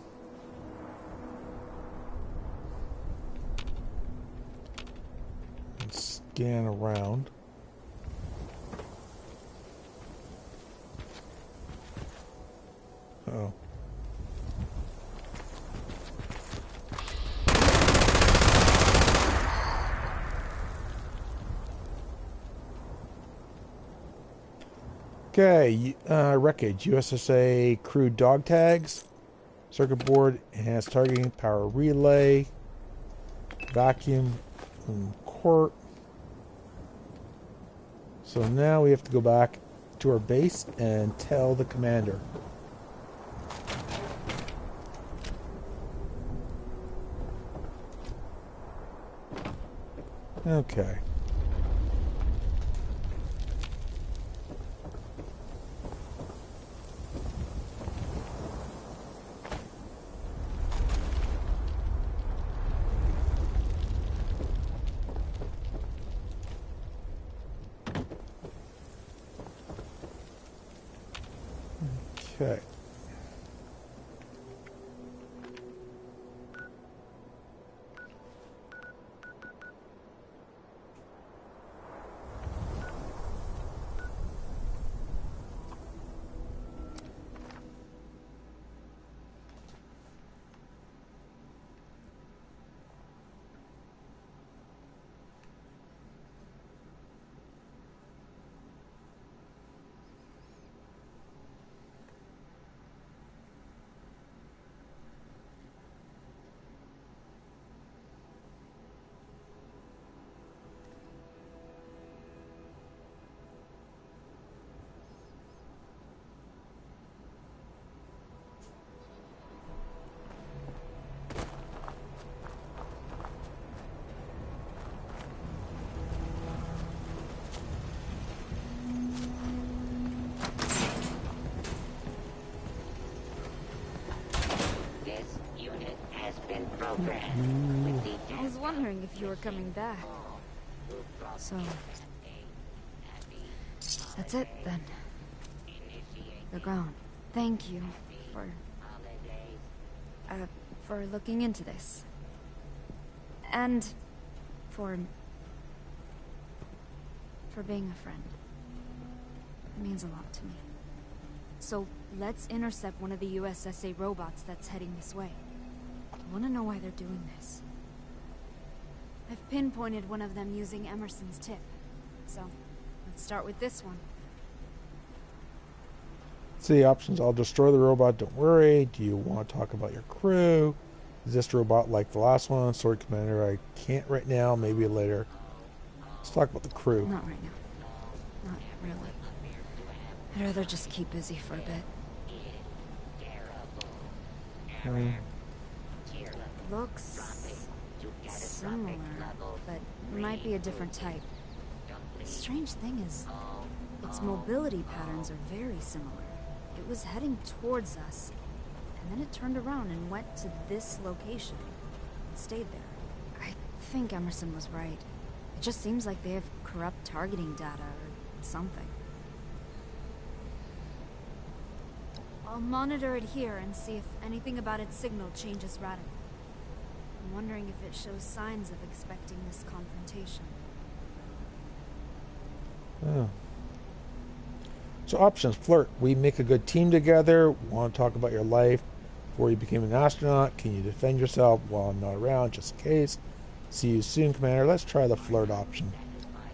And scan around. Uh-oh. Okay, wreckage, USSA crew dog tags, circuit board, enhanced targeting, power relay, vacuum, court. So now we have to go back to our base and tell the commander. Okay. Okay. I was wondering if you were coming back. So... that's it, then. They're gone. Thank you for looking into this. And for being a friend. It means a lot to me. So, let's intercept one of the USSA robots that's heading this way. I want to know why they're doing this. I've pinpointed one of them using Emerson's tip. So, let's start with this one. See options. I'll destroy the robot, don't worry. Do you want to talk about your crew? Is this robot like the last one? Sorry, Commander, I can't right now, maybe later. Let's talk about the crew. Not right now. Not really. I'd rather just keep busy for a bit. Looks similar, but might be a different type. The strange thing is, its mobility patterns are very similar. It was heading towards us, and then it turned around and went to this location, and stayed there. I think Emerson was right. It just seems like they have corrupt targeting data or something. I'll monitor it here and see if anything about its signal changes radically. I'm wondering if it shows signs of expecting this confrontation. Oh. So options, flirt. We make a good team together. Want to talk about your life before you became an astronaut? Can you defend yourself while I'm not around, just in case? See you soon, Commander. Let's try the flirt option.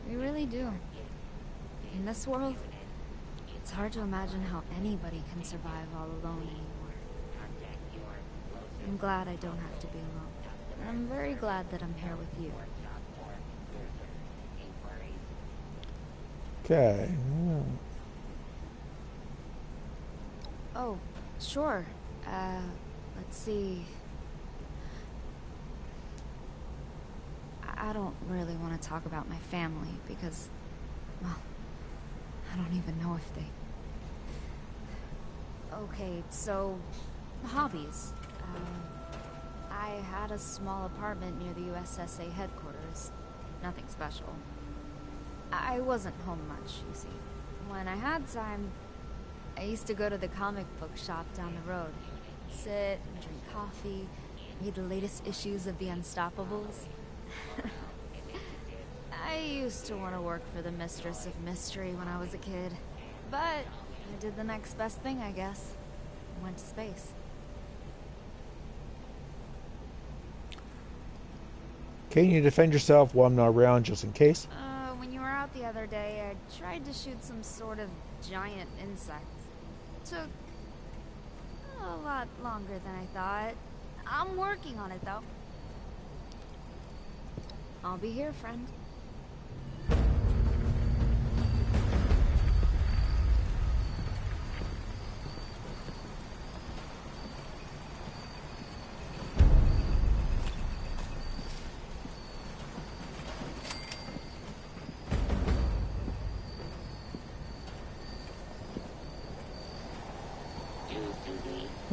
We really do. In this world, it's hard to imagine how anybody can survive all alone anymore. I'm glad I don't have to be alone. And I'm very glad that I'm here with you. Okay. Oh, sure. Let's see. I don't really want to talk about my family because, well, I don't even know if they... Okay, so, hobbies. I had a small apartment near the USSA headquarters. Nothing special. I wasn't home much, you see. When I had time, I used to go to the comic book shop down the road. Sit and drink coffee, read the latest issues of the Unstoppables. I used to want to work for the Mistress of Mystery when I was a kid. But I did the next best thing, I guess. I went to space. Can you defend yourself while I'm not around, just in case? When you were out the other day, I tried to shoot some sort of giant insect. Took a lot longer than I thought. I'm working on it, though. I'll be here, friend.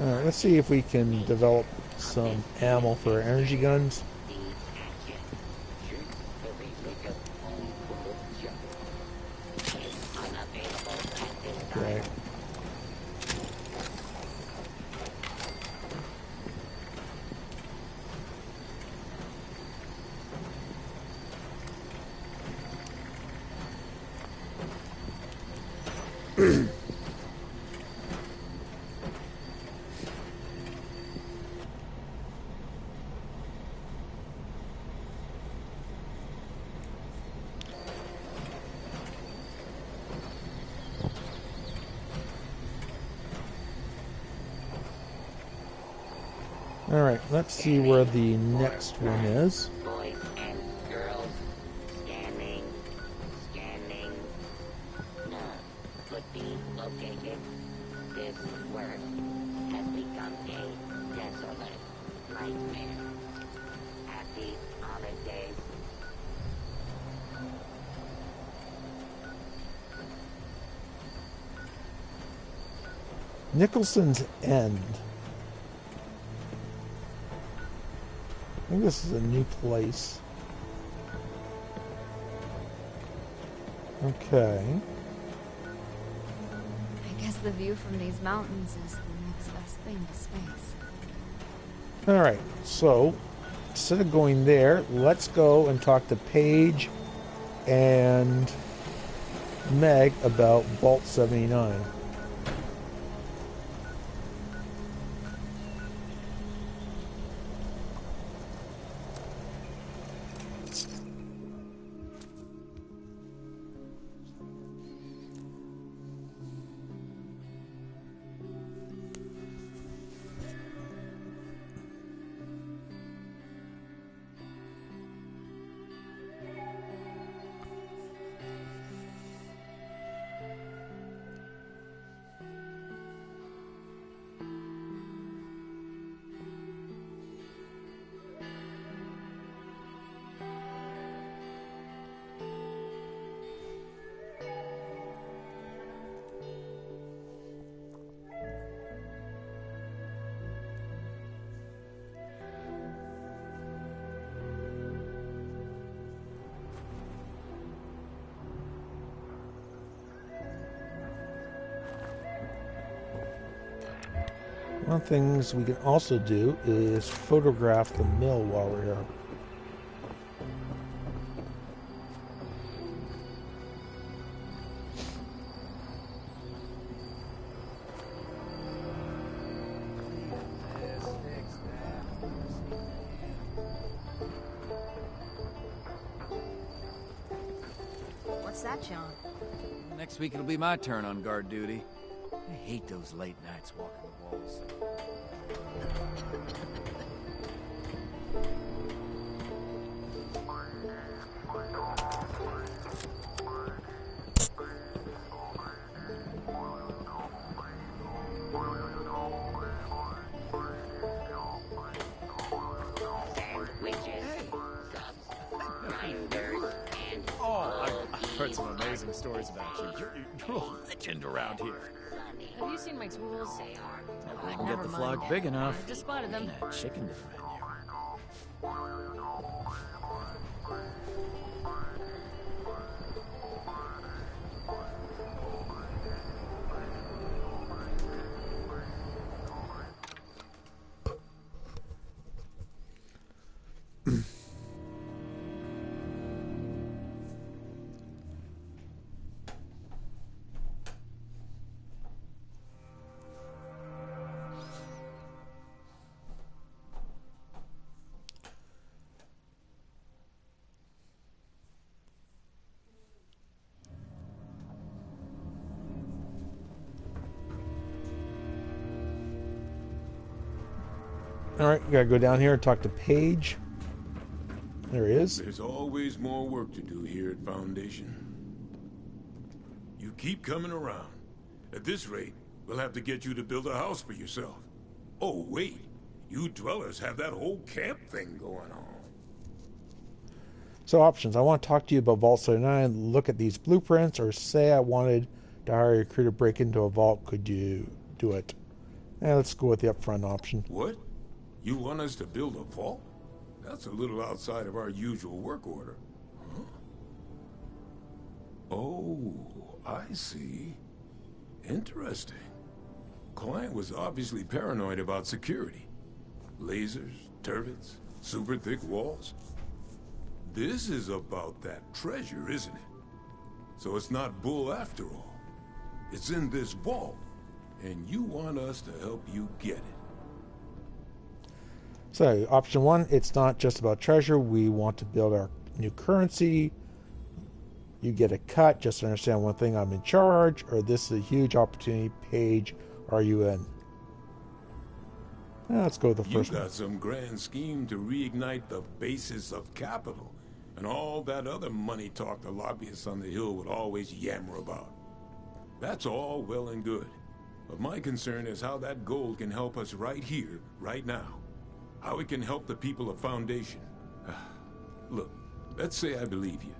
Alright, let's see if we can develop some ammo for our energy guns. Okay. Alright, let's see where the next one is. Boys and girls, scanning, scanning. None could be located. This work has become a desolate nightmare. Happy holidays. Nicholson's End. I think this is a new place. Okay. I guess the view from these mountains is the next best thing to space. Alright, so instead of going there, let's go and talk to Paige and Meg about Vault 79. One of the things we can also do is photograph the mill while we're here. What's that, John? Next week it'll be my turn on guard duty. I hate those late nights walking the walls. I've heard some amazing stories about you. You're a legend around here. Have you seen my tools? I can get the flock big enough. I just spotted them. That chicken to defend you. Alright, we gotta go down here and talk to Paige. There he is. There's always more work to do here at Foundation. You keep coming around. At this rate, we'll have to get you to build a house for yourself. Oh, wait. You dwellers have that whole camp thing going on. So options. I want to talk to you about Vault 79, look at these blueprints, or say I wanted to hire a crew to break into a vault. Could you do it? Let's go with the upfront option. What? You want us to build a vault? That's a little outside of our usual work order. Huh? Oh, I see. Interesting. Client was obviously paranoid about security. Lasers, turrets, super thick walls. This is about that treasure, isn't it? So it's not bull after all. It's in this vault, and you want us to help you get it. So, option 1, it's not just about treasure. We want to build our new currency. You get a cut. Just to understand one thing, I'm in charge. Or this is a huge opportunity. Paige, are you in? Let's go with the first You one. got some grand scheme to reignite the basis of capital. And all that other money talk the lobbyists on the Hill would always yammer about. That's all well and good. But my concern is how that gold can help us right here, right now. How it can help the people of Foundation. Look, let's say I believe you.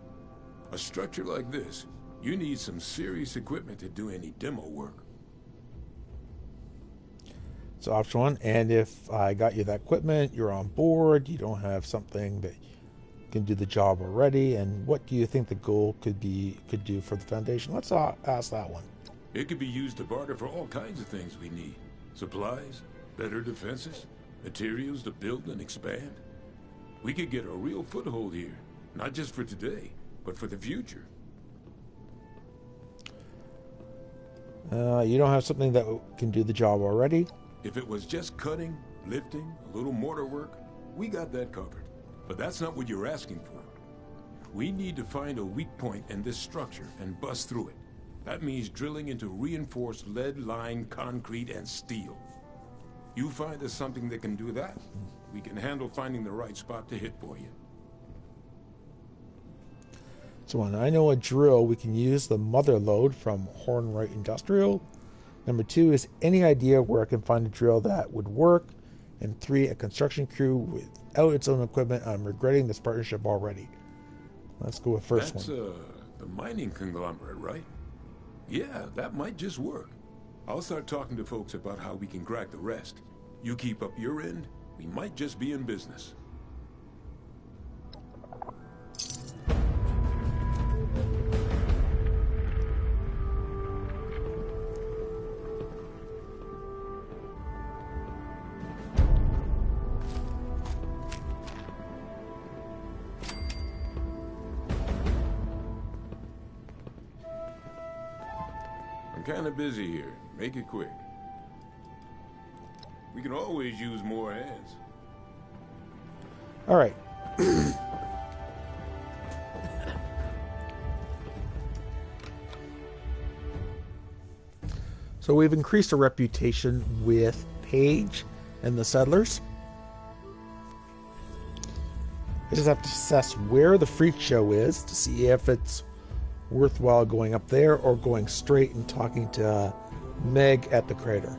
A structure like this, you need some serious equipment to do any demo work. So option 1, and if I got you that equipment, you're on board, you don't have something that can do the job already, and what do you think the goal could do for the Foundation? Let's ask that one. It could be used to barter for all kinds of things we need. Supplies, better defenses, materials to build and expand. We could get a real foothold here, not just for today, but for the future. You don't have something that can do the job already? If it was just cutting, lifting, a little mortar work, we got that covered. But that's not what you're asking for. We need to find a weak point in this structure and bust through it. That means drilling into reinforced lead-lined concrete and steel. You find us something that can do that, we can handle finding the right spot to hit for you. So when I know a drill, we can use the mother lode from Hornwright Industrial. Number 2 is any idea where I can find a drill that would work. And 3, a construction crew without its own equipment. I'm regretting this partnership already. Let's go with first one. That's the mining conglomerate, right? Yeah, that might just work. I'll start talking to folks about how we can crack the rest. You keep up your end, we might just be in business. I'm kind of busy here. Make it quick. We can always use more hands. All right. So we've increased our reputation with Paige and the settlers. I just have to assess where the freak show is to see if it's worthwhile going up there or going straight and talking to Meg at the crater.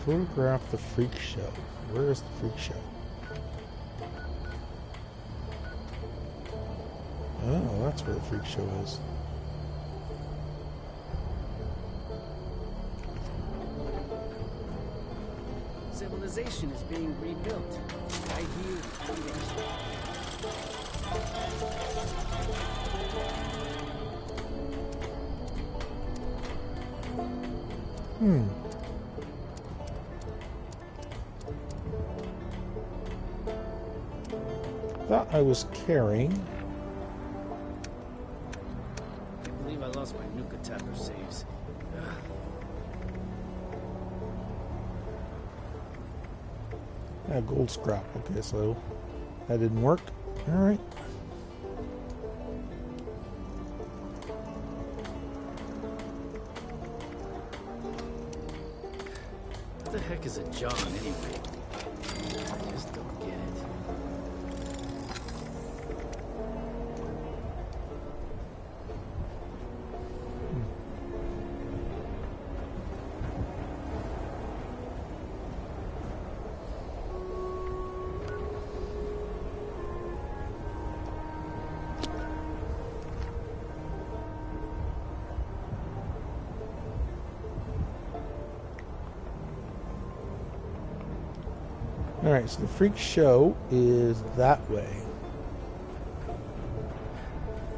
Photograph the freak show. Where is the freak show? Oh, that's where the freak show is. Civilization is being rebuilt right here. Thought I was carrying. I believe I lost my Nuka Tapper saves. Yeah, gold scrap. Okay, so that didn't work. All right. What the heck is a John anyway? I just don't get it. Alright, so the freak show is that way.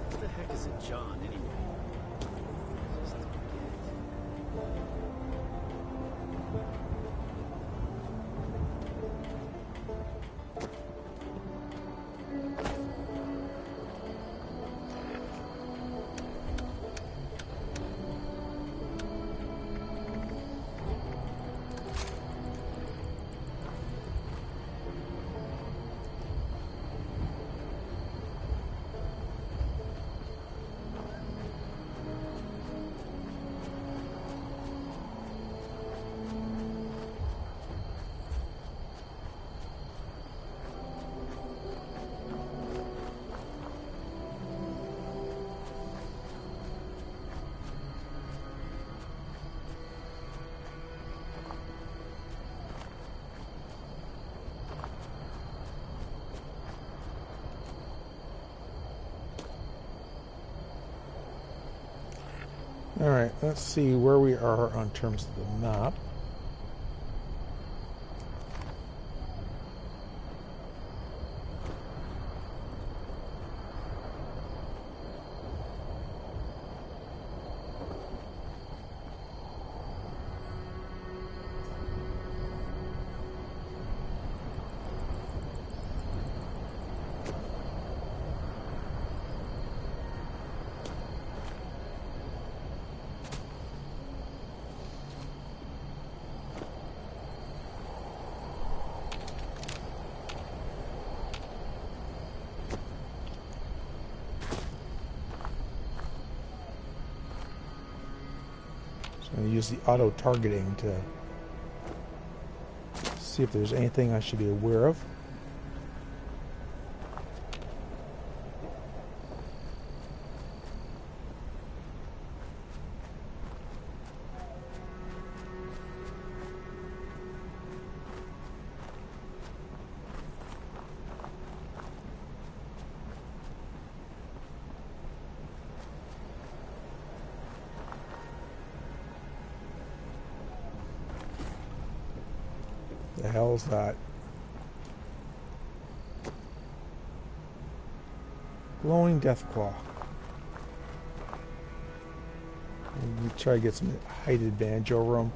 What the heck is a John anyway? I just don't get Alright, let's see where we are on terms of the map. I'm going to use the auto targeting to see if there's anything I should be aware of. The hell's that? Glowing Deathclaw. We try to get some height advantage over them.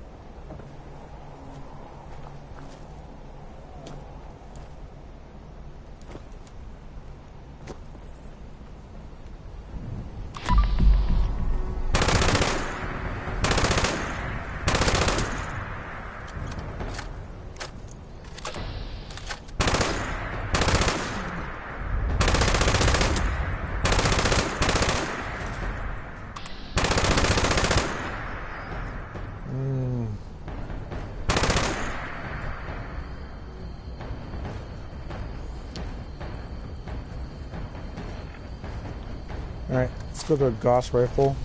Alright, let's go to a Gauss rifle.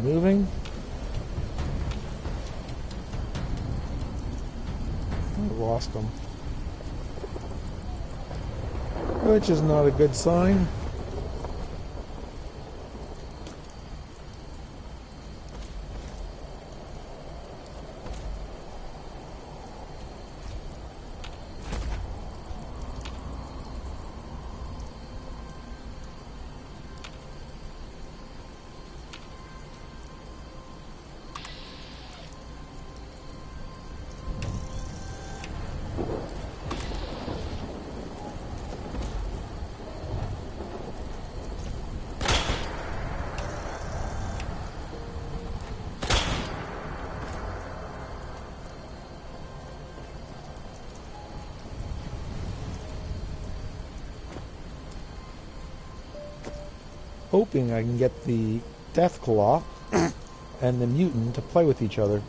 moving. I lost them. Which is not a good sign. Hoping I can get the Deathclaw and the mutant to play with each other.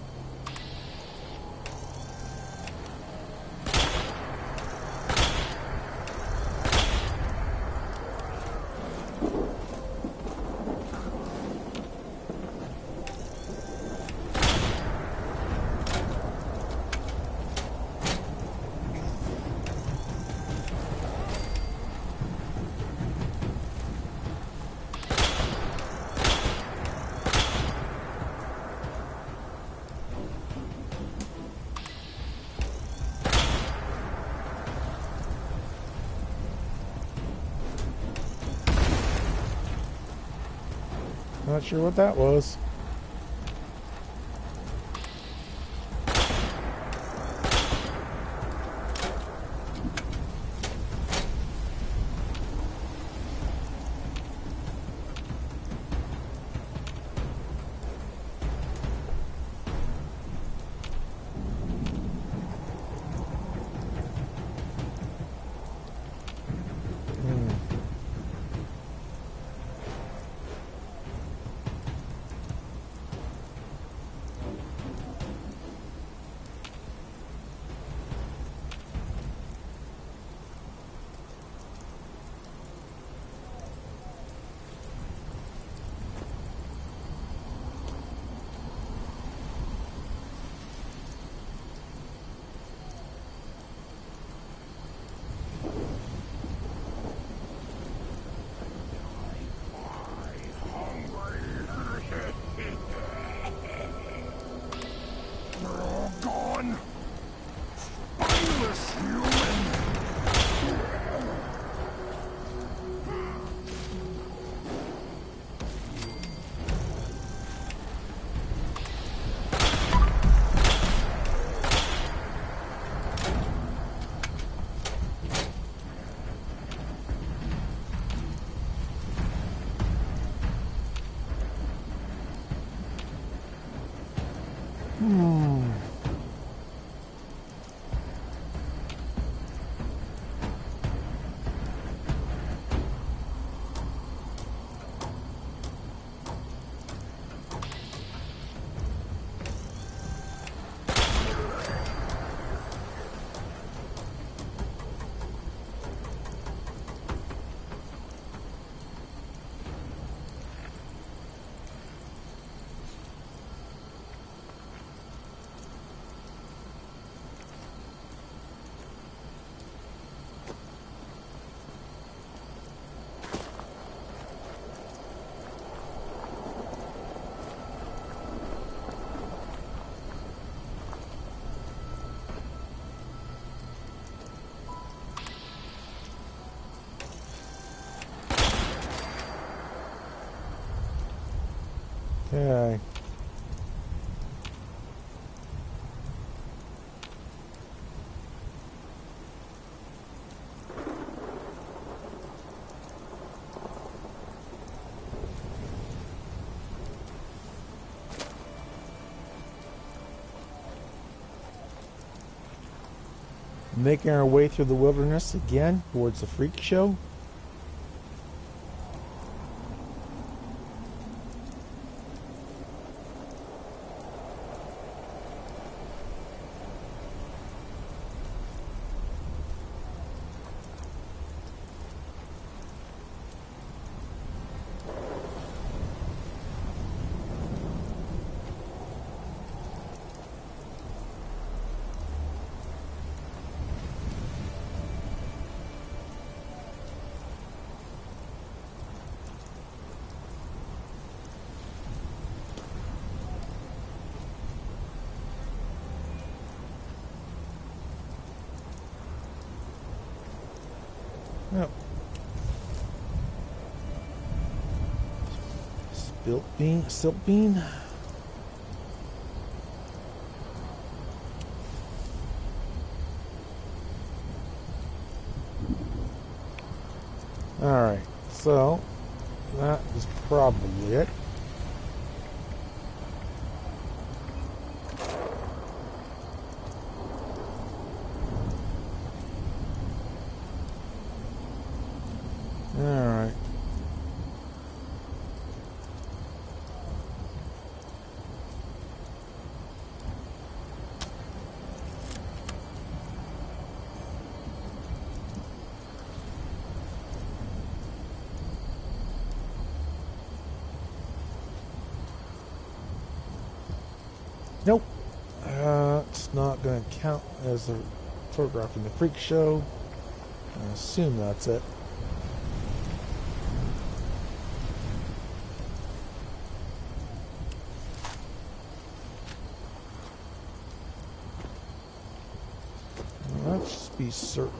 Not sure what that was. Okay. Making our way through the wilderness again towards the freak show. No. Silt bean. Alright, so that is probably it. Alright. Nope. It's not going to count as a photograph in the freak show. I assume that's it. Let's just be certain.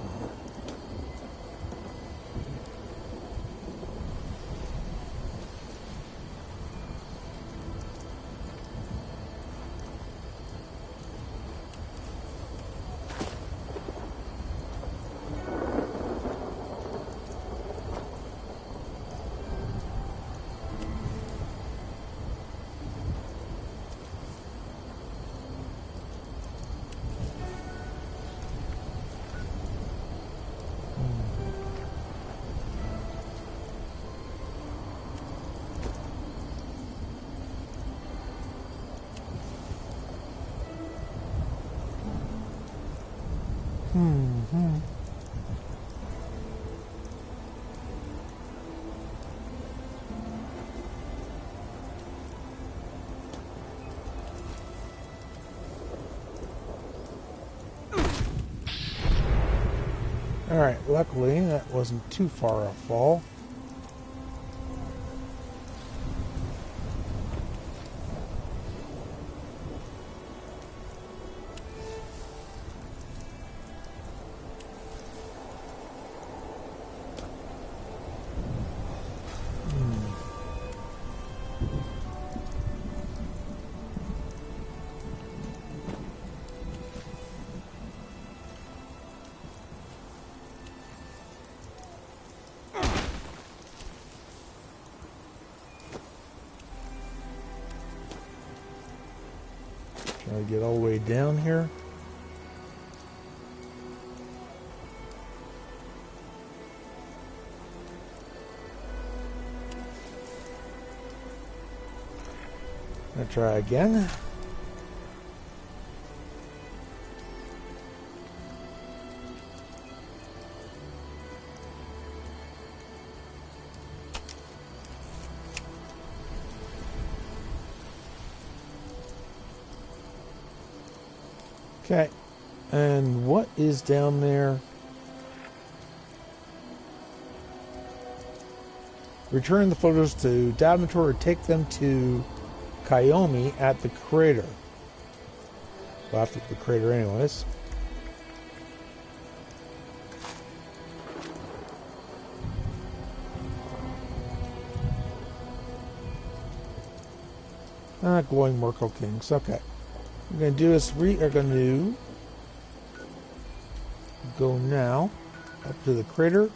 Alright, luckily that wasn't too far a fall. Try to get all the way down here. I'll try again. Okay, and what is down there? Return the photos to Davenport or take them to Kayomi at the crater. Well, after the crater anyways. Glowing Merkle Kings. Okay. What we're going to do is we are going to go now up to the crater.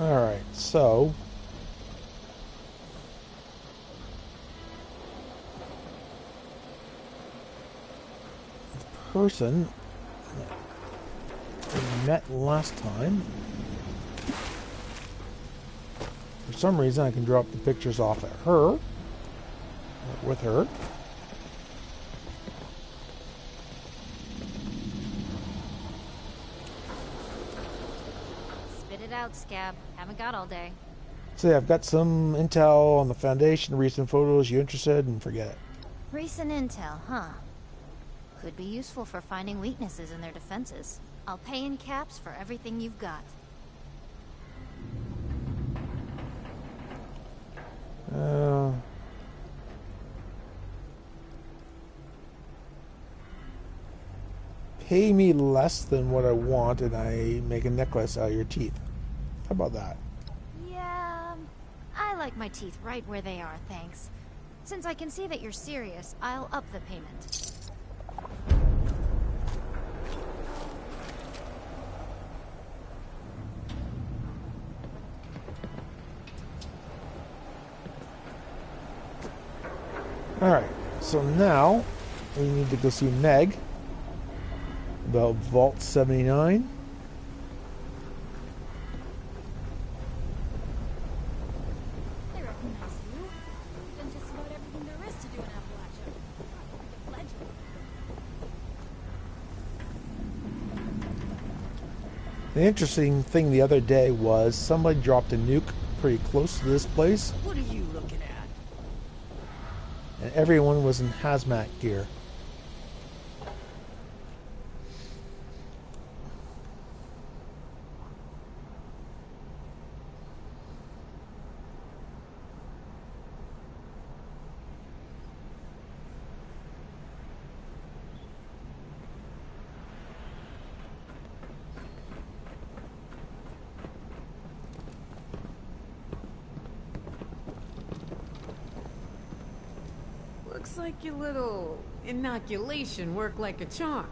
Alright, so the person we met last time, for some reason I can drop the pictures off at her, or with her. Spit it out, Scab. Haven't got all day. So yeah, I've got some intel on the Foundation, recent photos. You interested? And forget it. Recent intel, huh? Could be useful for finding weaknesses in their defenses. I'll pay in caps for everything you've got. Pay me less than what I want and I make a necklace out of your teeth. How about that? Yeah, I like my teeth right where they are, thanks. Since I can see that you're serious, I'll up the payment. Alright, so now we need to go see Meg about Vault 79. I recognize you. You've done just about everything there is to do in Appalachia. Like a legend. The interesting thing the other day was somebody dropped a nuke pretty close to this place, What are you looking at? and everyone was in hazmat gear. Looks like your little inoculation worked like a charm.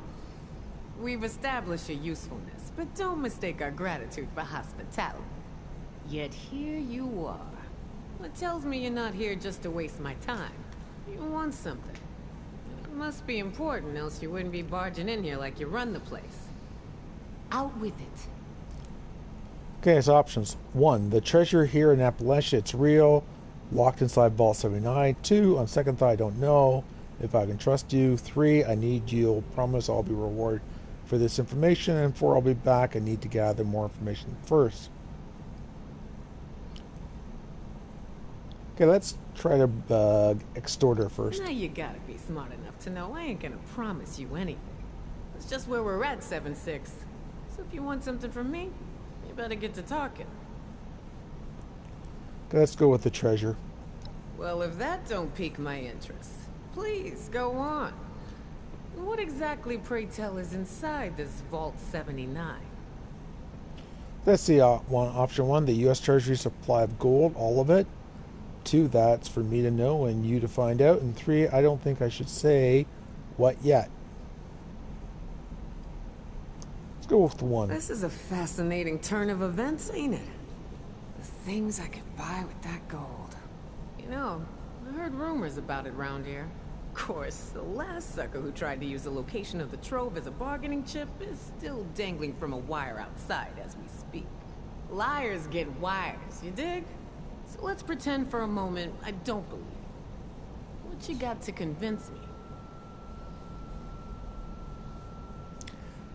We've established your usefulness, but don't mistake our gratitude for hospitality. Yet here you are. What tells me you're not here just to waste my time. You want something. It must be important, else you wouldn't be barging in here like you run the place. Out with it. Okay, so options. 1. The treasure here in Appalachia, it's real. Locked inside Vault 79. 2. On second thought, I don't know if I can trust you. 3. I need you. You'll promise I'll be rewarded for this information. And 4. I'll be back. I need to gather more information first. Okay, let's try to extort her first. Now you gotta be smart enough to know I ain't gonna promise you anything. It's just where we're at, 7-6. So if you want something from me, you better get to talking. Okay, let's go with the treasure. Well, if that don't pique my interest, please go on. What exactly, pray tell, is inside this Vault 79? Let's see. Option 1, the U.S. Treasury supply of gold, all of it. 2, that's for me to know and you to find out. And 3, I don't think I should say what yet. Let's go with the 1. This is a fascinating turn of events, ain't it? The things I could buy with that gold. You know, I heard rumors about it round here. Of course, the last sucker who tried to use the location of the trove as a bargaining chip is still dangling from a wire outside as we speak. Liars get wires, you dig? So let's pretend for a moment I don't believe you. What you got to convince me?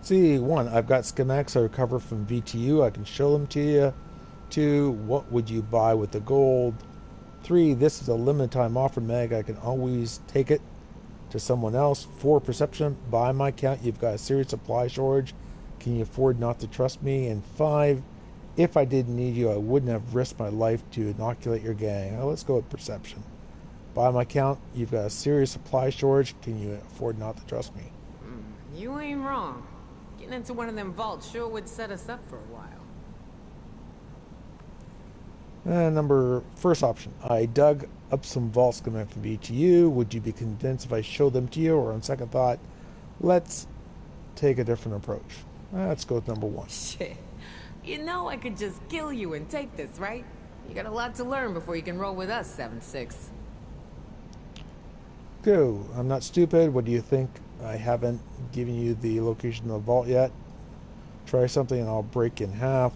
See, 1, I've got schematics I recovered from VTU. I can show them to you. 2, what would you buy with the gold? 3, this is a limited time offer, Meg. I can always take it to someone else. 4, perception. By my count, you've got a serious supply shortage. Can you afford not to trust me? And 5, if I didn't need you, I wouldn't have risked my life to inoculate your gang. Now let's go with perception. By my count, you've got a serious supply shortage. Can you afford not to trust me? You ain't wrong. Getting into one of them vaults sure would set us up for a while. First option. I dug up some vault schematics from VTU. Would you be convinced if I showed them to you? Or on second thought, let's take a different approach. Let's go with number 1. Shit. You know I could just kill you and take this, right? You got a lot to learn before you can roll with us, 7-6. Go. I'm not stupid. What do you think? I haven't given you the location of the vault yet. Try something and I'll break in half.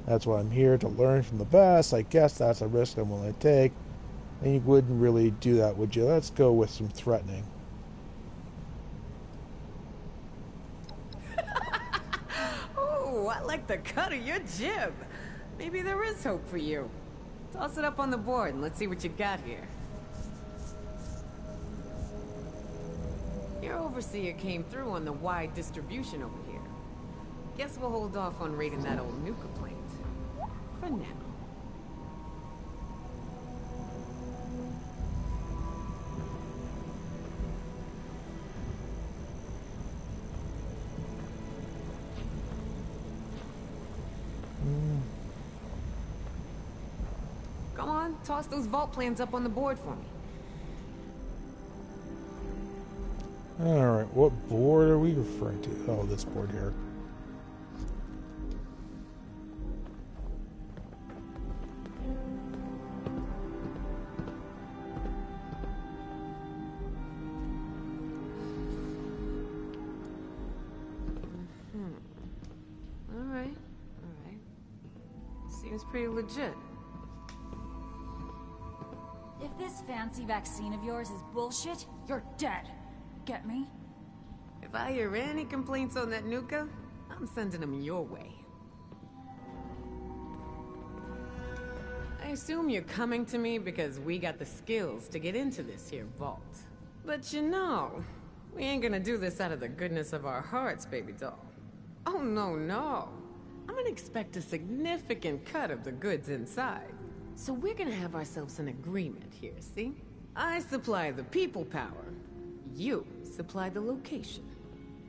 That's why I'm here, to learn from the best. I guess that's a risk I'm willing to take. And you wouldn't really do that, would you? Let's go with some threatening. Oh, I like the cut of your jib. Maybe there is hope for you. Toss it up on the board and let's see what you got here. Your overseer came through on the wide distribution over here. Guess we'll hold off on raiding that old nuke complaint. For now. Come on, toss those vault plans up on the board for me. Alright, what board are we referring to? Oh, this board here. Alright. Seems pretty legit. If this fancy vaccine of yours is bullshit, you're dead. Get me? If I hear any complaints on that nuka, I'm sending them your way. I assume you're coming to me because we got the skills to get into this here vault. But you know, we ain't gonna do this out of the goodness of our hearts, baby doll. Oh, no. I'm gonna expect a significant cut of the goods inside. So we're gonna have ourselves an agreement here, see? I supply the people power. You supply the location.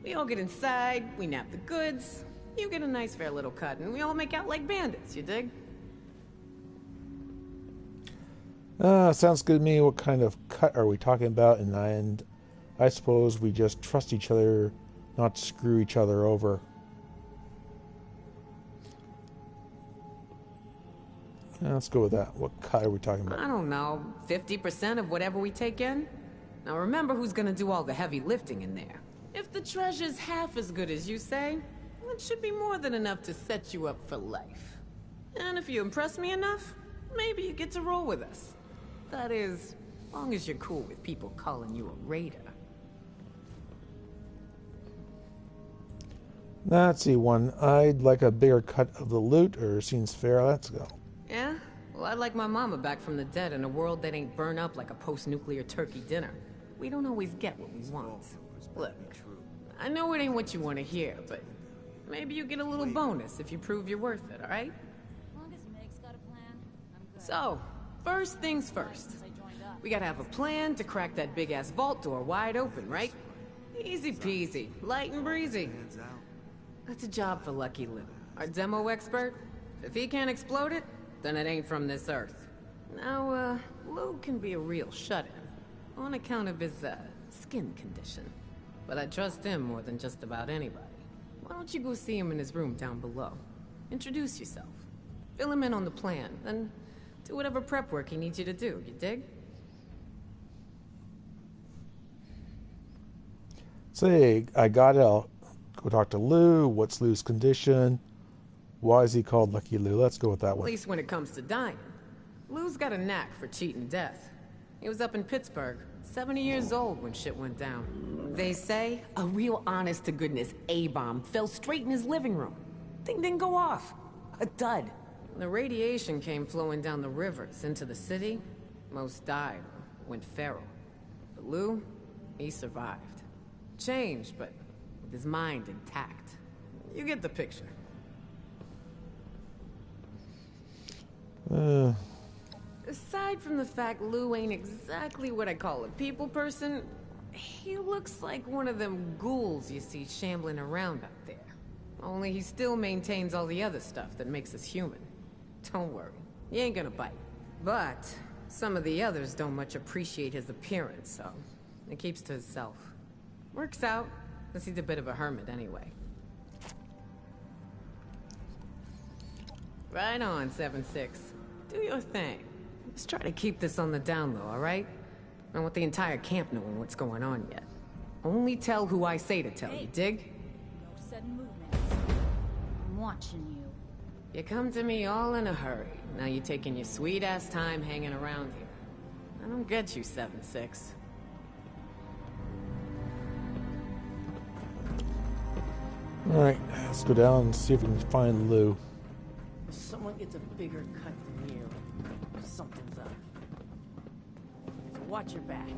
We all get inside, we nab the goods, you get a nice fair little cut, and we all make out like bandits, you dig? Sounds good to me. What kind of cut are we talking about? And I suppose we just trust each other not to screw each other over. Let's go with that. What cut are we talking about? I don't know, 50% of whatever we take in? Now remember who's gonna do all the heavy lifting in there. If the treasure's half as good as you say, it should be more than enough to set you up for life. And if you impress me enough, maybe you get to roll with us. That is, as long as you're cool with people calling you a raider. Let's see, one. I'd like a bigger cut of the loot, or seems fair. Let's go. Yeah? Well, I'd like my mama back from the dead in a world that ain't burned up like a post-nuclear turkey dinner. We don't always get what we want. Look, I know it ain't what you want to hear, but maybe you get a little bonus if you prove you're worth it, alright? As long as Meg's got a plan, I'm good. So, first things first. We gotta have a plan to crack that big-ass vault door wide open, right? Easy peasy, light and breezy. That's a job for Lucky Lou, our demo expert. If he can't explode it, then it ain't from this earth. Now, Lou can be a real shut-in, on account of his, skin condition. But I trust him more than just about anybody. Why don't you go see him in his room down below? Introduce yourself. Fill him in on the plan, then do whatever prep work he needs you to do, you dig? Say, I got it. I'll go talk to Lou. What's Lou's condition? Why is he called Lucky Lou? Let's go with that one. At least when it comes to dying. Lou's got a knack for cheating death. He was up in Pittsburgh, 70 years old when shit went down. They say a real honest-to-goodness A-bomb fell straight in his living room. Thing didn't go off. A dud. The radiation came flowing down the rivers into the city. Most died, went feral. But Lou, he survived. Changed, but with his mind intact. You get the picture. Aside from the fact Lou ain't exactly what I call a people person, he looks like one of them ghouls you see shambling around up there. Only he still maintains all the other stuff that makes us human. Don't worry, he ain't gonna bite. But some of the others don't much appreciate his appearance, so he keeps to himself. Works out, because he's a bit of a hermit anyway. Right on, 7-6. Do your thing. Let's try to keep this on the down low, alright? I don't want the entire camp knowing what's going on yet. Only tell who I say to tell, you dig? No sudden movements. I'm watching you. You come to me all in a hurry. Now you're taking your sweet-ass time hanging around here. I don't get you, 7-6. Alright, let's go down and see if we can find Lou. If someone gets a bigger cut than you, something's up. So watch your back.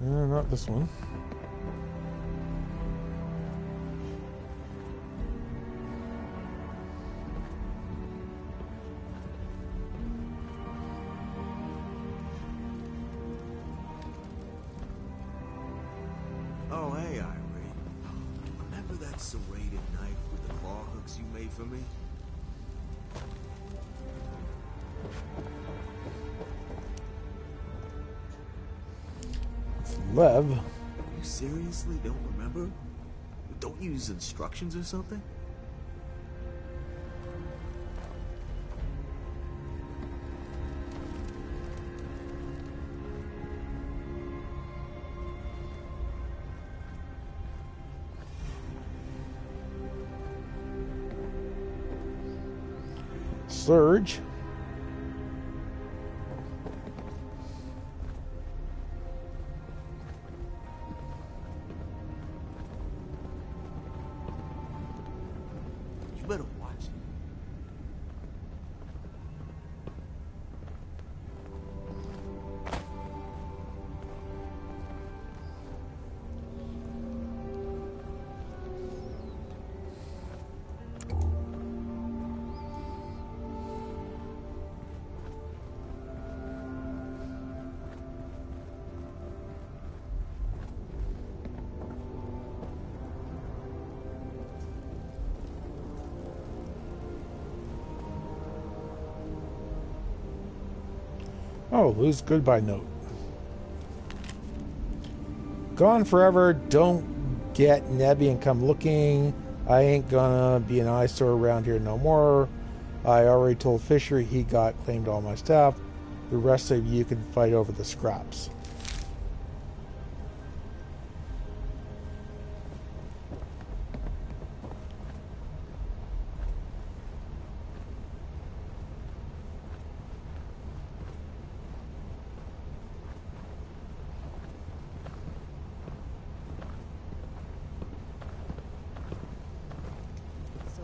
Not this one. Oh, hey, Irene. Remember that serrated knife with the claw hooks you made for me? Lev. You seriously don't remember? Don't you use instructions or something? Surge. You better watch it. Oh, Lou's goodbye note. Gone forever, don't get Nebby and come looking. I ain't gonna be an eyesore around here no more. I already told Fisher he got claimed all my stuff. The rest of you can fight over the scraps.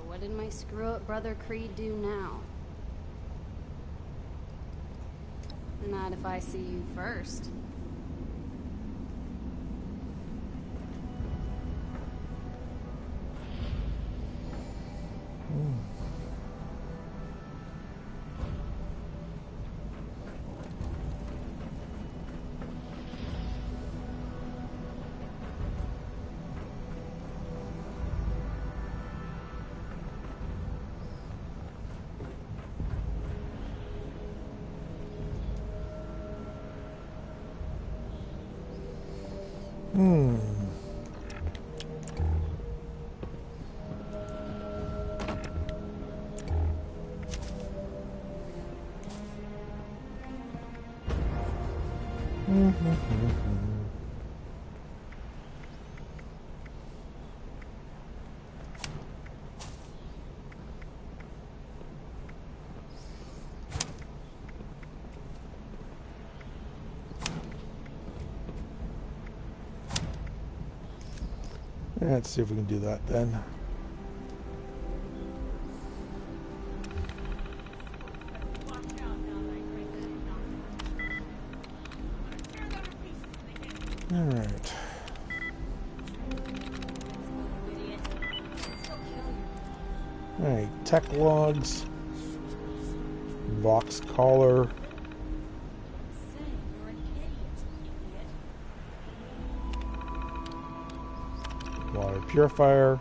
What did my screw-up brother Creed do now? Not if I see you first. Let's see if we can do that then. Alright. Alright, tech logs, Vox collar, Water purifier.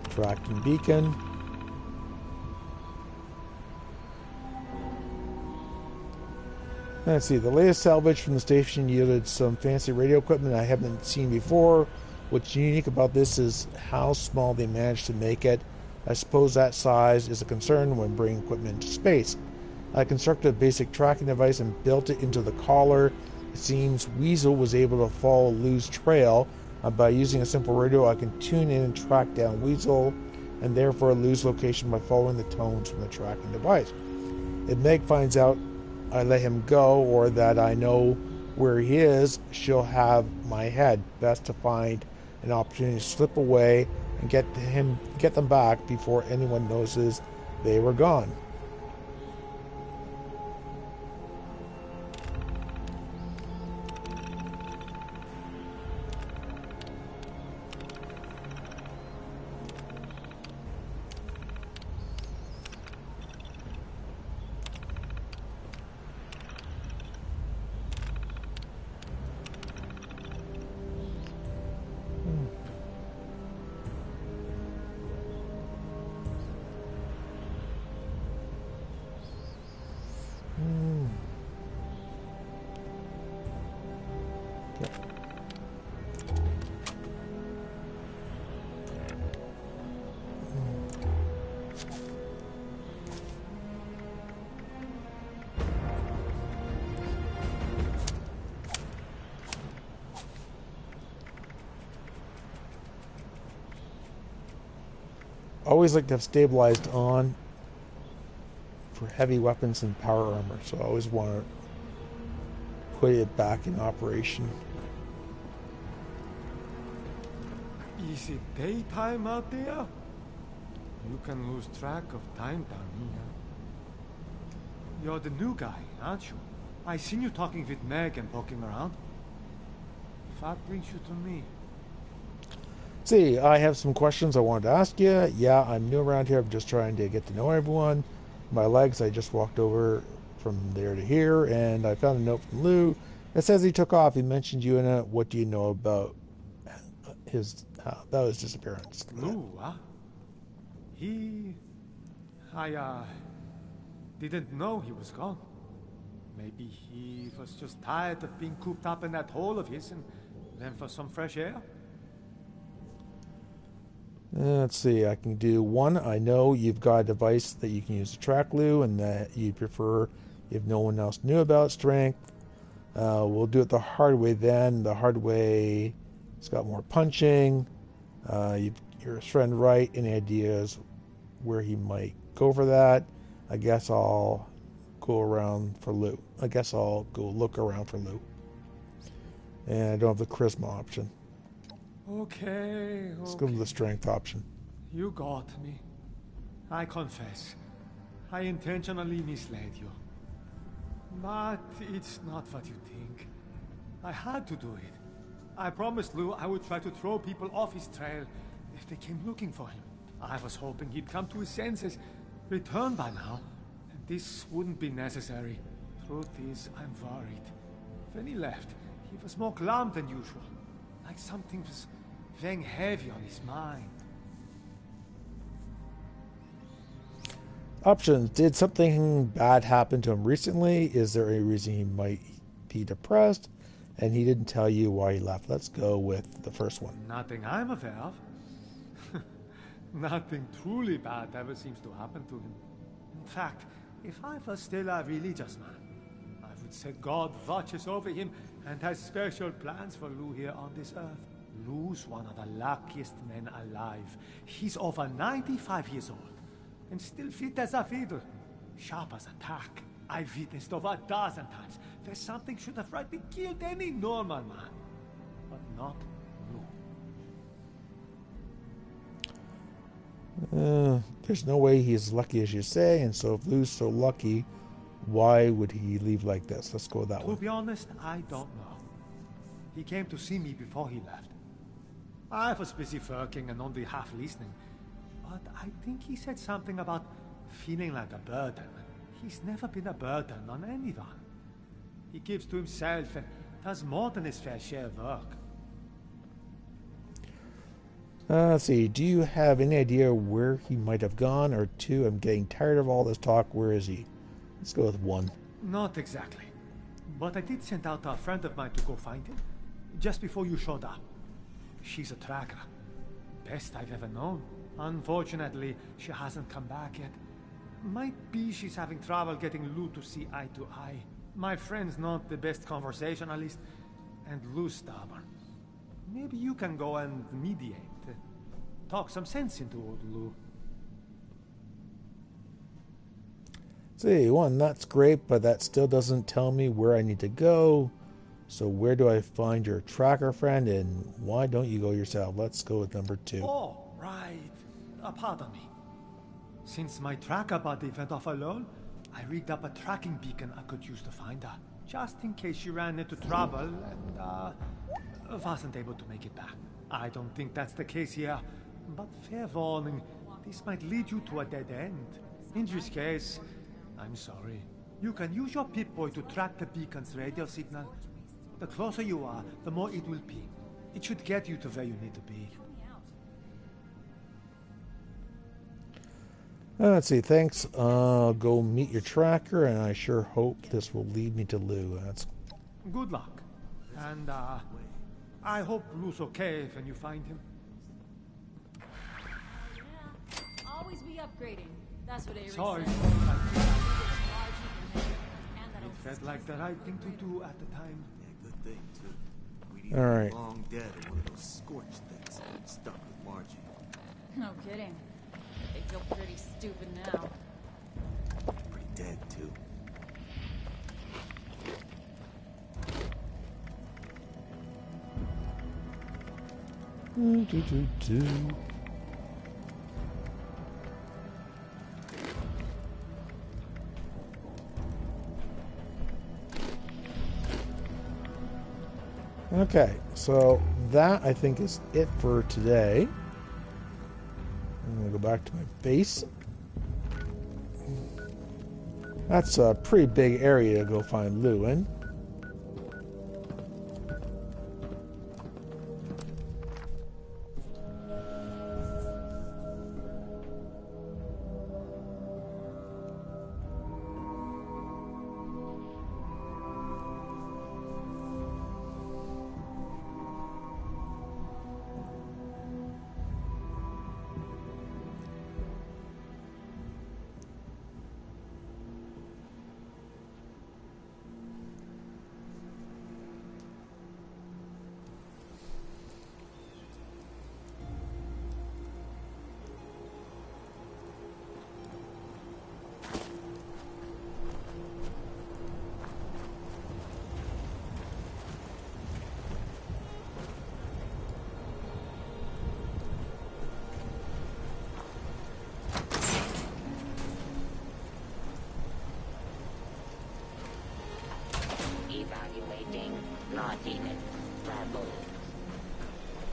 Tracking beacon. Let's see, the latest salvage from the station yielded some fancy radio equipment I haven't seen before. What's unique about this is how small they managed to make it. I suppose that size is a concern when bringing equipment into space. I constructed a basic tracking device and built it into the collar. It seems Weasel was able to follow Lou's trail. By using a simple radio, I can tune in and track down Weasel, and therefore Lou's location by following the tones from the tracking device. If Meg finds out I let him go, or that I know where he is, she'll have my head. Best to find an opportunity to slip away and get them back before anyone notices they were gone. Always like to have stabilized on for heavy weapons and power armor, so I always want to put it back in operation. Is it daytime out there? You can lose track of time down here. You're the new guy, aren't you? I seen you talking with Meg and poking around. What brings you to me? See, I have some questions I wanted to ask you. Yeah, I'm new around here. I'm just trying to get to know everyone. My legs, I just walked over from there to here, and I found a note from Lou. It says he took off. He mentioned you in it. What do you know about his disappearance? Lou, huh? I didn't know he was gone. Maybe he was just tired of being cooped up in that hole of his and went for some fresh air. Let's see, I can do one. I know you've got a device that you can use to track Lou, and that you prefer if no one else knew about strength. We'll do it the hard way then. The hard way, it's got more punching. Your friend right. Any ideas where he might go for that? I guess I'll go around for Lou. I guess I'll go look around for Lou. And I don't have the charisma option. Okay. Let's go with the strength option. You got me. I confess. I intentionally misled you. But it's not what you think. I had to do it. I promised Lou I would try to throw people off his trail if they came looking for him. I was hoping he'd come to his senses, return by now, and this wouldn't be necessary. Truth is, I'm worried. When he left, he was more glum than usual. Like something was weighing heavy on his mind. Options. Did something bad happen to him recently? Is there any reason he might be depressed? And he didn't tell you why he left. Let's go with the first one. Nothing I'm aware of. Nothing truly bad ever seems to happen to him. In fact, if I was still a religious man, I would say God watches over him and has special plans for Lou here on this earth. Lou's one of the luckiest men alive. He's over 95 years old and still fit as a fiddle. Sharp as a tack. I've witnessed over a dozen times where something should have rightly killed any normal man. But not Lou. There's no way he's as lucky as you say, and so if Lou's so lucky, why would he leave like this? Let's go with that one. To be honest, I don't know. He came to see me before he left. I was busy working and only half listening. But I think he said something about feeling like a burden. He's never been a burden on anyone. He keeps to himself and does more than his fair share of work. Let's see. Do you have any idea where he might have gone? Or two, I'm getting tired of all this talk. Where is he? Let's go with one. Not exactly. But I did send out a friend of mine to go find him. Just before you showed up. She's a tracker. Best I've ever known. Unfortunately, she hasn't come back yet. Might be she's having trouble getting Lou to see eye to eye. My friend's not the best conversationalist, and Lou's stubborn. Maybe you can go and mediate. Talk some sense into old Lou. See, one, that's great, but that still doesn't tell me where I need to go. So where do I find your tracker friend, and why don't you go yourself? Let's go with number 2. Oh, right. Pardon me. Since my tracker buddy went off alone, I rigged up a tracking beacon I could use to find her. Just in case she ran into trouble and, wasn't able to make it back. I don't think that's the case here, but fair warning, this might lead you to a dead end. In this case, I'm sorry. You can use your Pip-Boy to track the beacon's radio signal. The closer you are, the more it will ping. It should get you to where you need to be. Let's see, thanks. Go meet your tracker, and I sure hope this will lead me to Lou. That's good luck. And, I hope Lou's okay when you find him. Yeah, always be upgrading. That's what Avery Sorry. said. It felt like the right thing to do at the time. Yeah, good thing, too. We'd All right. be long dead in one of those scorched things stuck with Margie. No kidding. They feel pretty stupid now. Pretty dead, too. Okay, so that I think is it for today. I'm going to go back to my base. That's a pretty big area to go find Lou in. Evaluating naughtiness level.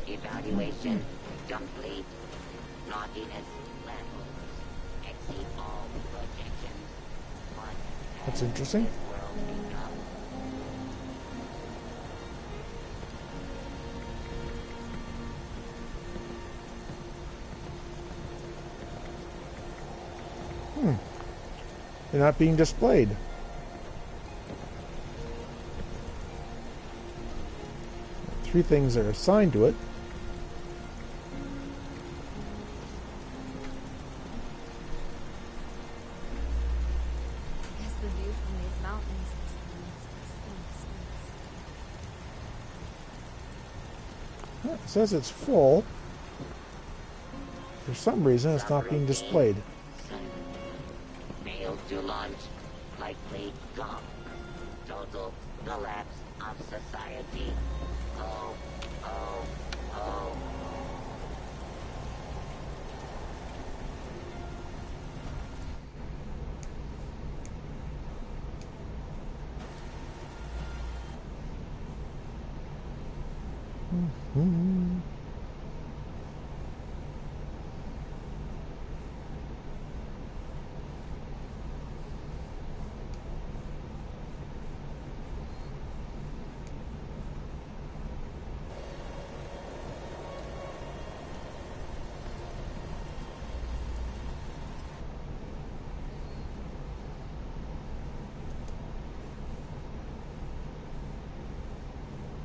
Evaluation complete. Naughtiness level. Exceed all projections. What That's interesting. has this world become? They're not being displayed. Three things are assigned to it. I guess the view from these mountains is It says it's full. For some reason, it's not being displayed. Failed to launch. Likely gone. Total collapse of society. Oh, oh, oh.